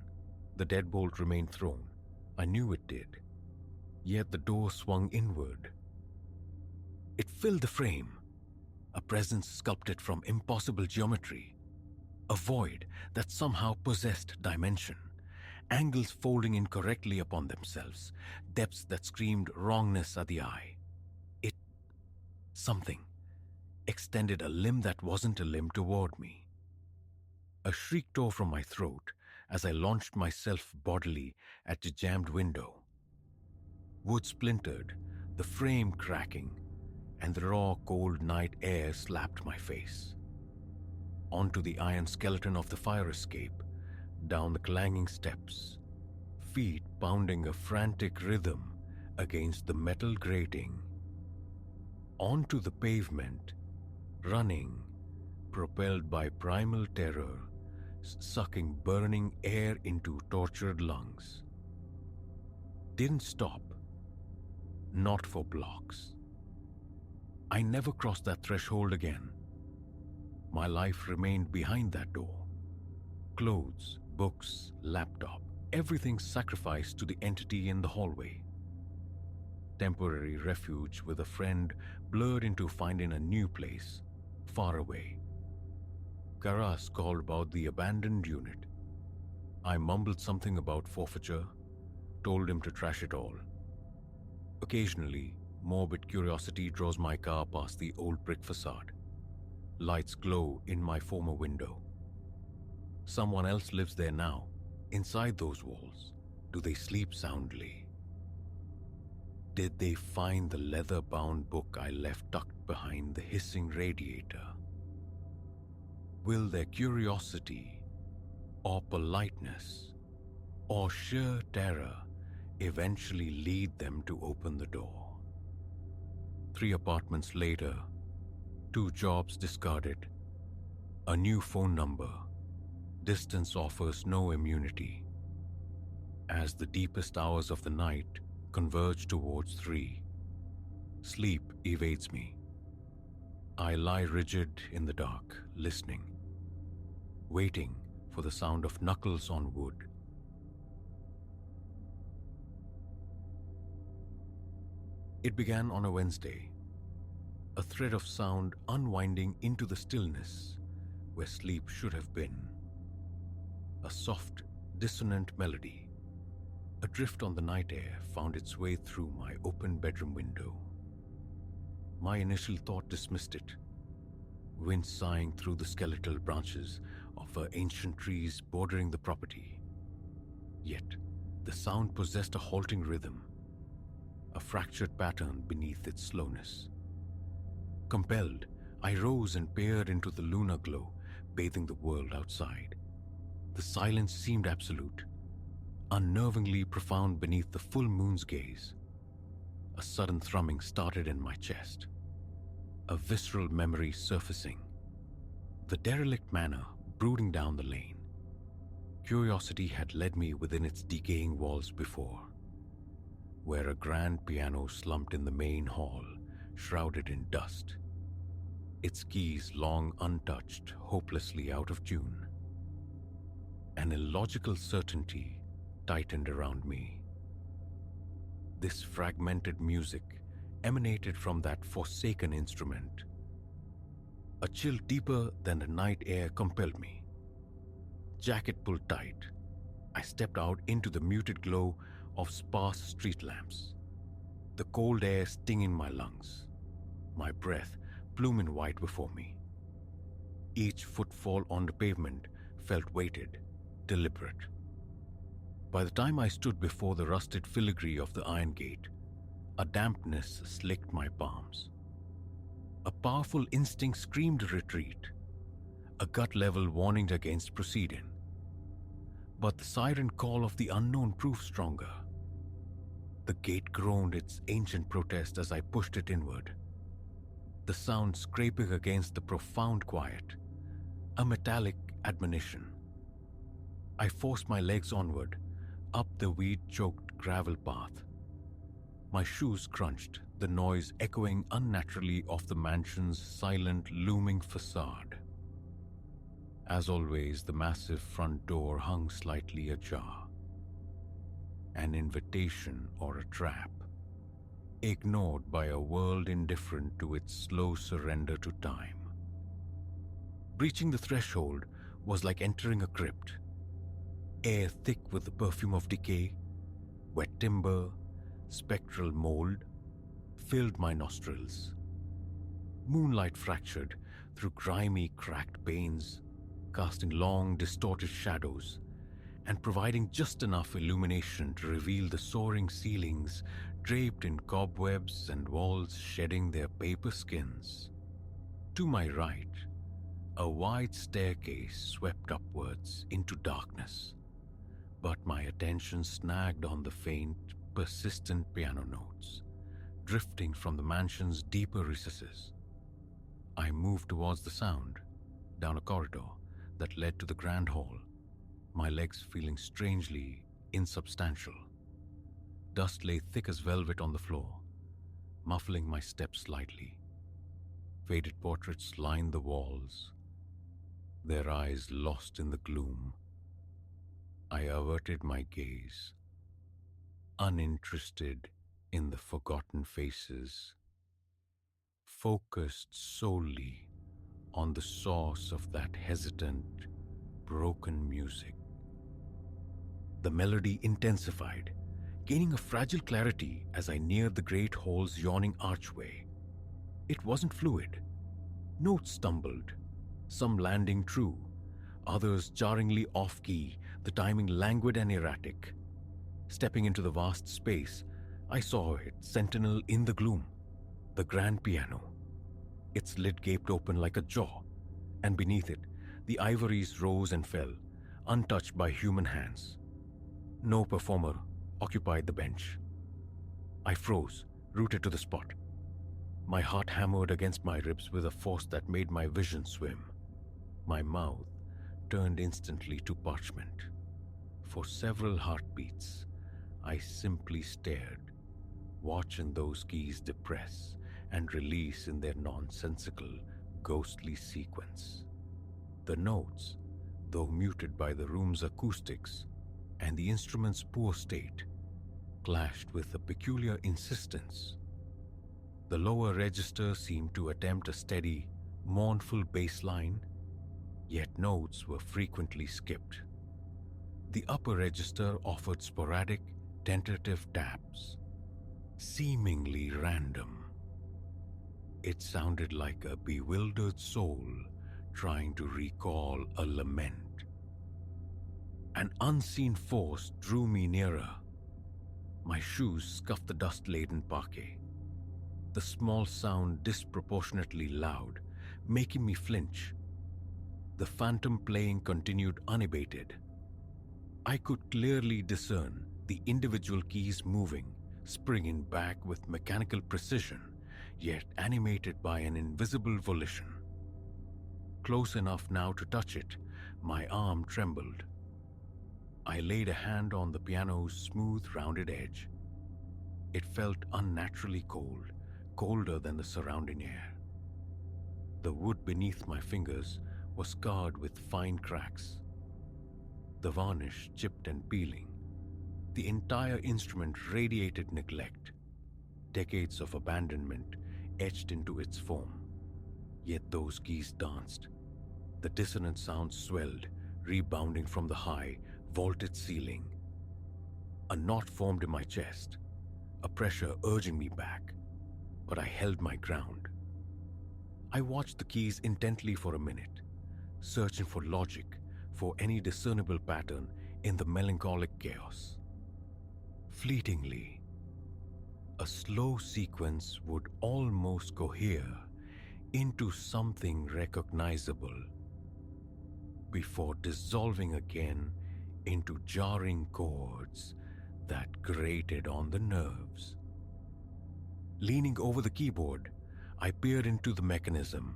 The deadbolt remained thrown. I knew it did. Yet the door swung inward. It filled the frame. A presence sculpted from impossible geometry. A void that somehow possessed dimension. Angles folding incorrectly upon themselves. Depths that screamed wrongness at the eye. It Something extended a limb that wasn't a limb toward me. A shriek tore from my throat as I launched myself bodily at the jammed window. Wood splintered, the frame cracking, and the raw, cold night air slapped my face. Onto the iron skeleton of the fire escape, down the clanging steps, feet pounding a frantic rhythm against the metal grating. Onto the pavement, running, propelled by primal terror, sucking burning air into tortured lungs. Didn't stop. Not for blocks. I never crossed that threshold again. My life remained behind that door. Clothes, books, laptop, everything sacrificed to the entity in the hallway. Temporary refuge with a friend blurred into finding a new place, far away. Karas called about the abandoned unit. I mumbled something about forfeiture, told him to trash it all. Occasionally, morbid curiosity draws my car past the old brick facade. Lights glow in my former window. Someone else lives there now, inside those walls. Do they sleep soundly? Did they find the leather-bound book I left tucked behind the hissing radiator? Will their curiosity, or politeness, or sheer terror eventually lead them to open the door? 3 apartments later, 2 jobs discarded, a new phone number. Distance offers no immunity. As the deepest hours of the night converge towards 3, sleep evades me. I lie rigid in the dark, listening, waiting for the sound of knuckles on wood. It began on a Wednesday, a thread of sound unwinding into the stillness where sleep should have been. A soft, dissonant melody, adrift on the night air, found its way through my open bedroom window. My initial thought dismissed it, wind sighing through the skeletal branches of ancient trees bordering the property. Yet, the sound possessed a halting rhythm, a fractured pattern beneath its slowness. Compelled, I rose and peered into the lunar glow, bathing the world outside. The silence seemed absolute, unnervingly profound beneath the full moon's gaze. A sudden thrumming started in my chest, a visceral memory surfacing. The derelict manor brooding down the lane. Curiosity had led me within its decaying walls before, where a grand piano slumped in the main hall, shrouded in dust, its keys long untouched, hopelessly out of tune. An illogical certainty tightened around me. This fragmented music emanated from that forsaken instrument. A chill deeper than the night air compelled me. Jacket pulled tight, I stepped out into the muted glow of sparse street lamps. The cold air stinging my lungs, my breath plume white before me. Each footfall on the pavement felt weighted, deliberate. By the time I stood before the rusted filigree of the iron gate, a dampness slicked my palms. A powerful instinct screamed retreat, a gut-level warning against proceeding. But the siren call of the unknown proved stronger. The gate groaned its ancient protest as I pushed it inward, the sound scraping against the profound quiet, a metallic admonition. I forced my legs onward, up the weed-choked gravel path. My shoes crunched, the noise echoing unnaturally off the mansion's silent, looming facade. As always, the massive front door hung slightly ajar. An invitation or a trap, ignored by a world indifferent to its slow surrender to time. Breaching the threshold was like entering a crypt. Air thick with the perfume of decay, wet timber, spectral mold, filled my nostrils. Moonlight fractured through grimy, cracked panes, casting long, distorted shadows and providing just enough illumination to reveal the soaring ceilings draped in cobwebs and walls shedding their paper skins. To my right, a wide staircase swept upwards into darkness, but my attention snagged on the faint, persistent piano notes, drifting from the mansion's deeper recesses. I moved towards the sound, down a corridor that led to the grand hall, my legs feeling strangely insubstantial. Dust lay thick as velvet on the floor, muffling my steps slightly. Faded portraits lined the walls, their eyes lost in the gloom. I averted my gaze, uninterested in the forgotten faces, focused solely on the source of that hesitant, broken music. The melody intensified, gaining a fragile clarity as I neared the great hall's yawning archway. It wasn't fluid. Notes stumbled, some landing true, others jarringly off-key, the timing languid and erratic. Stepping into the vast space, I saw it, sentinel in the gloom, the grand piano. Its lid gaped open like a jaw, and beneath it, the ivories rose and fell, untouched by human hands. No performer occupied the bench. I froze, rooted to the spot. My heart hammered against my ribs with a force that made my vision swim. My mouth turned instantly to parchment. For several heartbeats, I simply stared, watching those keys depress and release in their nonsensical, ghostly sequence. The notes, though muted by the room's acoustics and the instrument's poor state, clashed with a peculiar insistence. The lower register seemed to attempt a steady, mournful bass line, yet notes were frequently skipped. The upper register offered sporadic, tentative taps, seemingly random. It sounded like a bewildered soul trying to recall a lament. An unseen force drew me nearer. My shoes scuffed the dust-laden parquet. The small sound disproportionately loud, making me flinch. The phantom playing continued unabated. I could clearly discern the individual keys moving, springing back with mechanical precision, yet animated by an invisible volition. Close enough now to touch it, my arm trembled. I laid a hand on the piano's smooth, rounded edge. It felt unnaturally cold, colder than the surrounding air. The wood beneath my fingers was scarred with fine cracks. The varnish chipped and peeling. The entire instrument radiated neglect, decades of abandonment etched into its form. Yet those keys danced. The dissonant sound swelled, rebounding from the high, vaulted ceiling. A knot formed in my chest, a pressure urging me back, but I held my ground. I watched the keys intently for a minute, searching for logic, for any discernible pattern in the melancholic chaos. Fleetingly, a slow sequence would almost cohere into something recognizable before dissolving again into jarring chords that grated on the nerves. Leaning over the keyboard, I peered into the mechanism,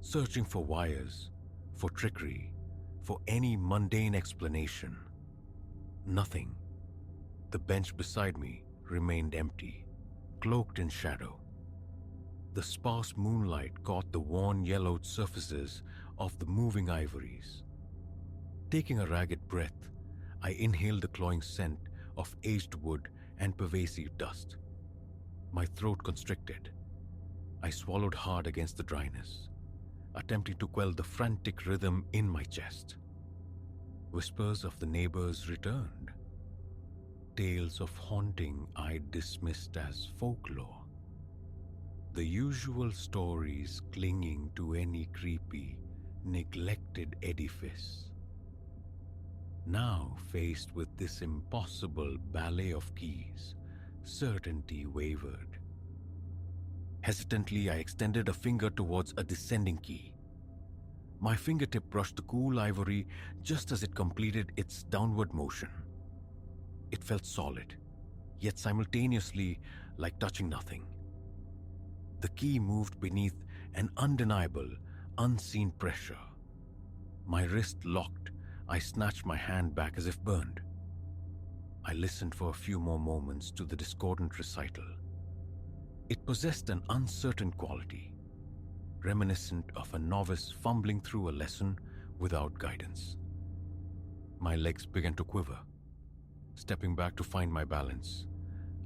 searching for wires, for trickery, for any mundane explanation. Nothing. The bench beside me remained empty, cloaked in shadow. The sparse moonlight caught the worn yellowed surfaces of the moving ivories. Taking a ragged breath, I inhaled the cloying scent of aged wood and pervasive dust. My throat constricted. I swallowed hard against the dryness, attempting to quell the frantic rhythm in my chest. Whispers of the neighbors returned. Tales of haunting I dismissed as folklore. The usual stories clinging to any creepy, neglected edifice. Now faced with this impossible ballet of keys, certainty wavered. Hesitantly, I extended a finger towards a descending key. My fingertip brushed the cool ivory just as it completed its downward motion. It felt solid, yet simultaneously like touching nothing. The key moved beneath an undeniable, unseen pressure. My wrist locked. I snatched my hand back as if burned. I listened for a few more moments to the discordant recital. It possessed an uncertain quality, reminiscent of a novice fumbling through a lesson without guidance. My legs began to quiver. Stepping back to find my balance,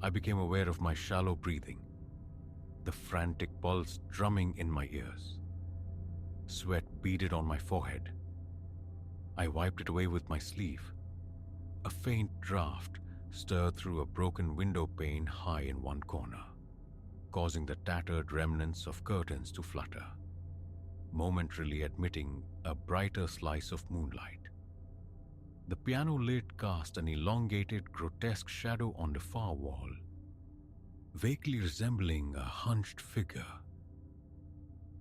I became aware of my shallow breathing, the frantic pulse drumming in my ears. Sweat beaded on my forehead. I wiped it away with my sleeve. A faint draft stirred through a broken window pane high in one corner, causing the tattered remnants of curtains to flutter, momentarily admitting a brighter slice of moonlight. The piano lid cast an elongated, grotesque shadow on the far wall, vaguely resembling a hunched figure,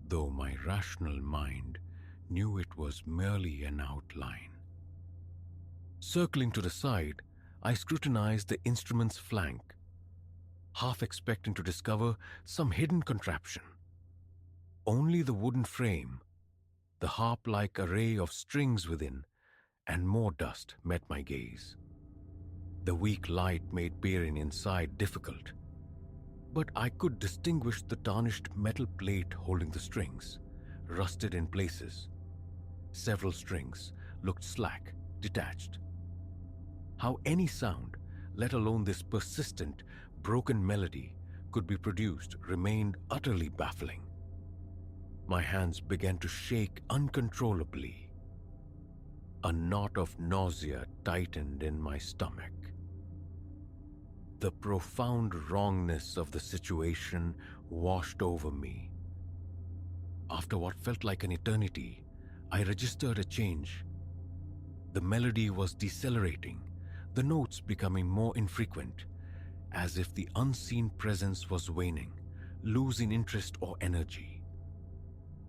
though my rational mind knew it was merely an outline. Circling to the side, I scrutinized the instrument's flank, half expecting to discover some hidden contraption. Only the wooden frame, the harp-like array of strings within, and more dust met my gaze. The weak light made peering inside difficult, but I could distinguish the tarnished metal plate holding the strings, rusted in places. Several strings looked slack, detached. How any sound, let alone this persistent, broken melody, could be produced remained utterly baffling. My hands began to shake uncontrollably. A knot of nausea tightened in my stomach. The profound wrongness of the situation washed over me. After what felt like an eternity, I registered a change. The melody was decelerating, the notes becoming more infrequent, as if the unseen presence was waning, losing interest or energy.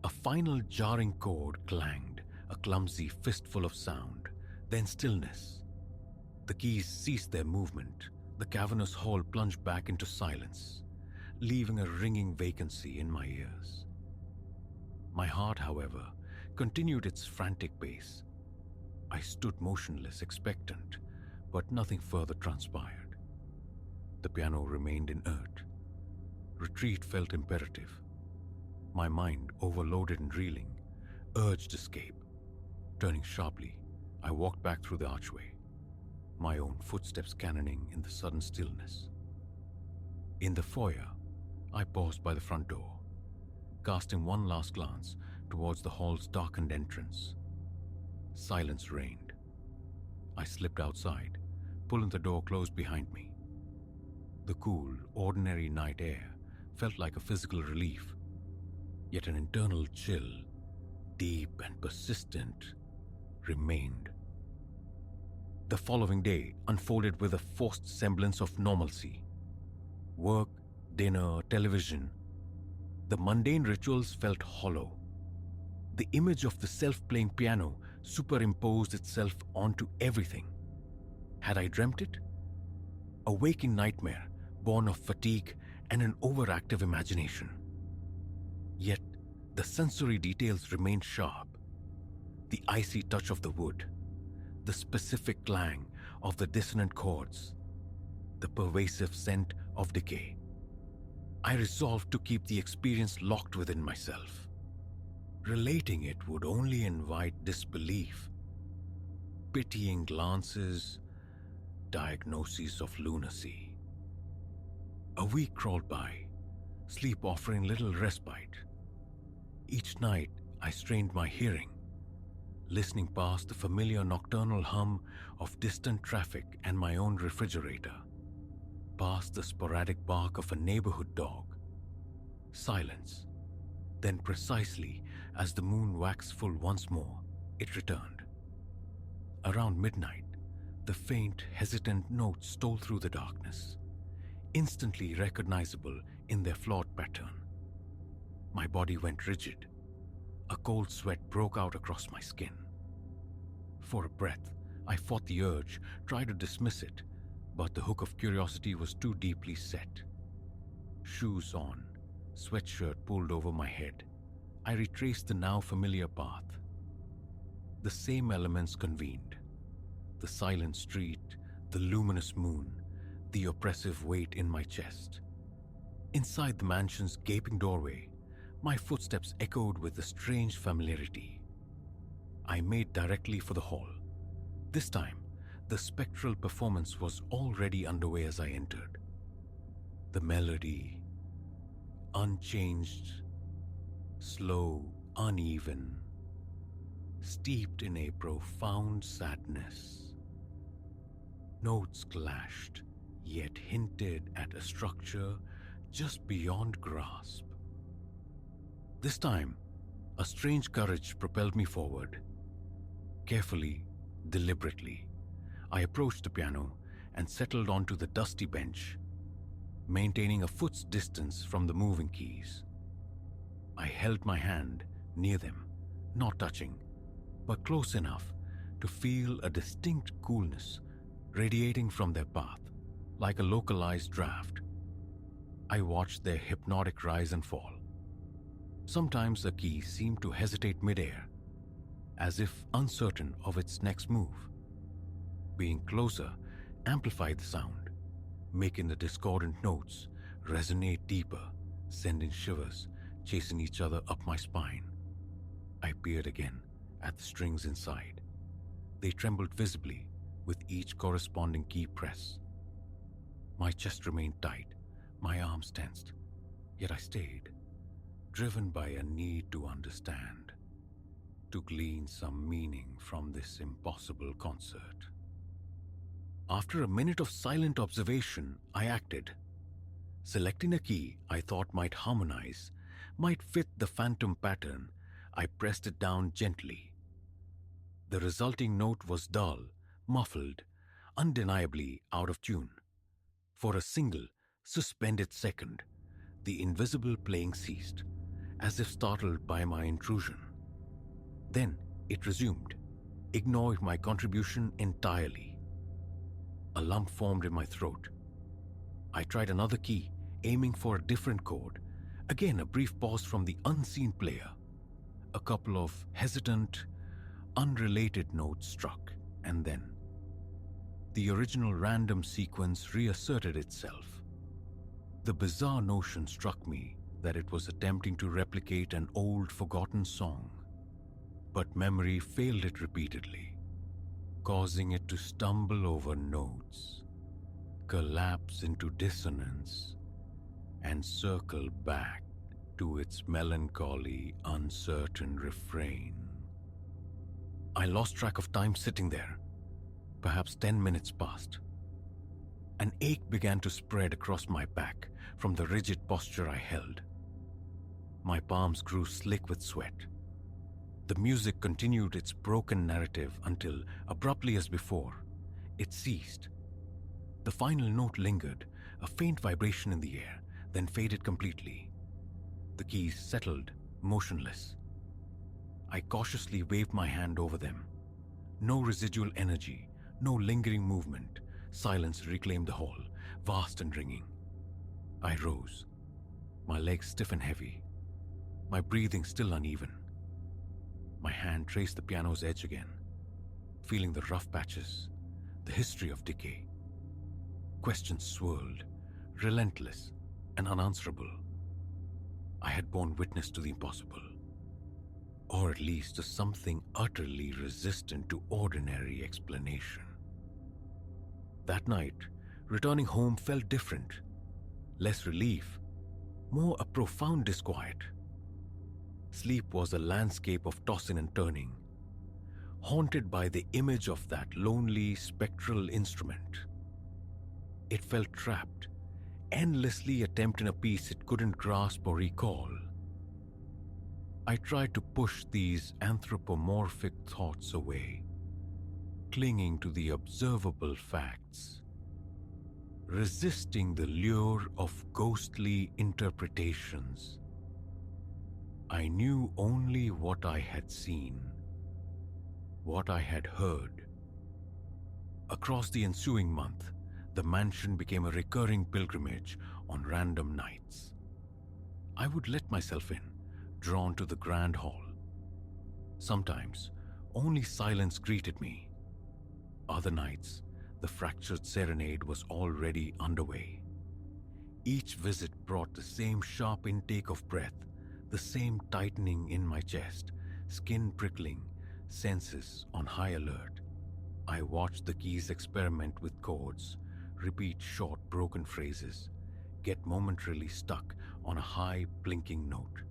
A final jarring chord clanged, a clumsy fistful of sound, then stillness. The keys ceased their movement. The cavernous hall plunged back into silence, leaving a ringing vacancy in my ears. My heart, however, continued its frantic pace. I stood motionless, expectant, but nothing further transpired. The piano remained inert. Retreat felt imperative. My mind, overloaded and reeling, urged escape. Turning sharply, I walked back through the archway, my own footsteps cannoning in the sudden stillness. In the foyer, I paused by the front door, casting one last glance towards the hall's darkened entrance. Silence reigned. I slipped outside, pulling the door closed behind me. The cool, ordinary night air felt like a physical relief, yet an internal chill, deep and persistent, remained. The following day unfolded with a forced semblance of normalcy. Work, dinner, television. The mundane rituals felt hollow. The image of the self-playing piano superimposed itself onto everything. Had I dreamt it? A waking nightmare born of fatigue and an overactive imagination. Yet the sensory details remained sharp. The icy touch of the wood, the specific clang of the dissonant chords, the pervasive scent of decay. I resolved to keep the experience locked within myself. Relating it would only invite disbelief, pitying glances, diagnoses of lunacy. A week crawled by, sleep offering little respite. Each night I strained my hearing, listening past the familiar nocturnal hum of distant traffic and my own refrigerator, past the sporadic bark of a neighborhood dog. Silence. Then, precisely as the moon waxed full once more, it returned. Around midnight, the faint, hesitant notes stole through the darkness, instantly recognizable in their flawed pattern. My body went rigid. A cold sweat broke out across my skin. For a breath, I fought the urge, tried to dismiss it, but the hook of curiosity was too deeply set. Shoes on, sweatshirt pulled over my head, I retraced the now familiar path. The same elements convened. The silent street, the luminous moon, the oppressive weight in my chest. Inside the mansion's gaping doorway, my footsteps echoed with a strange familiarity. I made directly for the hall. This time, the spectral performance was already underway as I entered. The melody, unchanged, slow, uneven, steeped in a profound sadness. Notes clashed, yet hinted at a structure just beyond grasp. This time, a strange courage propelled me forward. Carefully, deliberately, I approached the piano and settled onto the dusty bench, maintaining a foot's distance from the moving keys. I held my hand near them, not touching, but close enough to feel a distinct coolness radiating from their path, like a localized draft. I watched their hypnotic rise and fall. Sometimes a key seemed to hesitate midair, as if uncertain of its next move. Being closer amplified the sound, making the discordant notes resonate deeper, sending shivers chasing each other up my spine. I peered again at the strings inside. They trembled visibly with each corresponding key press. My chest remained tight, my arms tensed, yet I stayed, driven by a need to understand, to glean some meaning from this impossible concert. After a minute of silent observation, I acted. Selecting a key I thought might harmonize, might fit the phantom pattern, I pressed it down gently. The resulting note was dull, muffled, undeniably out of tune. For a single, suspended second, the invisible playing ceased, as if startled by my intrusion. Then it resumed, ignoring my contribution entirely. A lump formed in my throat. I tried another key, aiming for a different chord. Again, a brief pause from the unseen player. A couple of hesitant, unrelated notes struck, and then the original random sequence reasserted itself. The bizarre notion struck me that it was attempting to replicate an old, forgotten song, but memory failed it repeatedly, causing it to stumble over notes, collapse into dissonance, and circle back to its melancholy, uncertain refrain. I lost track of time sitting there. Perhaps 10 minutes passed. An ache began to spread across my back from the rigid posture I held. My palms grew slick with sweat. The music continued its broken narrative until, abruptly as before, it ceased. The final note lingered, a faint vibration in the air, then faded completely. The keys settled, motionless. I cautiously waved my hand over them. No residual energy, no lingering movement. Silence reclaimed the hall, vast and ringing. I rose, my legs stiff and heavy, my breathing still uneven. My hand traced the piano's edge again, feeling the rough patches, the history of decay. Questions swirled, relentless and unanswerable. I had borne witness to the impossible, or at least to something utterly resistant to ordinary explanation. That night, returning home felt different, less relief, more a profound disquiet. Sleep was a landscape of tossing and turning, haunted by the image of that lonely, spectral instrument. It felt trapped, endlessly attempting a piece it couldn't grasp or recall. I tried to push these anthropomorphic thoughts away, clinging to the observable facts, resisting the lure of ghostly interpretations. I knew only what I had seen, what I had heard. Across the ensuing month, the mansion became a recurring pilgrimage on random nights. I would let myself in, drawn to the grand hall. Sometimes, only silence greeted me. Other nights, the fractured serenade was already underway. Each visit brought the same sharp intake of breath, the same tightening in my chest, skin prickling, senses on high alert. I watched the keys experiment with chords, repeat short broken phrases, get momentarily stuck on a high blinking note.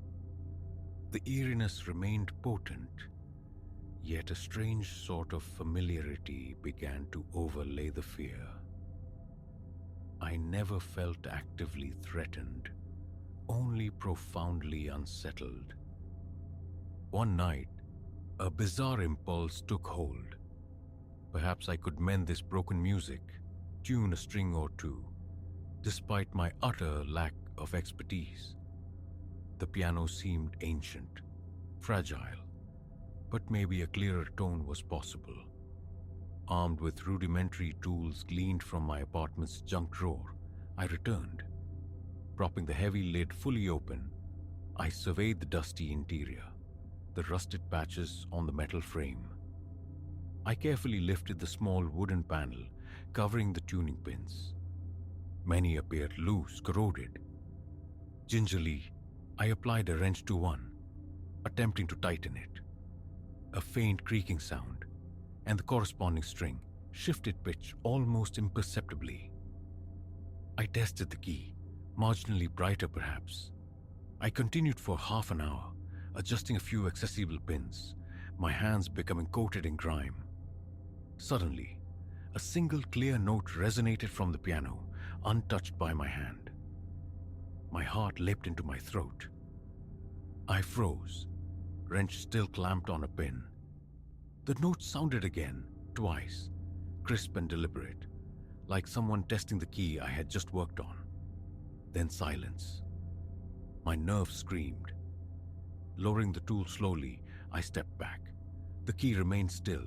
The eeriness remained potent, yet a strange sort of familiarity began to overlay the fear. I never felt actively threatened, only profoundly unsettled. One night, a bizarre impulse took hold. Perhaps I could mend this broken music, tune a string or two, despite my utter lack of expertise. The piano seemed ancient, fragile, but maybe a clearer tone was possible. Armed with rudimentary tools gleaned from my apartment's junk drawer, I returned. Propping the heavy lid fully open, I surveyed the dusty interior, the rusted patches on the metal frame. I carefully lifted the small wooden panel covering the tuning pins. Many appeared loose, corroded. Gingerly, I applied a wrench to one, attempting to tighten it. A faint creaking sound, and the corresponding string shifted pitch almost imperceptibly. I tested the key, marginally brighter perhaps. I continued for half an hour, adjusting a few accessible pins, my hands becoming coated in grime. Suddenly, a single clear note resonated from the piano, untouched by my hand. My heart leapt into my throat. I froze, wrench still clamped on a pin. The note sounded again, twice, crisp and deliberate, like someone testing the key I had just worked on. Then silence. My nerves screamed. Lowering the tool slowly, I stepped back. The key remained still.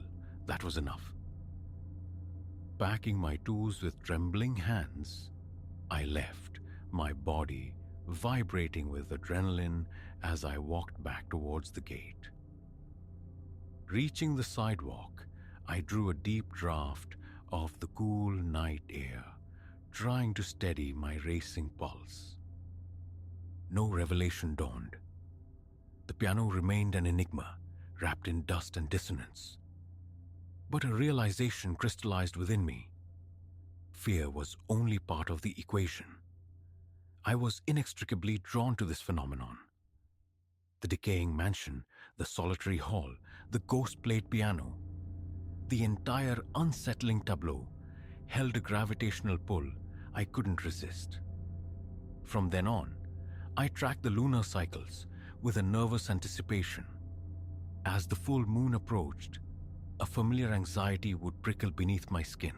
That was enough. Packing my tools with trembling hands, I left, my body vibrating with adrenaline as I walked back towards the gate. Reaching the sidewalk, I drew a deep draught of the cool night air, trying to steady my racing pulse. No revelation dawned. The piano remained an enigma, wrapped in dust and dissonance. But a realization crystallized within me. Fear was only part of the equation. I was inextricably drawn to this phenomenon. The decaying mansion, the solitary hall, the ghost-played piano. The entire unsettling tableau held a gravitational pull I couldn't resist. From then on, I tracked the lunar cycles with a nervous anticipation. As the full moon approached, a familiar anxiety would prickle beneath my skin.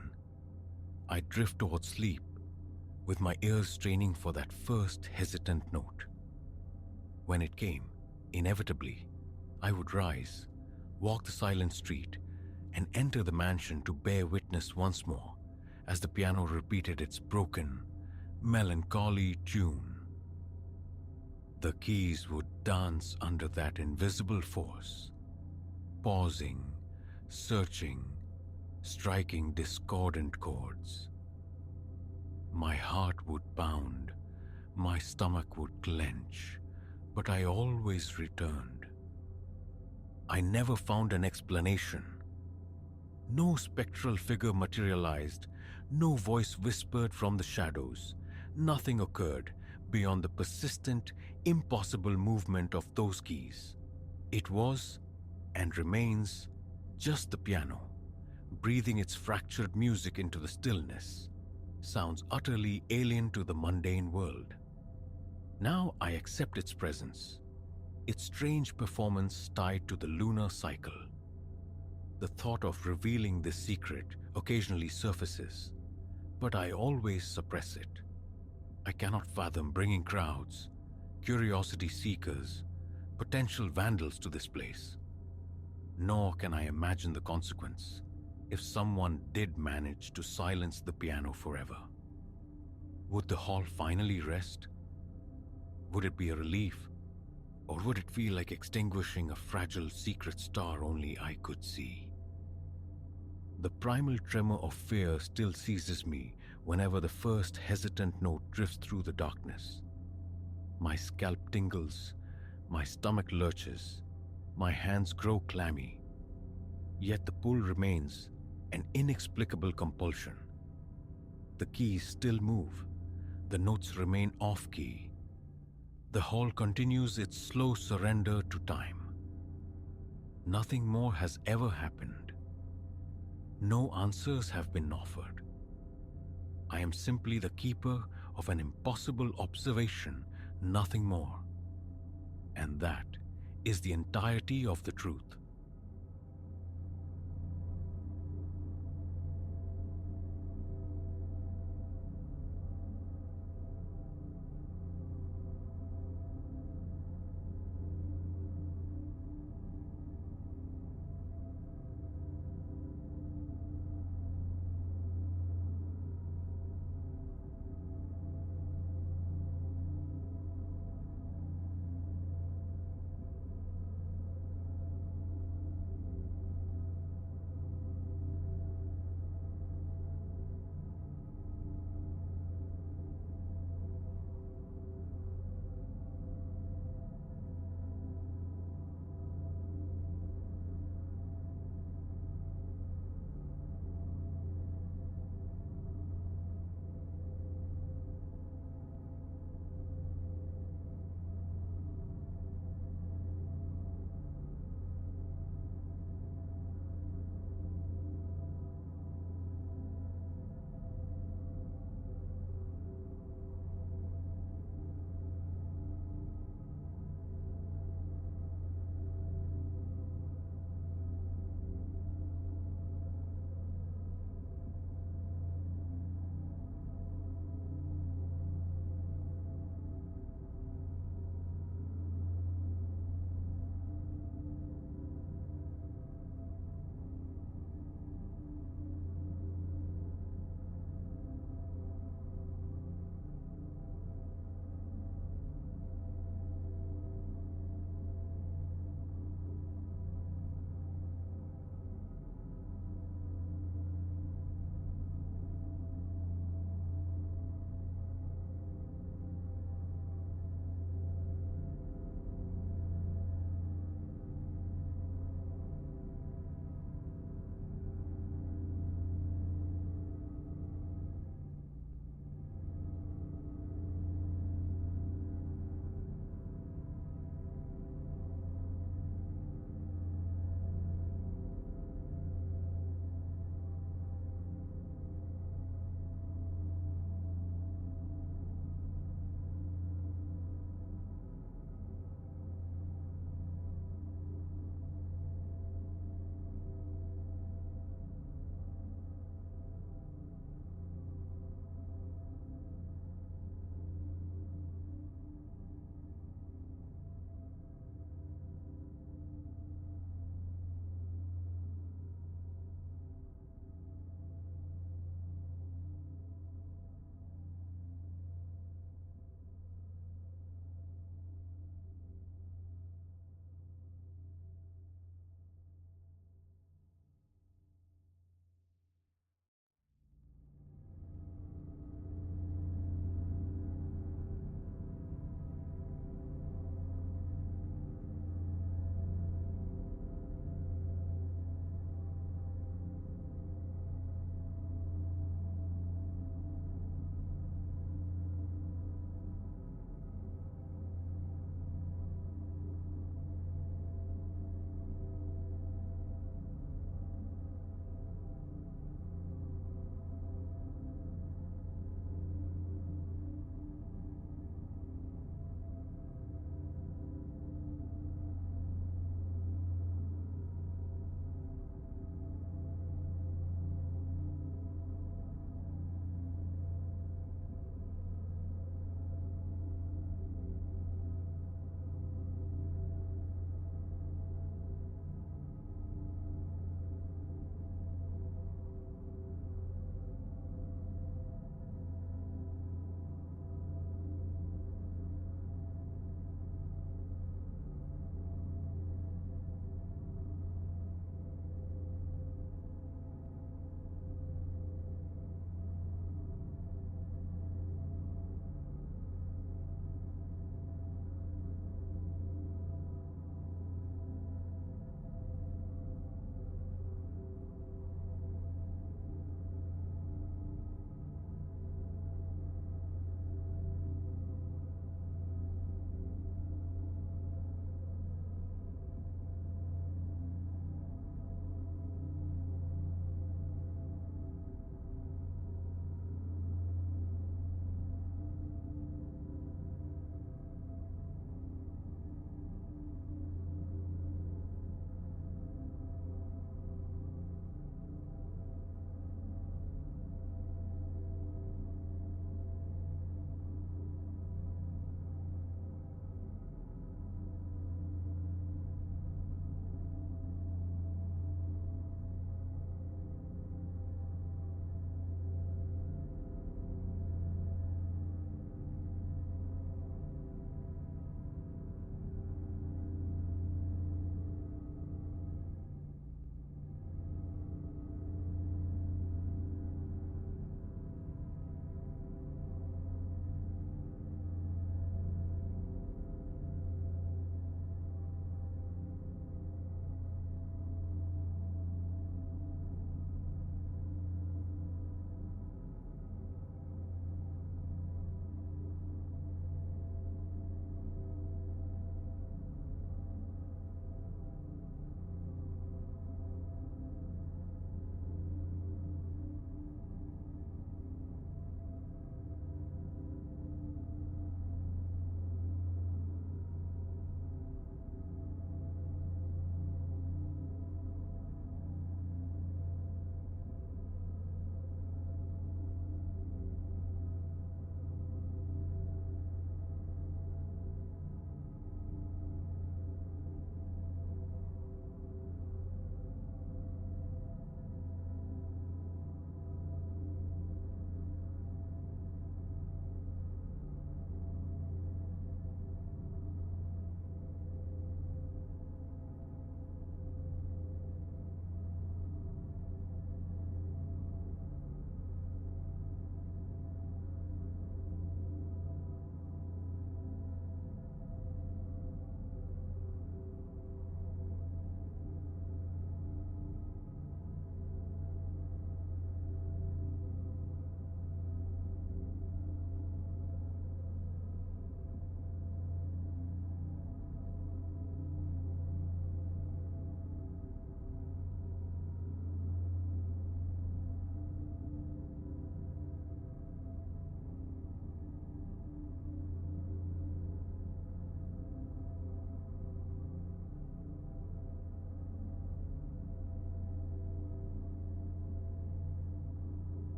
I'd drift towards sleep, with my ears straining for that first hesitant note. When it came, inevitably, I would rise, walk the silent street, and enter the mansion to bear witness once more as the piano repeated its broken, melancholy tune. The keys would dance under that invisible force, pausing, searching, striking discordant chords. My heart would pound, my stomach would clench, but I always returned. I never found an explanation. No spectral figure materialized, no voice whispered from the shadows. Nothing occurred beyond the persistent, impossible movement of those keys. It was, and remains, just the piano, breathing its fractured music into the stillness, sounds utterly alien to the mundane world. Now I accept its presence, its strange performance tied to the lunar cycle. The thought of revealing this secret occasionally surfaces, but I always suppress it. I cannot fathom bringing crowds, curiosity seekers, potential vandals to this place. Nor can I imagine the consequence if someone did manage to silence the piano forever. Would the hall finally rest? Would it be a relief? Or would it feel like extinguishing a fragile secret star only I could see? The primal tremor of fear still seizes me whenever the first hesitant note drifts through the darkness. My scalp tingles, my stomach lurches, my hands grow clammy. Yet the pull remains an inexplicable compulsion. The keys still move, the notes remain off-key. The hall continues its slow surrender to time. Nothing more has ever happened. No answers have been offered. I am simply the keeper of an impossible observation, nothing more. And that is the entirety of the truth.